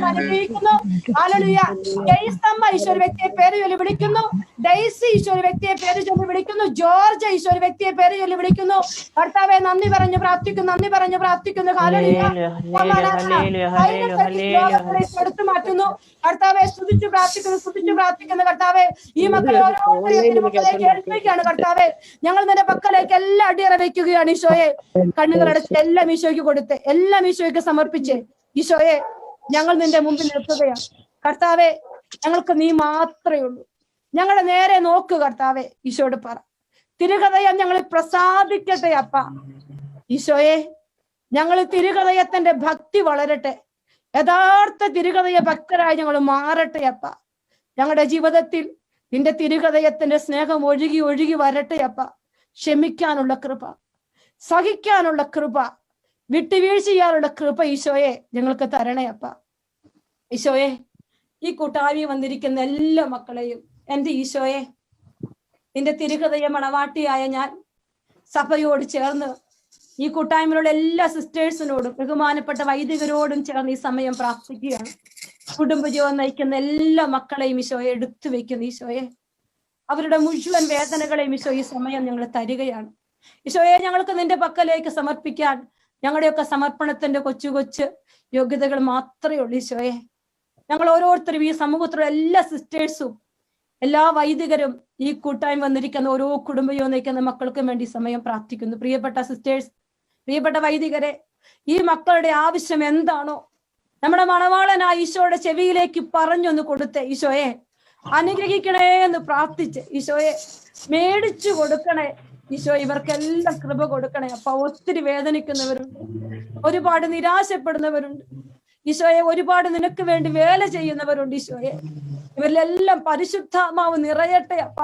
അനുഗ്രഹിക്കുന്നു. ഹല്ലേലൂയ. ജയ്സമ്മ ഈശോ വ്യക്തിയെ പേര് ചൊല്ലി വിളിക്കുന്നു. ഡെയ്സി ഈശോ വ്യക്തിയെ പേര് ചൊല്ലി വിളിക്കുന്നു. ജോർജ് ഈശോ വ്യക്തിയെ പേര് ചൊല്ലി വിളിക്കുന്നു. കർത്താവെ നന്ദി പറഞ്ഞു പ്രാർത്ഥിക്കുന്നു, നന്ദി പറഞ്ഞു പ്രാർത്ഥിക്കുന്നു. ഹല്ലേലൂയ. എടുത്തു മാറ്റുന്നു. കർത്താവെ സ്തുതിച്ചു പ്രാർത്ഥിക്കുന്നു, സ്തുതിച്ചു പ്രാർത്ഥിക്കുന്നു. കർത്താവെ ഈ മക്കളെ ഓരോരുത്തരെയും മക്കളേക്ക് ഏൽപ്പിക്കുകയാണ്. കർത്താവെ ഞങ്ങൾ നിന്റെ പക്കലേക്ക് എല്ലാം അടിയറ വെക്കുകയാണ്. ഈശോയെ കണ്ണുകളടച്ച് എല്ലാം ഈശോയ്ക്ക് കൊടുത്ത് എല്ലാം ഈശോയ്ക്ക് സമർപ്പിച്ച് ഈശോയെ ഞങ്ങൾ നിന്റെ മുമ്പിൽ നിൽക്കുകയാണ്. കർത്താവെ ഞങ്ങൾക്ക് നീ മാത്രമേ ഉള്ളൂ. ഞങ്ങളുടെ നേരെ നോക്ക് കർത്താവെ. ഈശോയോട് പറ, തിരുഹൃദയം ഞങ്ങളിൽ പ്രസാദിക്കട്ടെ അപ്പ. ഈശോയെ ഞങ്ങൾ തിരുഹൃദയത്തിന്റെ ഭക്തി വളരട്ടെ. യഥാർത്ഥ തിരുഹൃദയ ഭക്തരായി ഞങ്ങൾ മാറട്ടെ അപ്പ. ഞങ്ങളുടെ ജീവിതത്തിൽ നിന്റെ തിരുഹൃദയത്തിന്റെ സ്നേഹം ഒഴുകി ഒഴുകി വരട്ടെ അപ്പ. ക്ഷമിക്കാനുള്ള കൃപ, സഹിക്കാനുള്ള കൃപ, വിട്ടുവീഴ്ച ചെയ്യാനുള്ള കൃപ ഈശോയെ ഞങ്ങൾക്ക് തരണേ അപ്പ. ഈശോയെ ഈ കൂട്ടായ്മ വന്നിരിക്കുന്ന എല്ലാ മക്കളെയും എന്റെ ഈശോയെ നിന്റെ തിരുഹൃദയ മണവാട്ടിയായ ഞാൻ സഭയോട് ചേർന്ന് ഈ കൂട്ടായ്മയിലുള്ള എല്ലാ സിസ്റ്റേഴ്സിനോടും ബഹുമാനപ്പെട്ട വൈദികരോടും ചേർന്ന് ഈ സമയം പ്രാർത്ഥിക്കുകയാണ്. കുടുംബജീവൻ നയിക്കുന്ന എല്ലാ മക്കളെയും ഈശോയെ എടുത്തു വെക്കുന്ന ഈശോയെ അവരുടെ മുഴുവൻ വേദനകളെയും ഈശോ ഈ സമയം ഞങ്ങൾ തരികയാണ്. ഈശോയെ ഞങ്ങൾക്ക് നിന്റെ പക്കലേക്ക് സമർപ്പിക്കാൻ ഞങ്ങളുടെയൊക്കെ സമർപ്പണത്തിന്റെ കൊച്ചു കൊച്ചു യോഗ്യതകൾ മാത്രമേ ഉള്ളൂ. ഈശോയെ ഞങ്ങൾ ഓരോരുത്തരും ഈ സമൂഹത്തിലുള്ള എല്ലാ സിസ്റ്റേഴ്സും എല്ലാ വൈദികരും ഈ കൂട്ടായ്മ വന്നിരിക്കുന്ന ഓരോ കുടുംബയോ നയിക്കുന്ന മക്കൾക്കും വേണ്ടി സമയം പ്രാർത്ഥിക്കുന്നു. പ്രിയപ്പെട്ട സിസ്റ്റേഴ്സ്, പ്രിയപ്പെട്ട വൈദികരെ, ഈ മക്കളുടെ ആവശ്യം എന്താണോ നമ്മുടെ മണവാളനായ ഈശോയുടെ ചെവിയിലേക്ക് പറഞ്ഞൊന്ന് കൊടുത്തേ. ഈശോയെ അനുഗ്രഹിക്കണേ എന്ന് പ്രാർത്ഥിച്ച് ഈശോയെ മേടിച്ചു കൊടുക്കണേ. ഈശോ ഇവർക്കെല്ലാം കൃപ കൊടുക്കണേ അപ്പൊ. ഒത്തിരി വേദനിക്കുന്നവരുണ്ട്, ഒരുപാട് നിരാശപ്പെടുന്നവരുണ്ട് ഈശോയെ, ഒരുപാട് നിനക്ക് വേണ്ടി വേല ചെയ്യുന്നവരുണ്ട് ഈശോയെ. ഇവരിലെല്ലാം പരിശുദ്ധാത്മാവ് നിറയട്ടെ അപ്പ.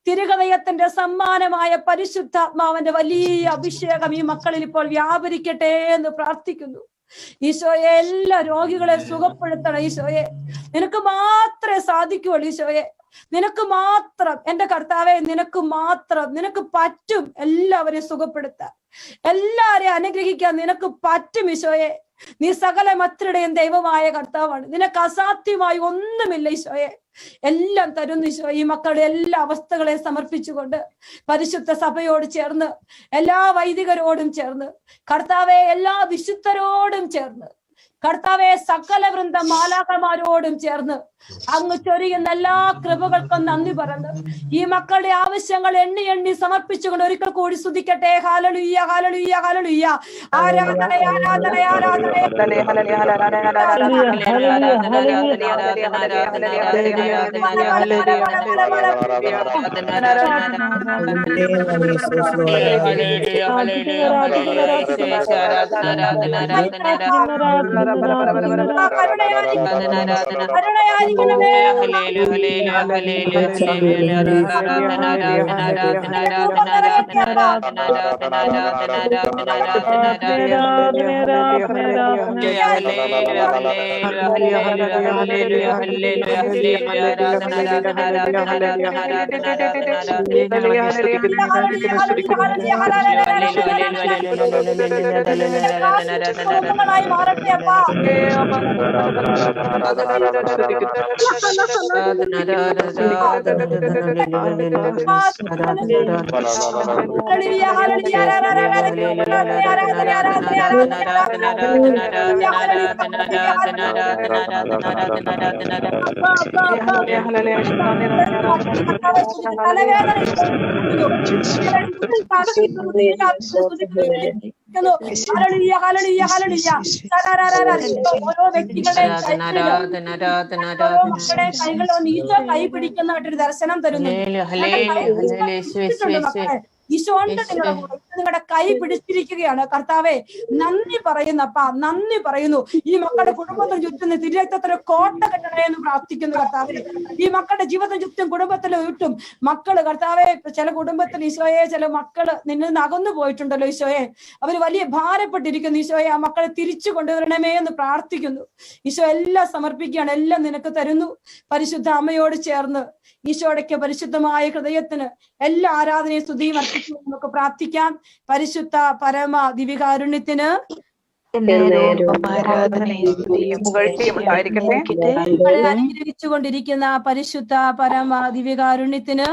തിരുഹൃദയത്തിന്റെ സമ്മാനമായ പരിശുദ്ധാത്മാവിന്റെ വലിയ അഭിഷേകം ഈ മക്കളിൽ ഇപ്പോൾ വ്യാപരിക്കട്ടെ എന്ന് പ്രാർത്ഥിക്കുന്നു. ഈശോയെ എല്ലാ രോഗികളെ സുഖപ്പെടുത്തണം ഈശോയെ. നിനക്ക് മാത്രമേ സാധിക്കുള്ളൂ ഈശോയെ. നിനക്ക് മാത്രം എന്റെ കർത്താവെ, നിനക്ക് മാത്രം, നിനക്ക് പറ്റും എല്ലാവരെയും സുഖപ്പെടുത്താൻ, എല്ലാരെയും അനുഗ്രഹിക്കാൻ നിനക്ക് പറ്റും ഈശോയെ. നീ സകല മക്കളുടെയും ദൈവമായ കർത്താവാണ്. നിനക്ക് അസാധ്യമായി ഒന്നുമില്ല ഈശോയെ. എല്ലാം തരുന്നു ഈശോ. ഈ മക്കളുടെ എല്ലാ അവസ്ഥകളെ സമർപ്പിച്ചുകൊണ്ട് പരിശുദ്ധ സഭയോട് ചേർന്ന് എല്ലാ വൈദികരോടും ചേർന്ന് കർത്താവെ എല്ലാ വിശുദ്ധരോടും ചേർന്ന് കർത്താവെ സകല വൃന്ദ മാലാഖമാരോടും ചേർന്ന് അങ്ങ് ചൊരിയുന്ന എല്ലാ കൃപകൾക്കും നന്ദി പറഞ്ഞു ഈ മക്കളുടെ ആവശ്യങ്ങൾ എണ്ണി എണ്ണി സമർപ്പിച്ചുകൊണ്ട് ഒരിക്കൽ കൂടി സ്തുതിക്കട്ടെ. Hallelujah, hallelujah, hallelujah. ആരാധന, ആരാധന, ആരാധന. കൈ പിടിക്കുന്നതായിട്ടൊരു ദർശനം തരുന്നു. ഈശോണ്ട് നിങ്ങളുടെ കൈ പിടിച്ചിരിക്കുകയാണ്. കർത്താവെ നന്ദി പറയുന്നപ്പ, നന്ദി പറയുന്നു. ഈ മക്കളുടെ കുടുംബത്തിന് ചുറ്റും തിരുരക്തത്തിന് കോട്ട കെട്ടണേ എന്ന് പ്രാർത്ഥിക്കുന്നു കർത്താവെ. ഈ മക്കളുടെ ജീവിതത്തിന് ചുറ്റും കുടുംബത്തിന് ചുറ്റും മക്കള് കർത്താവെ, ചില കുടുംബത്തിൽ ഈശോയെ ചില മക്കള് നിന്നിൽ നിന്ന് അകന്നു പോയിട്ടുണ്ടല്ലോ ഈശോയെ, അവര് വലിയ ഭാരപ്പെട്ടിരിക്കുന്നു ഈശോയെ. ആ മക്കളെ തിരിച്ചു കൊണ്ടുവരണമേ എന്ന് പ്രാർത്ഥിക്കുന്നു ഈശോ. എല്ലാം സമർപ്പിക്കുകയാണ്, എല്ലാം നിനക്ക് തരുന്നു. പരിശുദ്ധ അമ്മയോട് ചേർന്ന് ഈശോയുടെ പരിശുദ്ധമായ ഹൃദയത്തിന് എല്ലാ ആരാധനയും സ്തുതിയും അർപ്പിച്ചു നമുക്ക് പ്രാർത്ഥിക്കാം. പരിശുദ്ധ പരമ ദിവ്യകാരുണ്യത്തിന് അനുഗ്രഹിച്ചുകൊണ്ടിരിക്കുന്ന പരിശുദ്ധ പരമ ദിവ്യകാരുണ്യത്തിന്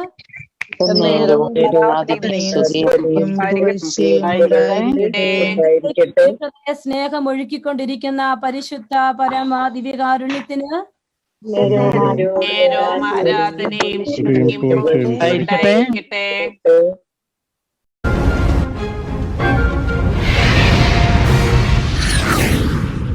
സ്നേഹം ഒഴുക്കിക്കൊണ്ടിരിക്കുന്ന പരിശുദ്ധ പരമ ദിവ്യകാരുണ്യത്തിന് ആരാധനയും